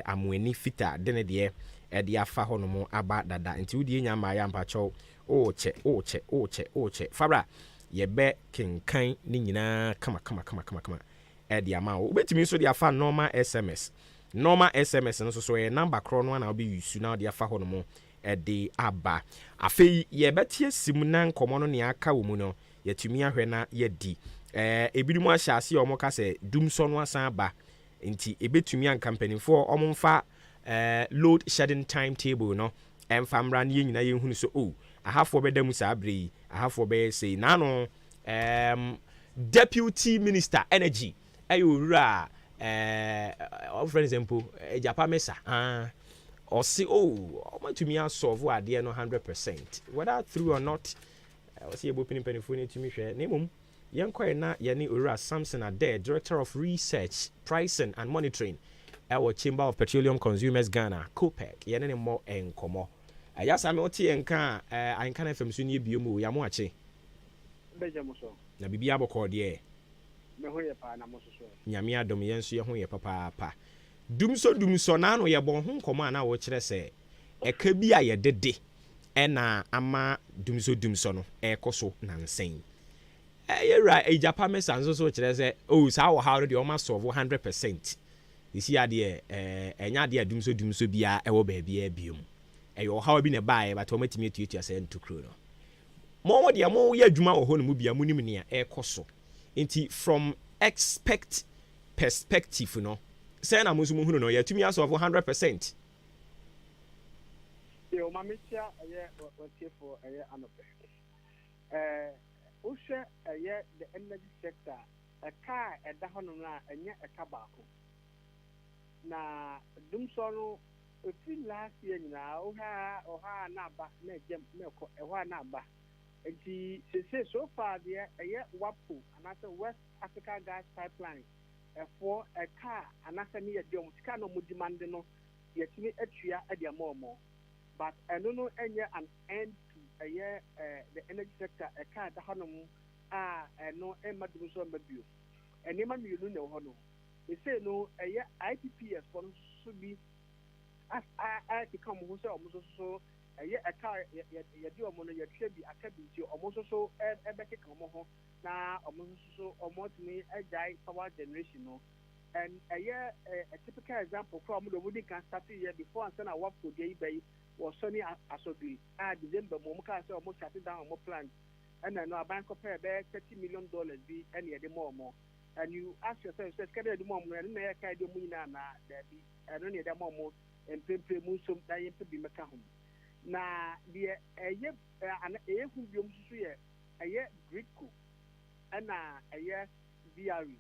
amwani fita de ne de ede afa ho no mo aba dada nti wudie nyama ya mpacho oche fabra yebe kenkan ni nyina kama e dia ma obetimi so dia fa normal SMS no so e number kro no na obi use na dia fa ho no mo e de aba afei yebetie sim na nkomo no ne aka wo mu no yatumi ahwe na yedi ebidumu ahya ase o mo ka se dumso no asan aba nti ebetumi an company for o mo mfa load shedding timetable no emfamra ne nyina yehunu so ahafo be damu sa abre ahafo be say nano deputy minister energy ayura for example Japan mesa or see to me solve ade no 100% whether through or not I see able penny phone to me share name yenko na yeni ura Samson Ade, director of research pricing and monitoring our Chamber of Petroleum Consumers Ghana COPEC yene more enkomo ayasa me oti enka anka na fam so ne biomu ya mo ache bejamuso na bibia bokọ de me ho ye pa na mo so nyame adom yenso ye ho ye papa dumso na no ye bon ho nkomo na wo kire se eka bi a ye dede na ama dumso no ekoso na nsen yera ejapa mesanso so kire se sa wo how de o ma solve 100% isi ade enya de dumso bia ewo ba bia biom eyo how bi ne bae but o matimi atuatu ase ntukro no mo de mo ye adwuma wo ho no mu bia mu nim ne ekoso nti from expect perspective no say na mo so mo hunu no ye tumi aso of 100%. Yo mamitia aye watiefo aye anope o hwe aye the energy sector eka eda hono na enye eka baako na dumso no ofi last year na oha na ba na jem na ko ewa na ba enti se so far there aye wapo anase West Africa Gas Pipeline for a car anase ne ye de omusika no mo demand no yetimi atua e de mo but eno no enye an end to aye the energy sector a car da hanom eno emadum so mbabio enema mielu ne ho no e say no aye IPPS for so bi as I become who say almost so a car ye do omo no ye twa bi akabi ti omo so ebeke kan mo ho na omo so omo timi agile power generation no and a typical example from the woody can start here before and send a work to the bay was sunny asobi December mo ka say almost shut down mo plan and then a bank of $30 million be any the more and you ask yourself say can the more and na ka do mu na there be I don't need the more and pay mu so that you be meka home na the an hu biom so ye Greco and VRE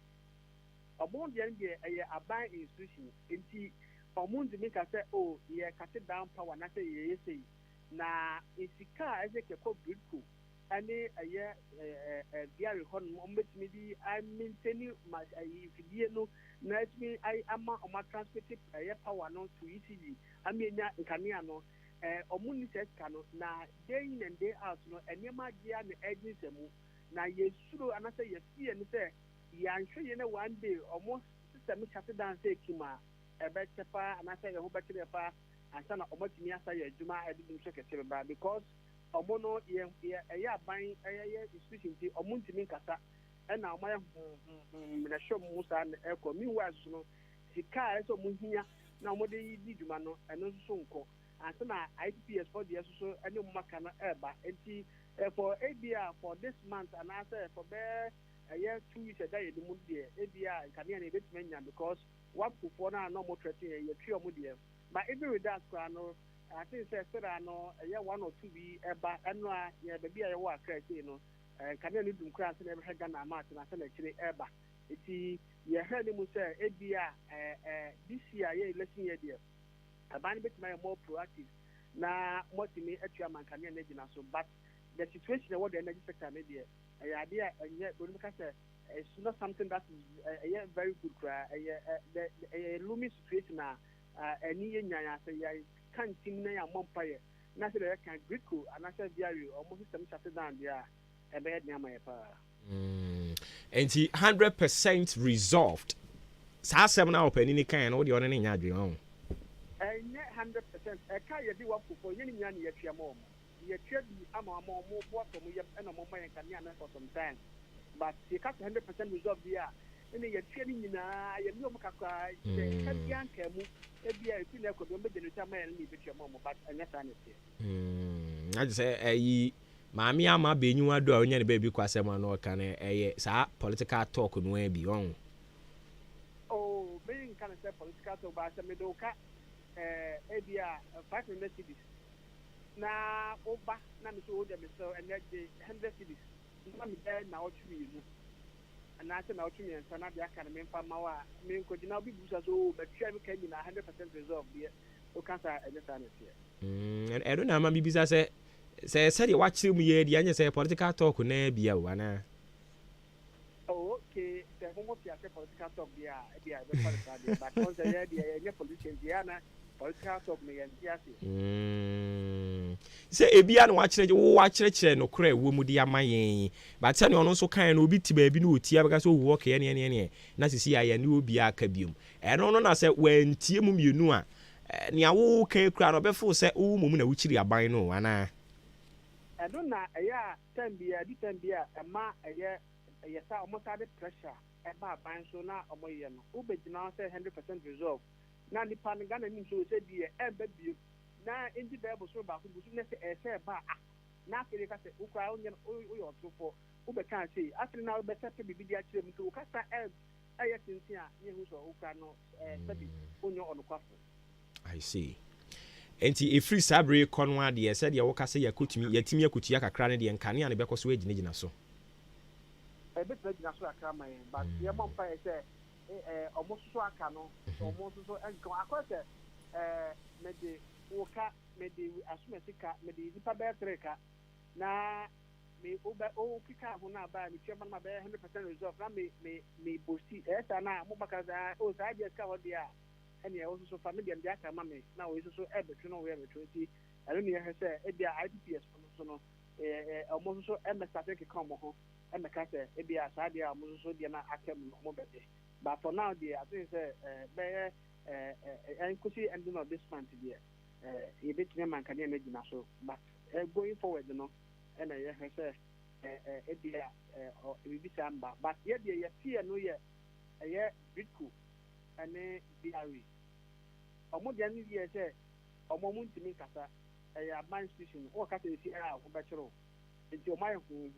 among the NBA a buying institution inti omundi mika say ye cut down power na say ye say na isika ezeke ko Greco ani VRE hon ombetimi di I maintain my ifidie no na etimi I ama o ma transportive power no to ECG amenya nkania no omuni seska no na day in and day out no enema dia na agency mu na yesuro anase yefie ni say yanhwe ye na one day almost system shut down say kima ebe chepa anase ye ho betire pa ansa na omotimi asa ye adwuma edum so kete ba because omono ye aban ye institution ti omuntimi nkasa na omaye na show musa na eko mi was no sika eso munhia na omode di dwuma no eno so nko ansa na IPPS for the so any maka na eba enti for ABR for this month and answer for ɛyɛ 2 weeks ɛda yɛ mu deɛ ebia nkanea na ebetumi anya because wapufoɔ na no mo threaten yɛ twi ɔmo deɛ but even with that kwa no I think say sera no ɛyɛ 1 or 2 bi ɛba ɛno a yɛ baabi a yɛwɔ akra sei no nkanea no dum kra sɛ na ɛbɛhwɛ Ghana match na sɛ na akyire ɛba eti yɛhwɛ ne mu sɛ ebia this year yɛ election year deɛ aban no betumi ayɛ more proactive na motimi atua mankanea na gyina so but the situation what the energy sector na deɛ ɛyɛ ade a ɛnyɛ onimka sɛ it's not something that is very good cry a looming situation any nyanya say ya can team na ya mompaye na say they can Greco and I said diary almost system shut down there e be nyama ya pa and he 100% resolved sa asem na open ni kan na wo de one nya adwen ho 100% e ka ye di wa fofo ye ni nya na ye twa mo ye twa bi ama mo bo to mo ye na mo man kan ya na for some time but you can't 100% resolve there. And you're training in a new Macca, Bianca, Ebia, if you never could remember the time and leave it your mom, but I never I'd say, Mammy, I'm a being you are doing any baby quasema or can a political talk on where beyond. Oh, being kind of say political talk by some Medoka, Ebia, 5 cities. Now, Oba, Namiso, so and that the 100 cities. Na otumi mu ana se na otumi ensa na bia ka na memfa mawa me nkoji na obi busa so betwa me kan na 100% resolve there o kansa edeta na tie and edo na ma bibisa se de wa kire mu ye de anya se political talk na bia wa na okay the homo pia se political talk bia be political but on the ye de politician bia na political talk me yan tiase say ebia no wa kire no kra wo mu de amayen but say no so kan no obi ti ba bi no otia beka so wo ke ne na sisi ya ne obi aka biom eno no na say wantie mu mienu a ne awo kan kra no befo say wo mu na wo kiri aban no ana eno na eya tambia di tambia ema eye sa almost had pressure eba aban so na omoye no wo begina say 100% resolve na nipa ne Ghana nim so say die ebe biom na indi bible so ba ko busu na say ba na afere ka say ukra onye oyo tofo ubeka say afere na ubeta pe bibi dia kire mu so ukasa eye tintin a ye hu so ukra no sabi onyo onokwafo I see enti e free sabre konwa de said ye wokase ya kotumi yatimi akutua kakra ne de nkane a ne bekoso agina so betra gina so akra man but ye mompa e say omosusu aka no omosusu enko akose mede woka mede asumesika mede nipa betreka na me oba o kika ho na ba me twema na ba 100% resolve na me bosi eta na mo bakaza o sa dia ska ho dia ene o so family dem dia ka ma me na o so ebetwe no we ebetwe ti ero ne ye se e dia IDPS so no omo so emestate ke come ho emeka se e dia sa dia omo so dia na akem mo bede but for now dia I think say be enkusi ending of this month dia e betwe man kan na gina so but going forward no ene ye say e dia bibi samba but ye dia ye tie no ye Bitco ane diary omo dia ni ye say omo mu ntimi kasa aban station o kasa si a ko betro nti o mai hu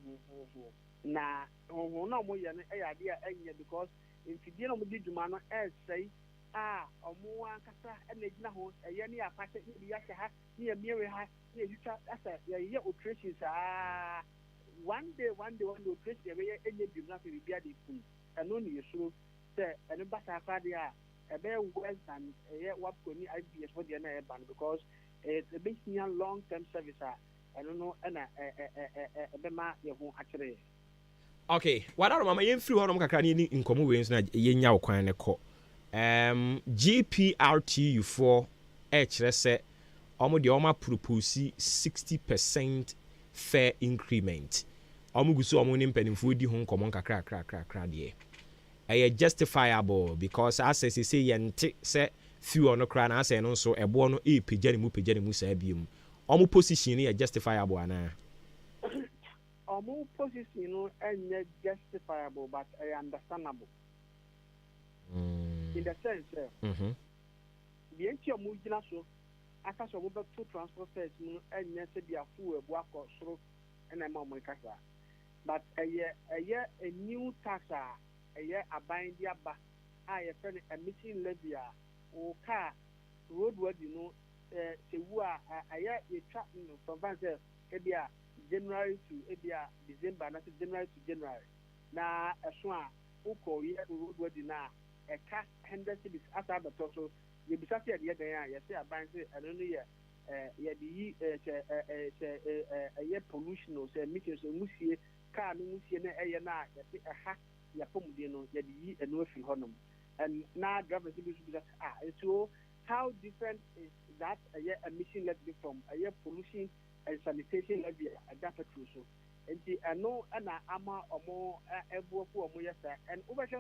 na ho na omo ye no ade a enye because infidie no mo di dwuma no say omo ankasa ene gina ho ni apase ni ya ha ni ya miewe ha ni yuta asa ye operations one day operation ye enye bi na fe bia de fu eno ni yeso say eno basa afade a ebe western ye wapko ni IBS for the na e ban because it's a bit long term service eno no na ebe ma ye ho akere okay what are mama yen free ho no kakra ni nkomo we nso na ye nya okwan ne ko GPRTU for kire se omo de omo propose 60% fair increment omo gusu omo ni mpanimfo di ho nkomo kakra de justifiable because as say yente se few no kra na ase no so ebo no pejani mu sa biom omo position ni justifiable ana omo position no enye justifiable but understandable in the sense the enti omo gina so aka so omo to transport fares mu enye se dia fu ebu akọ soro na ma omo kasa but a new tax a year a buying the aba I a friend emission levy or car roadwork say who are a year trap from January to December, not January to January. Now a swan who call you roadwork now a cash Henderson is as I total. You be such a year there, you say a bank, I don't know yet. A year pollution or say meetings or musie car musie na na a hack ya pomudino ya di and working honum and now drivers will be so how different is that a year emission levy from a year pollution and sanitation levy adapted to so and I know and ama or more ever for more yes and over so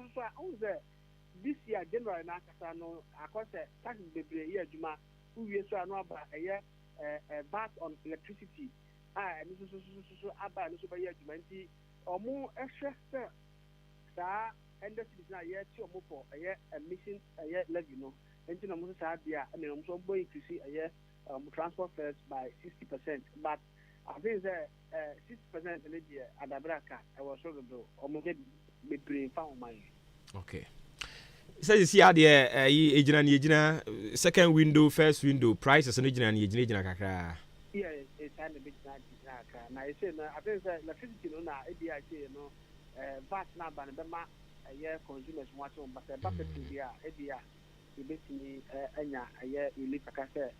this year January na kasano akose tax bebre year juma who we so no about a year VAT on electricity and so about no so year juma nti omo extra that and this is not yet to move for a year emission a year levy no nti no mo sa dia and no so going to see a year transport fares by 60%, but I think that 60% in the year at the braka I was sort of omo get be found money. Okay. So you see how the ejina second window, first window prices and ejina kakra. Yeah, it's kind of bit na. Now I say I think that electricity no na ABI say no VAT na ban be ma year consumers want on but bucket to dia ABI you basically anya year relief kakase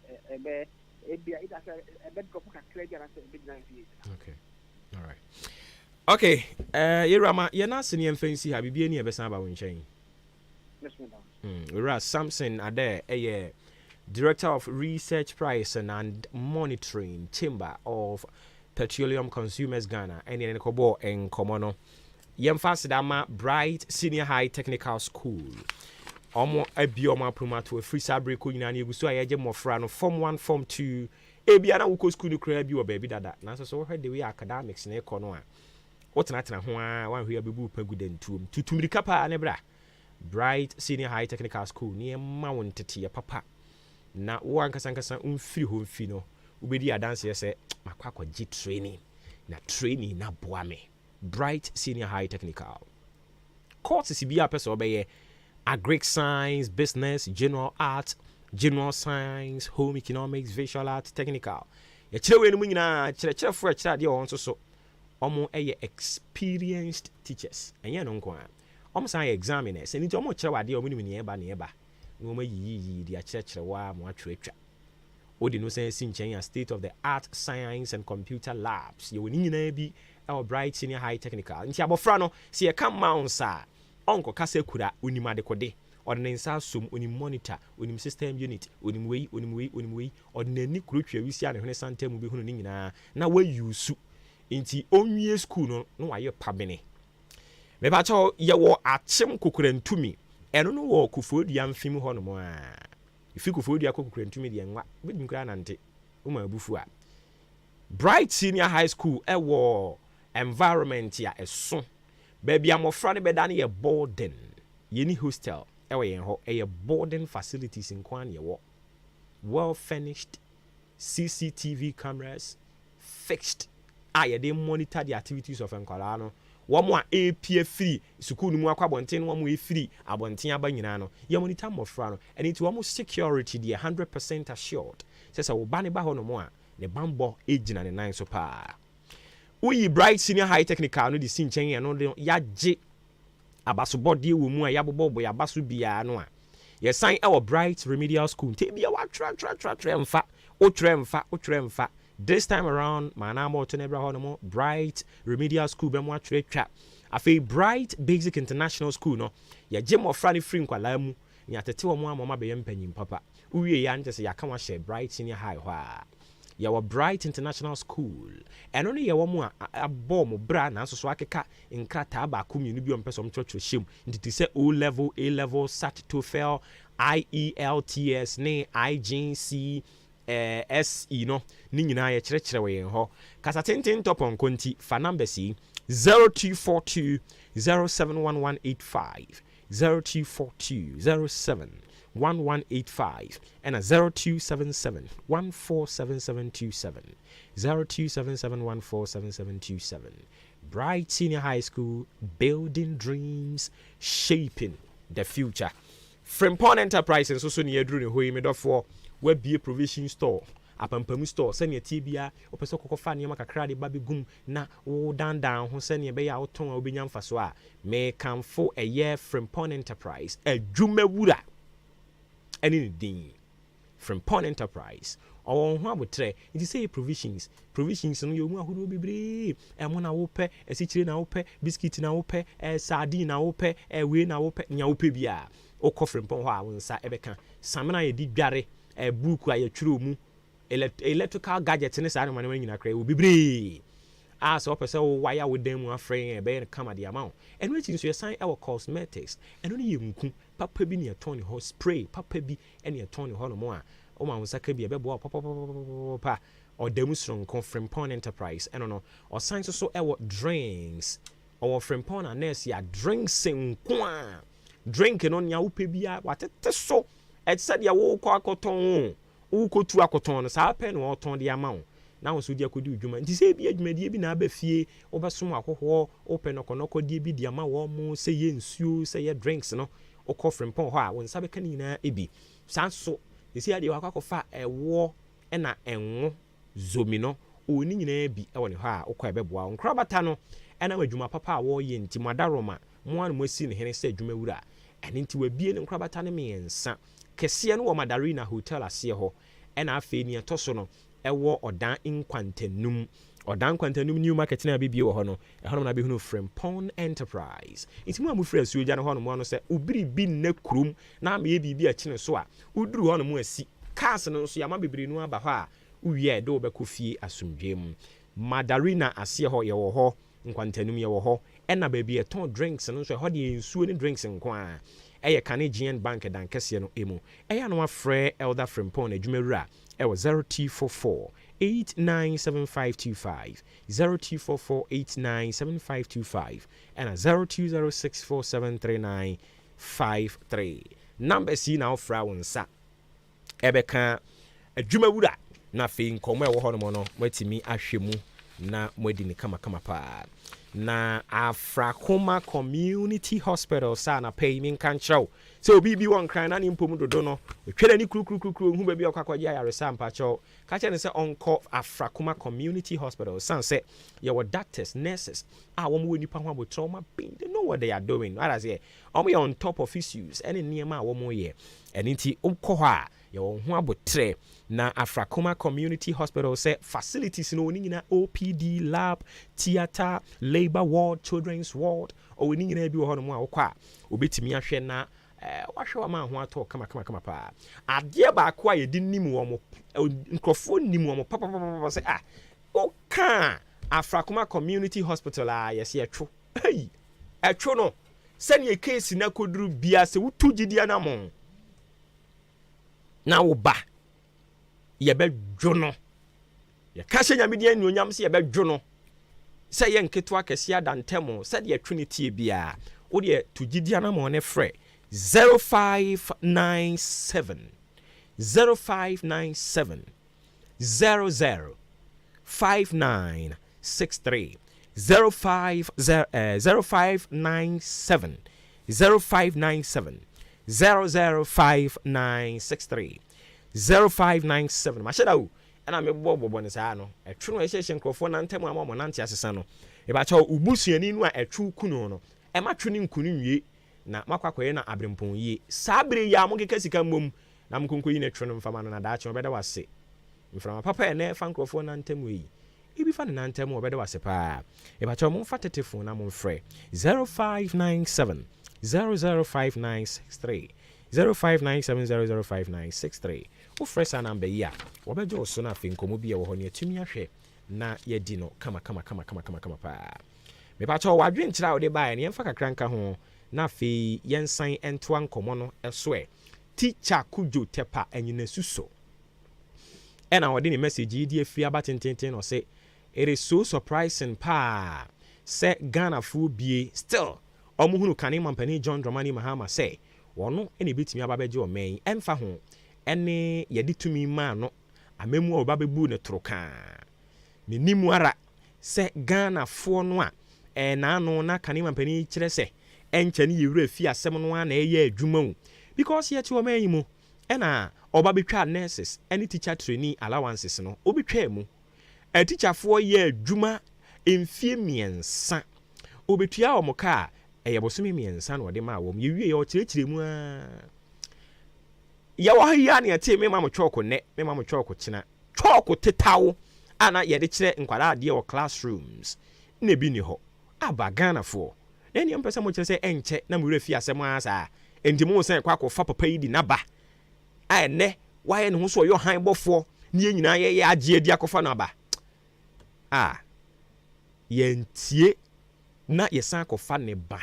be ABI it as a bed go kakra dia na say bit na. Okay. All right. Okay, Yerama, you're not seeing fancy have you any besan ba won whereas Samson Ade, a director of research pricing and monitoring chamber of Petroleum Consumers Ghana, and in Kobo and Komono, Yemfasidama Bright Senior High Technical School. Omo a bioma promoter free sabri kunyani gusu ayaje mofrano form 1 form 2 ebiana wuko school no kra bi o baby dada na so the way academics na ekono a wotenatena ho a wan hwe abebu pagudentum tutumrika pa ne bra Bright Senior High Technical School near Mount Tete papa na wo ankasa umfiri ho mfi no ubedi adanse yese makwakwa G training na boa me Bright Senior High Technical courses bi apese obeye agric science, business, general art, general science, home economics, visual art, technical ya chirewe no nyina chirechirefo a chirade o nso so omo experienced teachers enye no nko a almost an examiners and it's almost chawadi or minimum nearby. No more ye the achrewa more trecha. Odi no sense in state of the art, science, and computer labs. You will need be our Bright Senior High Technical. In Tiabofrano, see a come mount, sir. Uncle Casekura, unimade code, or the Nensa sum, unim monitor, unim system unit, unim way, or the Nick we see and Renaissance will be hunting now where you su. Inti only school no, are you pabene. Me bacho ye wo achem kokurantumi eno no wo kufodi amfim ho no mo a ifi kufodi akokurantumi de enwa bedim kra nante wo ma abufu a Bright Senior High School e wo environment ya eso baby amofra ne beda ne ye boarding ye ni hostel e wo yen ho e ye boarding facilities in kwan ye wo well furnished CCTV cameras fixed ye dey monitor the activities of enkwala no womo a APF free school mu akwabonten womo e free abonten aba nyina no ye monitor mofra no and it womo security dey 100% assured say wo ba ne ba ho no mo a ne bambo ejina ne nan so pa we Bright Senior High Technical no di sinchen ye no ya je abaso body wo mu a ya bobo ya baso bia no a ye sign our Bright Remedial School te bia wa tra mfa o tremfa this time around manamo to nebra hono Bright Remedial School be mo atwe twa afi Bright Basic International School no ya je mo fra ne free nkwala mu ni atete wo mo amoma be yempanyim papa uwie ya nte se ya ka wa share Bright Senior High hwa ya wa Bright International School eno ne ya wo mo abom bra na so akeka nkrata ba komunu bi ompeso mchocho shem nditi se O level A level SAT TOEFL IELTS ne IGC SE no ni nyina ye kyerɛkyerɛ wɔ yɛn hɔ kasa tenten topon konti fa number si 0242 071185 0242 071185 and 0277 147727 0277147727 Bright Senior High School, building dreams, shaping the future. Frimpong Enterprises also near Drew Hui made for web be a provision store. Apampamu store send your tibia or peso cofania macacradi baby gum na o down who send your bay out tongue or binyam faswa may come for a year Frimpong Enterprise a Jume Wura anything Frimpong Enterprise or one would try it is say provisions no you who be brave and one ope a citrin ope biscuit na ope a sardine ope a win ope nyaupe bia or coffin pon wa sa ebeka samana ye di biare a book a true mu electrical gadgets in the side of my name will be brave. As up so wire with them one frame and bear come at the amount. And which is your sign our cosmetics. And only you papa be near Tony Hall spray, papa be any Tony Hall more. Oh, my was a be a bebo papa or demonstration Frimpong Enterprise. I don't know. Or signs so our drinks or Frimpong and Nessia drinks in quan. Drinking on your upibia, what it so. It said ya walk cotton. Uko tu akoton sa pen wo ton de amount na wo so dia kodi udwuma nti se bi adwuma die bi na ba fie obesom akoho open okonoko die bi dia ma wo mu se ye nsuo se ye drinks no okọ Frimpong ho a wo nsa be kan nyina ebi sanso esi ade wakwakofa ewo na enwo zomi no oni nyina bi e woni ho a okọ ebeboa nkrabata no na adwuma papa a wo ye nti madaroma mo an mo si ne hene se adwuma wura ene nti wabie ne nkrabata ne mensa kese no wo Madarina Hotel ase ho ena afi ni etoso no ewo odan nkwantanum new market na bibie wo ho no ehon na be hunu Frimpong Enterprise iti mu amufra asuo gya no ho no mo no se ubiri bi na krum na ma ye bibi a kine so a uduru ho no mo asi cars no so ya ma bibiri no aba ho a uwie de obekọ fie asumdwem Madarina ase ho ye wo ho nkwantanum ye wo ho ena ba bi eton drinks no so ho de nsuo ni drinks nkwa Eye Canadian Bank dan kese no emu. Eye no afre Elder Frimpong adwumawura e wo 0244 897525 0244 897525 and 0206473953. Number C now fra wonsa. Ebeka adwumawura na fe nkomo e wo ho no watimi ahwemu na mwedi ni kama pa. Na Afrakoma Community Hospital sana payment can show. So BB one cry na nimpom dodo no. Twede ni kru hu ba bi akwakwagye ayaresa mpacho. Ka che ne se onko Afrakoma Community Hospital san se your doctors, nurses, wo mo nipa ho abotro ma bin. They know what they are doing. What I say, on top of issues any niema wo mo ye. Enti ukọ ho a your ho abotre na Afrakoma Community Hospital say facilities no ni nyina OPD lab, theater, labor ward, children's ward o ni nyina bi wo ho no mo a wokọ a obetimi ahwe na wahwe ma ho ato kama pa ade ba ko a yedi nimu wo mo nkrofo nimu wo mo papa say o ka Afrakoma Community Hospital a yes etwo hey etwo no send ye case na koduru bia se wutu gidia na mo na wo ba ye be dwono ye ka hye nyame dia nuonyam se ye be dwono se ye nketo akese adantemo se de trinity bia wo de tugidia na mo ne frɛ 0597 0597 00 5963 0597 0597 005963 0597 masheda wo ana me bobo ne saa no etwe no ehye nkrofo na ntem ama nante asesa no e ba cha ubusuani no a etwe kunu no e ma twe ne nkunu nwie na makwakoye na abrempon yi sabre ya mo keka sika mmom na mkonko yi na etwe no mfama no na daache obeda wase mframa papa e na fa nkrofo na ntem yi ibi fa na ntem obeda wase pa e ba cha mo fa tetefon na mo mfrɛ 0597 005963 0597005963 wo fresa number ya wo bejo so na fe nkomo bia wo ho ne atumi ahwe na yedi no kama pa me pa cho wadwe nkyira wo de bae ne yemfa kakra nka ho na fe yensan ento ankomo no eso teacher kujo tepa anyina suso ena wo de ne message yi di afia batententen no say it is so surprising pa say Ghana fu bie still omuhunu kane mampani John Dramani Mahama say wono ene betimi ababeje o men emfa ho ene yedi tumi ma no amemu obabebu ne troka menimu ara se Ghana fo no a na no na kane mampani kyerɛ sɛ enche ne yewura fi asɛm no na ɛyɛ adwuma wu because yɛ ti o man yi mu ɛna oba betwa nurses any teacher trainee allowances no obetwa mu a teacher for yɛ adwuma mfie miensa obetua o moka ɛyɛ bosome miensa na ɔde ma wɔ mu yewie yɛ ɔkyerɛkyerɛ mu a ya wa ya ne ate me ma mo choko ne me ma mo choko kyena choko tetawo ana yɛde kyerɛ nkwara ade wɔ classrooms na bi ni hɔ aba Ghana fo na ni mpɛ sɛ mo kyerɛ sɛ enkyɛ na mo wura fi asɛm asa enti mo sɛ kwa akɔfa papa yi di naba a ne wayɛ ne ho so ɔyɛ han bɔfo ne nyinaa yɛ agye adi akɔfa no aba yɛntie na yɛsan akɔfa ne ba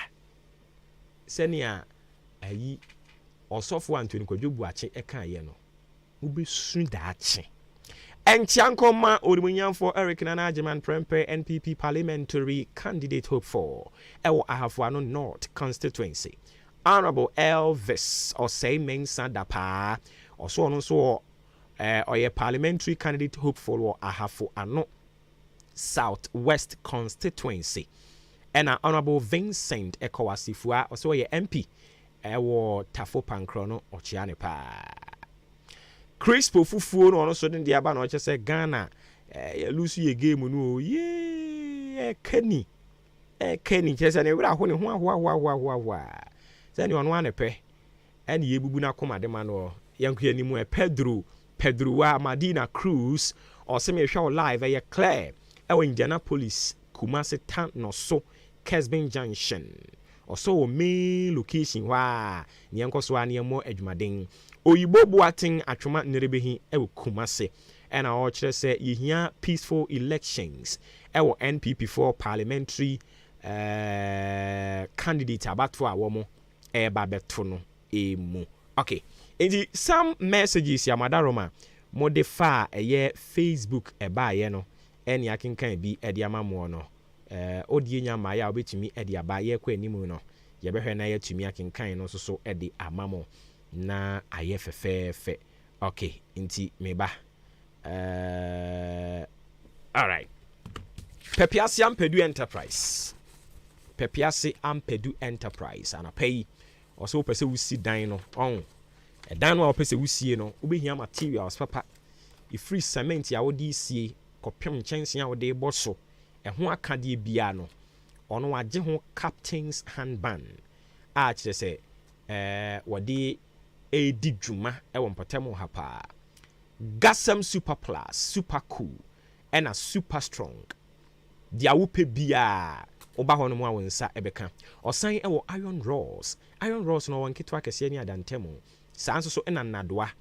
sɛnea ayi Osofo Anthony Kwadwo Buache eka ye no ubesu daache enchiankoma odimunyamfo Eric Nana Agyemang Prempeh NPP parliamentary candidate hope for ewo Ahafuano North constituency Honorable Elvis Osei Mensah Dapa also no so oye parliamentary candidate hope for Ahafuano South West constituency and Honorable Vincent Ekowasifua also ye MP ewo Tafo Pankrono ochiane pa Crispo fufuo no so den dia ba na oche se Ghana ya lusu ye game no ye kani chese ne wura ho ne ho se ne ono anepe ene ye bubu na koma de ma no yanku animu Pedro wa Madina Cruz o se me hwa live ye clear ewo Indianapolis Kumasi town no so Kesbin Junction also main location wa nyenko so ane mo adwumaden oyibo Boateng atwoma nerebehi ewo Kumasi ena o kire se yehia peaceful elections ewo NPP for parliamentary candidate abato a wo mo eba beto no emu okay enti some messages ya madaroma modify eye Facebook eba ye no eni akenkan bi ede amamo no odie nyama ya obetumi ede aba ye kwa animu no ye behwe na ye tumi akenkan no so ede amamo na aye fefefe okay nti meba all right Pepiase Ampedu Enterprise ana pay also pese wusi dan no on dan no pese wusie no obehia materials papa e free cement ya wodi sie kopem chense ya wodi boso ho akade bia no ono wagye ho captain's handband a kire se wodi edi dwuma ewo mpotemo hapa Gasam Super Plus Super Cool and a Super Strong dia wupe bia oba ho no mu awonsa ebeka osan ewo iron rods no wanketwa kese ni adantemo sanso so nadoa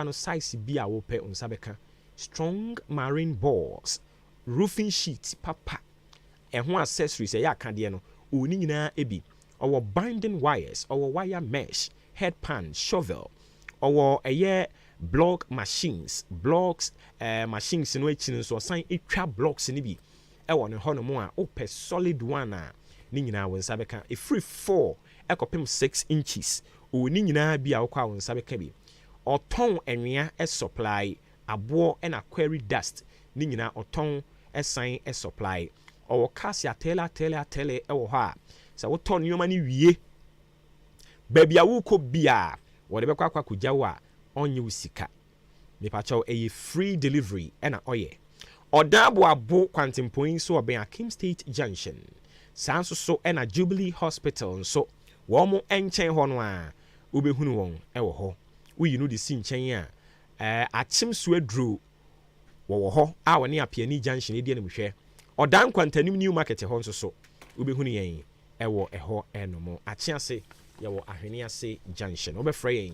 no size bia wupe onsa beka strong marine balls roofing sheet papa ho accessories ya akade no oni nyina ebi owo binding wires owo wire mesh headpan shovel owo block machines blocks machines no echi so san etwa blocks ni bi ewo ne hono mu a ope solid one a ni nyina wonsa beka e free 4 ekopem 6 inches o ni nyina bi a wokwa wonsa beka bi oton enwea supply abo na quarry dust ni nyina oton esan supply owo kasia tele ewo ha sa woton nyoma ni wie baby awuko bia wo de bekwa kugyawa onye usika mepacho free delivery na oye odabo abo kwantempoin so oben Akim State Junction sanso so na Jubilee Hospital so wo mo enchen ho no a obehunu won ewo ho uyi no de si nchen a achim so aduro wo ho a woni Apiani Junction e die na mhwe odan kwantanim new market ho nso so obehunu yen ewo eho enomo achiase yewo Ahweniase Junction obefra yen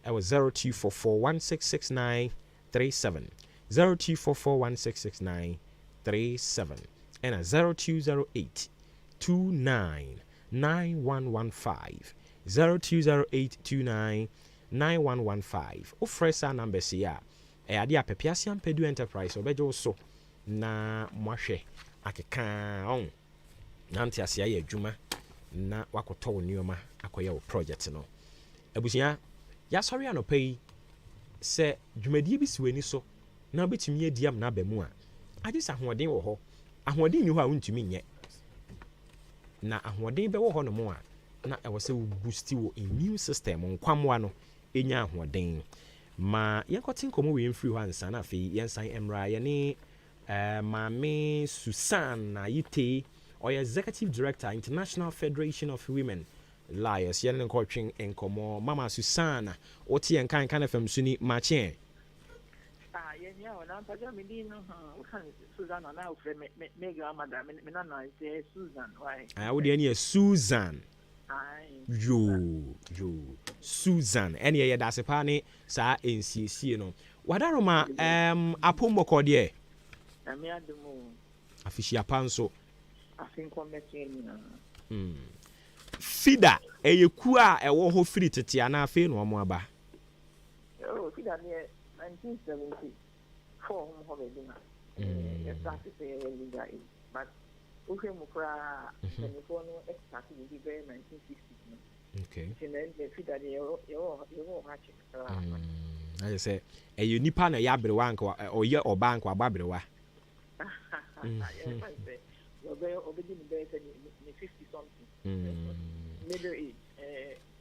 ewo 0244166937 0244166937 and a 0208299115 0208299115 ofresa number sia ade Pepiase Ampedu Enterprise obejo so na mwahwe akeka on nanti asia ye adwuma na wakoto wonioma akoye wo project no abusia ya sorry anopai se dwumadie bi siwani so na obetumi adiam na abamu a agye sa ahoden wo ho ahoden ni ho a untumi nye na ahoɔden bɛwɔ hɔ no mo a na ɛwɔ sɛ wo boost wo immune system nkwamoa no ɛnya ahoɔden ma yɛnkɔte nkɔmmɔ wei mfiri hɔ ansa na afei yɛnsan mmra yɛne maame Susan Ayite ɔyɛ executive director International Federation of Women Liars yɛne nkɔtwe nkɔmmɔ mama Susan wote yɛn kan FM so ni makyɛ wodeɛ ne yɛ Susan yo Susan ɛne yɛyɛ dase paa ne saa nsiesie no wadaroma apommɔkɔ deɛ afihyia pa nso fida ɛyɛ ku a ɛwɔ hɔ firi tete anaa afei no ɔmo aba fida ne 1974 home hobby na started legal but okay mo kra before no started in the 1960s okay the fida de yo match I say ɛyɛ nipa na ya abrewa anka ɔyɛ ɔba anka ababrewa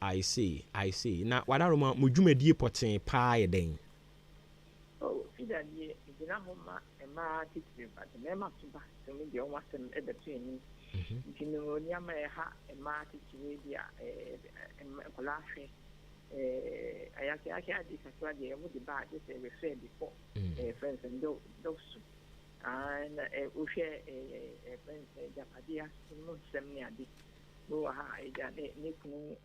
I see na wadaroma mo dwumadie pɔten paa yɛ den fida die gina ho ma ɛma titire ba de mɛma to ba so me de ɔmo asɛm ɛbɛto ani ntino nyama ɛha ɛma titire bi a ɛkola ahwɛ ayake adi kakra de ɛmo de ba de sɛ refer before friends and those and uhwɛ friends japadia no sɛm ne ade no ha ɛgya ne kunu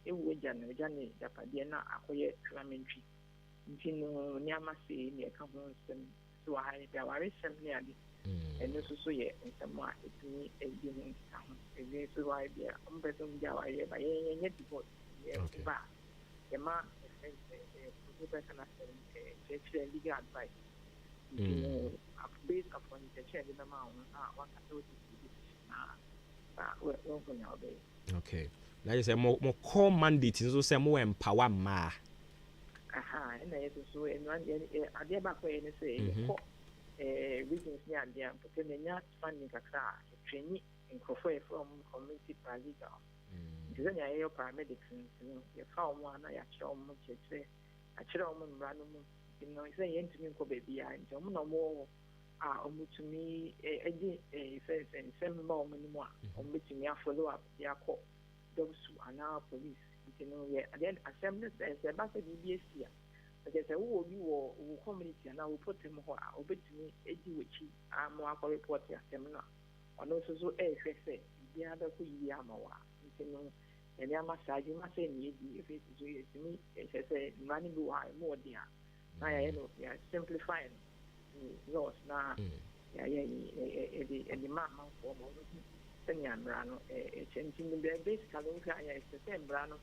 ewu ɛgya ne japadia na akɔyɛ tramentary ntino nyama se ne ka ho nsɛm so ha ɛbia ware sɛm ne ade ɛno so yɛ nsɛm a ɛtumi ɛdi ho nka ho ɛbi so wa ɛbia ɔmpɛ sɛ ɔmgya ware ba yɛnyɛ divorce ba yɛma personal kyerɛkyerɛ legal advice based upon the kyerɛ de bɛma wo a wakasɛ wo okay na yɛ sɛ mo call mandate nso sɛ mo empower mmaa ɛna yɛ so adeɛ baako yɛ ne sɛ yɛkɔ regions ne adeɛ mpɔtɛ manya funding kakra a yɛtwɛnyi nkurɔfoɔ yɛfrɛ mo community paralegal nti sɛ nea yɛyɛ paramedics no yɛfa wo mu a na yɛakyerɛ wo mu kyerɛkyerɛ akyerɛ wo mu mmara no mu nti no sɛ yɛntumi nkɔ baabi a nti ɔmo na ɔmo a ɔmotumi agye sɛ nsɛm ma ɔmo no mu a ɔmobɛtumi afollow up de akɔ dɔbsu anaa police nti no yɛ adeɛ asɛm no sɛ ɛba sɛ biribi asi a ɛkyɛ sɛ wowɔ bi wɔ wo community anaa wo potem hɔ a wobɛtumi agyi w'akyi ama akɔ report asɛm no a ɔno nso so ɛrehwɛ sɛ biribiara bɛkɔ yie ama wo a nti no ɛne ama saa adwuma sɛ ne yɛdi ɛfiri so yɛtumi ɛkyɛ sɛ mmara no bi wɔ a ɛmu ɔden a na yɛyɛ no yɛ simplify no laws na yɛde ma amanfoɔ ma ɔno sɛnea mmara no ɛkyɛ nti no basically wohwɛ a yɛsɛ sɛ mmara no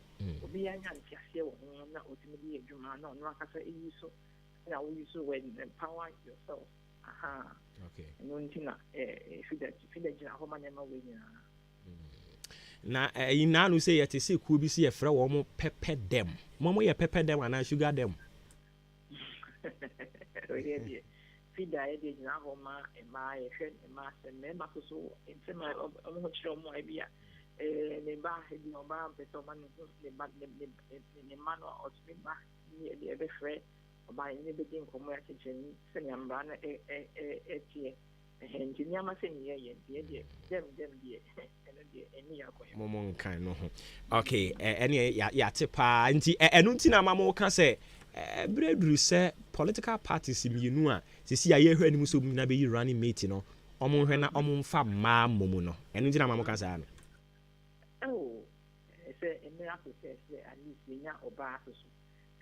obi anya nteaseɛ wɔ ho na ɔtumi de yɛ adwuma na ɔno akasa ɛyi so na woyi so when empower yourself ɛno nti na fida gyina hɔ ma nneɛma wɔ nyinaa na ɛyi naanu sɛ yɛte sɛ kuo bi si yɛfrɛ wɔn mo pɛpɛ dɛm mo yɛ pɛpɛ dɛm anaa sugar dɛm fida yɛde gyina hɔ ma mmaa yɛhwɛ mmaa sɛ mmarima so nsɛm a ɔmo ho kyerɛ ɔmo a bi a ne ba ebi ɔbaa mpɛ sɛ ɔma ne ho ne mma no a ɔtumi ba ne yɛde ɛbɛfrɛ ɔbaa yɛn ne bɛdi nkɔmmɔ akyekyere ni sɛnea mmara no ɛteɛ nti nneɛma sɛ ne yɛyɛ deɛ dɛm deɛ ɛno deɛ ɛni yɛ akɔyɛ mo nkan no ho okay ɛne yɛate paa nti ɛno nti na ma mo ka sɛ breduru sɛ political parties mmienu a sisi a yɛhwɛ anim sɛ ɔmu na bɛyi running mate no ɔmo hwɛ na ɔmo mfa mmaa mmɔ mu no ɛno nti na ma mo ka saa no sɛ ɛmɛ asosɛ sɛ at least yɛnya ɔbaa so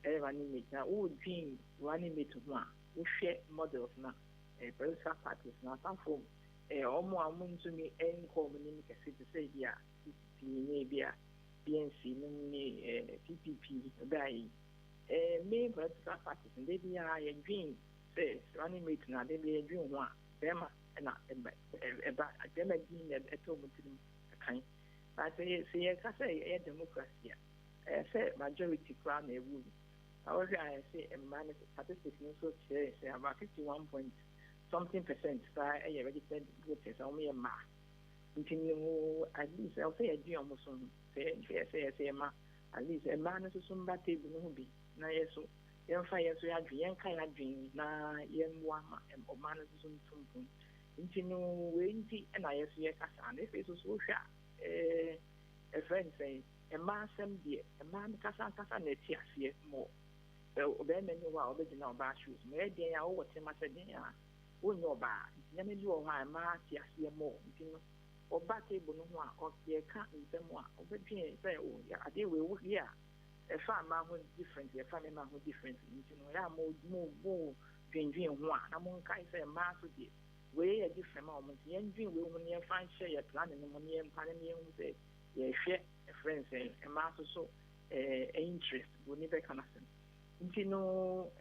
ɛyɛ running mate na wodwin running mate ho a wohwɛ models na political parties na asafo ɔmo a ɔmo ntumi nkɔ ɔmo nim kɛse te sɛ bi a PPP ne bi a PNC no ne PPP ɔbaa yi main political parties and they be a dream says running mate na they be a dream one them na them again a tomutim kind but say say democracy say majority crown a rule however I say a man statistics so say about 51 point something percent by a registered voters only a ma nti no at least I'll say a deal almost say ma at least a man is some bad table no be na yeso yen fa yeso ya dwen yen kan ya dwen na yen wa ma o man is some tumpu nti no we nti na yeso ye kasa na fe so hwa a friend say a man sem die a man kasa na ti ase mo o be me ni wa o be na ba shoes me den ya wo te ma se den ya wo nyo ba nya me li o ha ma ti ase mo nti no oba table no ho a o ye ka nsem a o be dwen say o ya ade we wo here e fa ma ho different e fa me ma ho different nti no ya mo dwen ho a na mo kai say ma so die we ye different ma o mo yen dwen we ho ne fa share your plan no mo ne pa ne ye hu say ye hwe e friends e ma so interest wo ni be kana sen nti no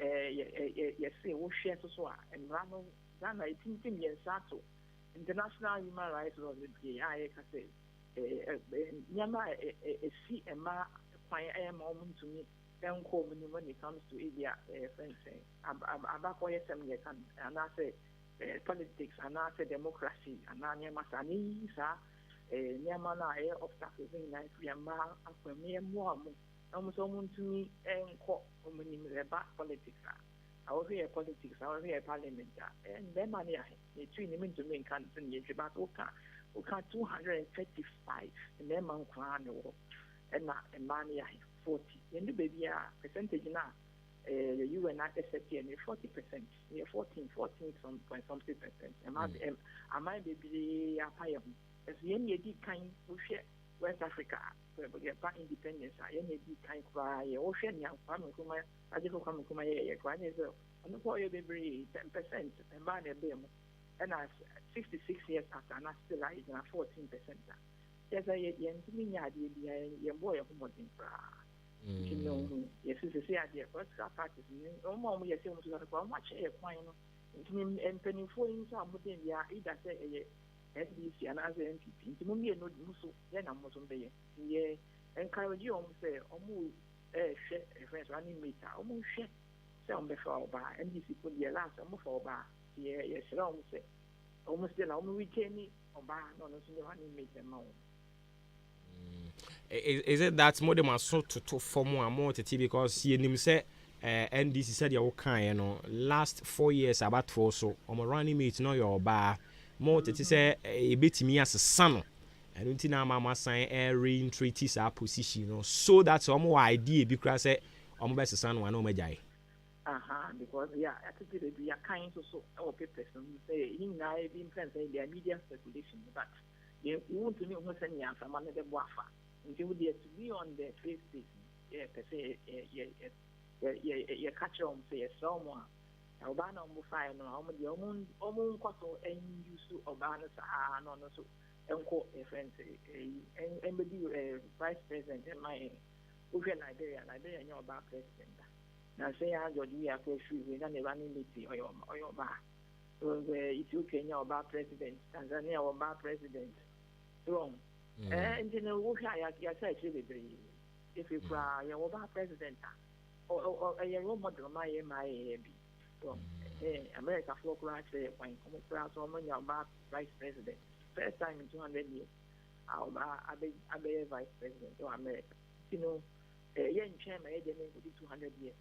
ye say wo hwe so a emra no Ghana itintim ye sato international human rights law the I can say nyama see a ma kwan to me then call me when it comes to India friends about what some can and I say politics and I say democracy and I nyama sani sa nyama na obstacles in life we ma akwame mo almost to me and call me about politics I was here politics, I was here parliament, and then money I train him into main country, about 235, and then man crown and money 40. And the baby percentage now, you and I accept 40%, 14 something percent. And my baby are paying. As the end kind of West Africa, where we get independence, I any kind cry, ocean young family, I just come to my crying as well. On the boy, every 10% and buy a bill. And I 66 years after, and I still like 14%. Yes, I young to me, your boy of Modin. You know, yes, it's a idea. What's our practice? No more, we are saying to go much air fine. And penny for him, some would either say SBC and as an MPP. To me, no musu, then I'm not on the year. Encourage you almost say, almost friends running meter, almost share. Some before by NDC put the last almost for by yes, almost still almost retain or by no running meter. Is it that more than so to form more to because you say NDC said you're kind, you know, last 4 years about for so on running mate, no your bar more to say a bit me as a son. And until now, Mama sign airing treaties our position, you know, so that's more idea because I'm best son one over jai. Because yeah, I think we are kind of so our papers and say in now being friends say their media speculation, but you want to know what's any from another wafa. Until they to be on the face station, yeah, per se, yeah, catch on say someone. Obana fire no how many omun kwato en use Obana sa no so enko a friend and vice president in my Liberia your bar president. Now say I got you are we not running meeting or your bar. So Ethiopia your bar president, Tanzania or bar president. Wrong. And you know what I say if you cry your bar president or a role model my America folk right there when come so many about vice president. First time in 200 years. Our vice president of America. You know, young chairman, they make 200 years.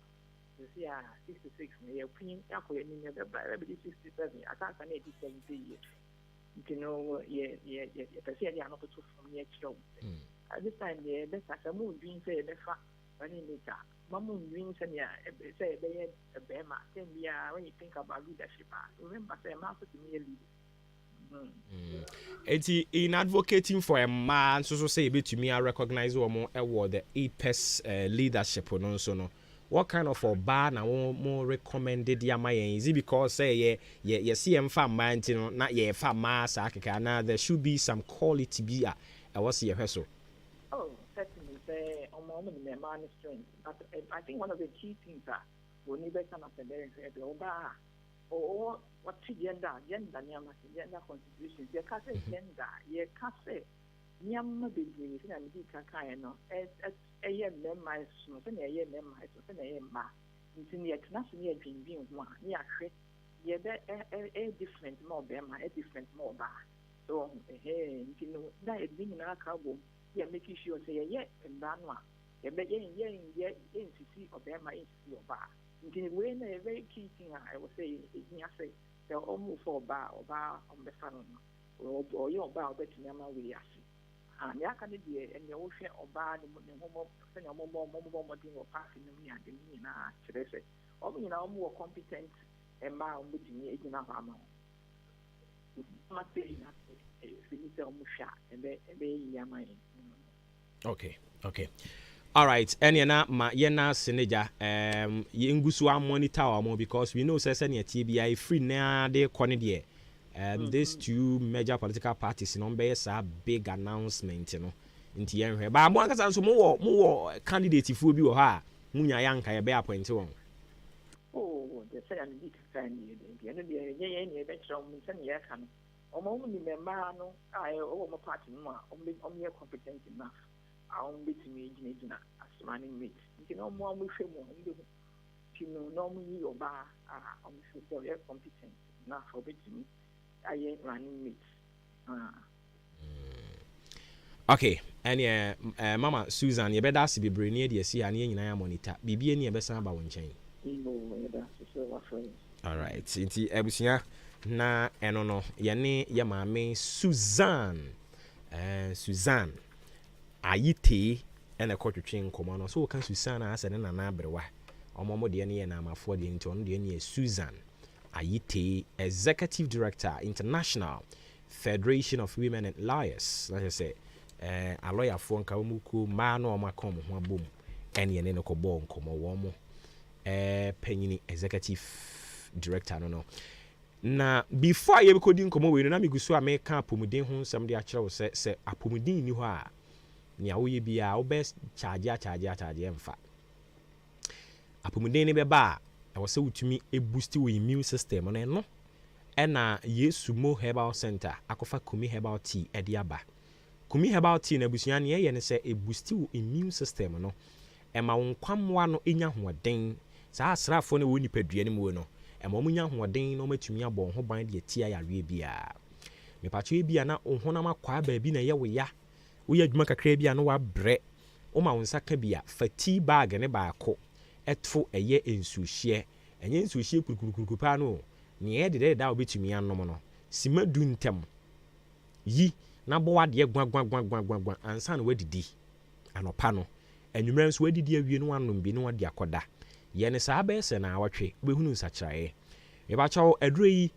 You see, 66, you're queen, you're 67. I can't 70 years. You know, yeah, they are not from yet. At this time, the best as a moon being say, the fact, running later. Mamu dreams and say they had a bema. Then we are when you think about leadership. Remember, say master to me lead. In advocating for a man, so say to me, I recognize one more award the APES leadership or no so no. What kind of a bar now more recommended Yamaya? Is it because say yeah see farm man, you know, not yeah farm mass now there should be some quality beer. I was here so. Oh, certainly say man strength. But I think one of the key things are when you become a very or what gender constitution, you can't say gender, you can't say Yamma be in a medical kind of as a year member, something a year member, something a year ma. It's in the international being one, yeah, a different more bema, a different more bar. so nti no na ebi nyinaa ka bom yɛ make sure sɛ yɛyɛ mbra no a yɛbɛyɛ nsisi ɔbɛrima nsisi ɔbaa nti wei na yɛ very key thing a ɛwɔ sɛ ɛhia sɛ ɔmo fɔ ɔbaa ɔmbɛfa no no ɔyɛ ɔbaa a ɔbɛtumi ama wei ase ne aka no deɛ ɛnea wohwɛ ɔbaa ne ho sɛnea ɔmobɔ mmɔden wɔ party no mu ne ade no nyinaa kyerɛ sɛ ɔmo nyinaa ɔmo wɔ competent mmaa a ɔmobɛtumi agyina hɔ ama ho ma sɛ yina fili sɛ ɔmo hwɛ a ɛbɛyɛ yie ama yɛn. Okay. All right. Any na ma yena seneja yengu so monitor amo because we know say senior TBI free na de kone de these two major political parties no be a big announcement no nti yen hwe ba mo akasa so mo candidate fu bi wo ha munya yanka ye be appoint won. Oh, the say an big fan the no de yen ye be tro mo se ne ka no omo ni memba no o mo party no a omo ye competent enough a omo betimi gyina as running mate nti no mo hwe mo omo ti no no mo yi oba a omo so ye competent enough for betimi aye running mate. Okay, and Mama Susan, you better see be brainy de see ani nyina ya monitor. Bibie ni e be san ba wo nchen. All right, nti ebusia na eno no ye ne ye maame Susan. Susan ayite ene kotwetwe nkomo no so kan Susan asa ne nana abrewa. Omomo de ne ye na amafo de nti ono de ne Susan ayite, Executive Director, International Federation of Women and Lawyers. Like I say, a lawyer for Kamuku, man or Macom, boom, and Yaneno Cobon, Como Womo, Penny Executive Director. No. Now, before I ever couldn't come over, I go so I make up Pumudin whom somebody actually say, a Pumudin you are. Nia we be our best charge, in fact. A Pumudin beba. I was so to me a boost to immune system on no and yes mo herbal center akofa kumi herbal tea ediaba kumi herbal tea na busuan ye ne say a boost to immune system no e ma wonkwamwa no enya hoden saa asrafo na woni padua ne mu no e ma munya hoden no matumi abon ho ban de tia yawe bia me pacho bia na ohonam akwa ba bi na ye wo ya wo ya adwuma kakra bia no wa bre o ma wonsa ka bia fati bag ne baako etfo eye ensuhye enye ensuhye kurukurukuruku pa no ne ye de da obetumi anom no sima du ntem yi na bo wade gwa ansa na wadidi anopa no enwumere nso wadidi awie no anom bi no wade akoda ye ne saa be se na awatwe obehunu nsakyrae e ba chawo aduro yi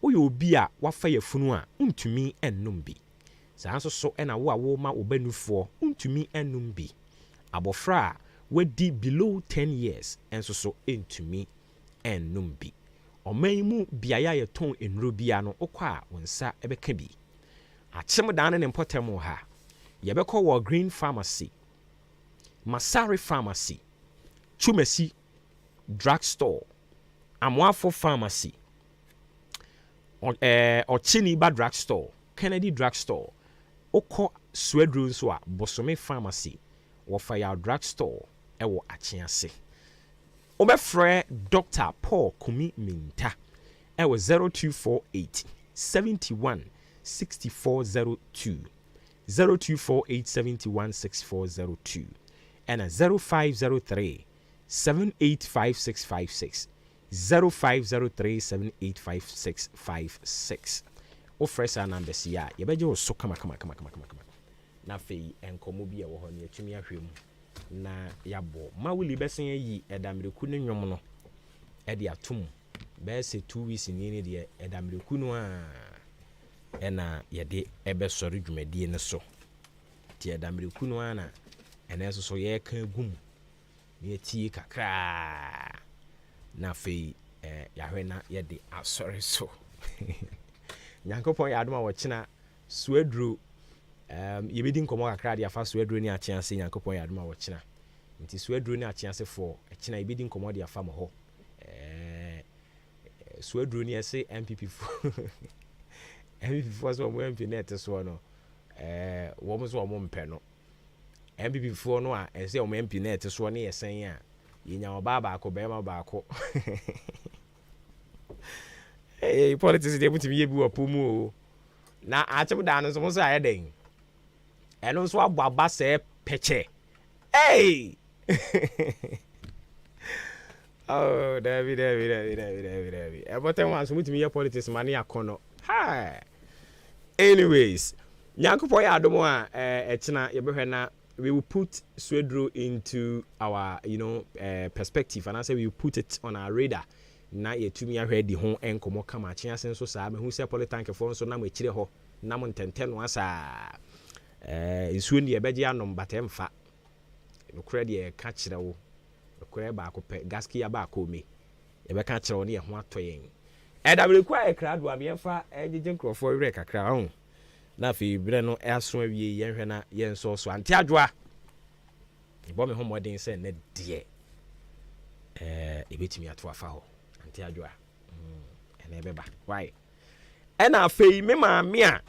wo ye obi a wafa yafunu a untumi ennom bi saa nso so na wo ma obanufo untumi ennom bi abofra wadi below 10 years enso so entumi ennum bi oman mu biaya ye ton enro bia no okwa wonsa ebeka bi akyem dan ne mpotem ha ye beko wo Green Pharmacy, Masari Pharmacy, Chumesi Drugstore, Amwafo Pharmacy, Ochiniba Drugstore, Kennedy Drugstore, Oko Swedru so a Bosome Pharmacy, Wofaya Drugstore ewo Achiase. Obefre Dr. Paul Kumi Minta ewo 0248 71 6402 0248 71 6402 and 0503 785656 0503 785656. Ofresa numbers ya yebeje wo so kama na fei enkomo bi e wo ho ne atumi ahwem na yabo mawuli besen yi edamreku ne nwom no e de atom be se 2 weeks ni de edamreku no a ena ye de ebe sori dwumadie ne so ti edamreku no a na ene so ye ka gum ne tie kakra na fei yahwe na ye de asori so nyankopon ya adoma wo kina suedru yebedi nkomo kakra de afa suedru ni achiase nyankopon ya adoma wo kina nti suedru ni achiase fo kina yebedi nkomo de afa mo ho suedru ni ese MPP fo MPP fo so mo MP net so no wo mo so mo mpe no MPP fo no a ese o mo MP net so ne yesen a yenya obaba akọ bema ba akọ politics dey put me yebu opomu o na achim da no so aye den eno so abɔ aba sɛ pɛkyɛ hey oh David everything wants to me politics money akono hi anyways nyankopɔ ya adomo a ɛkyena yɛbɛhwɛ na we will put Swedro into our perspective and I say we will put it on our radar na yɛtumi ahwɛ di ho enkomo kama kyea sen so saa me hu sɛ politank fo nso na mo akyire hɔ na mo ntɛntɛ no asa nsuo ne yɛbɛgye anom batemfa nokora de ka kyerɛ wo nokora ba akopɛ gaskiya ba akomi yɛbɛka kyerɛ wo ne yɛ ho atɔ yɛn ɛdabere kwa ɛkra do amyɛfa ɛgyegye nkrɔfo werɛ kakra ho na fi bere no ɛso awie yɛnhwɛ na yɛnso so ante adwoa ebɔ me ho modern sɛ ne de ebetimi ato afa hɔ ante adwoa ɛna ɛbɛba why ɛna afei me maame a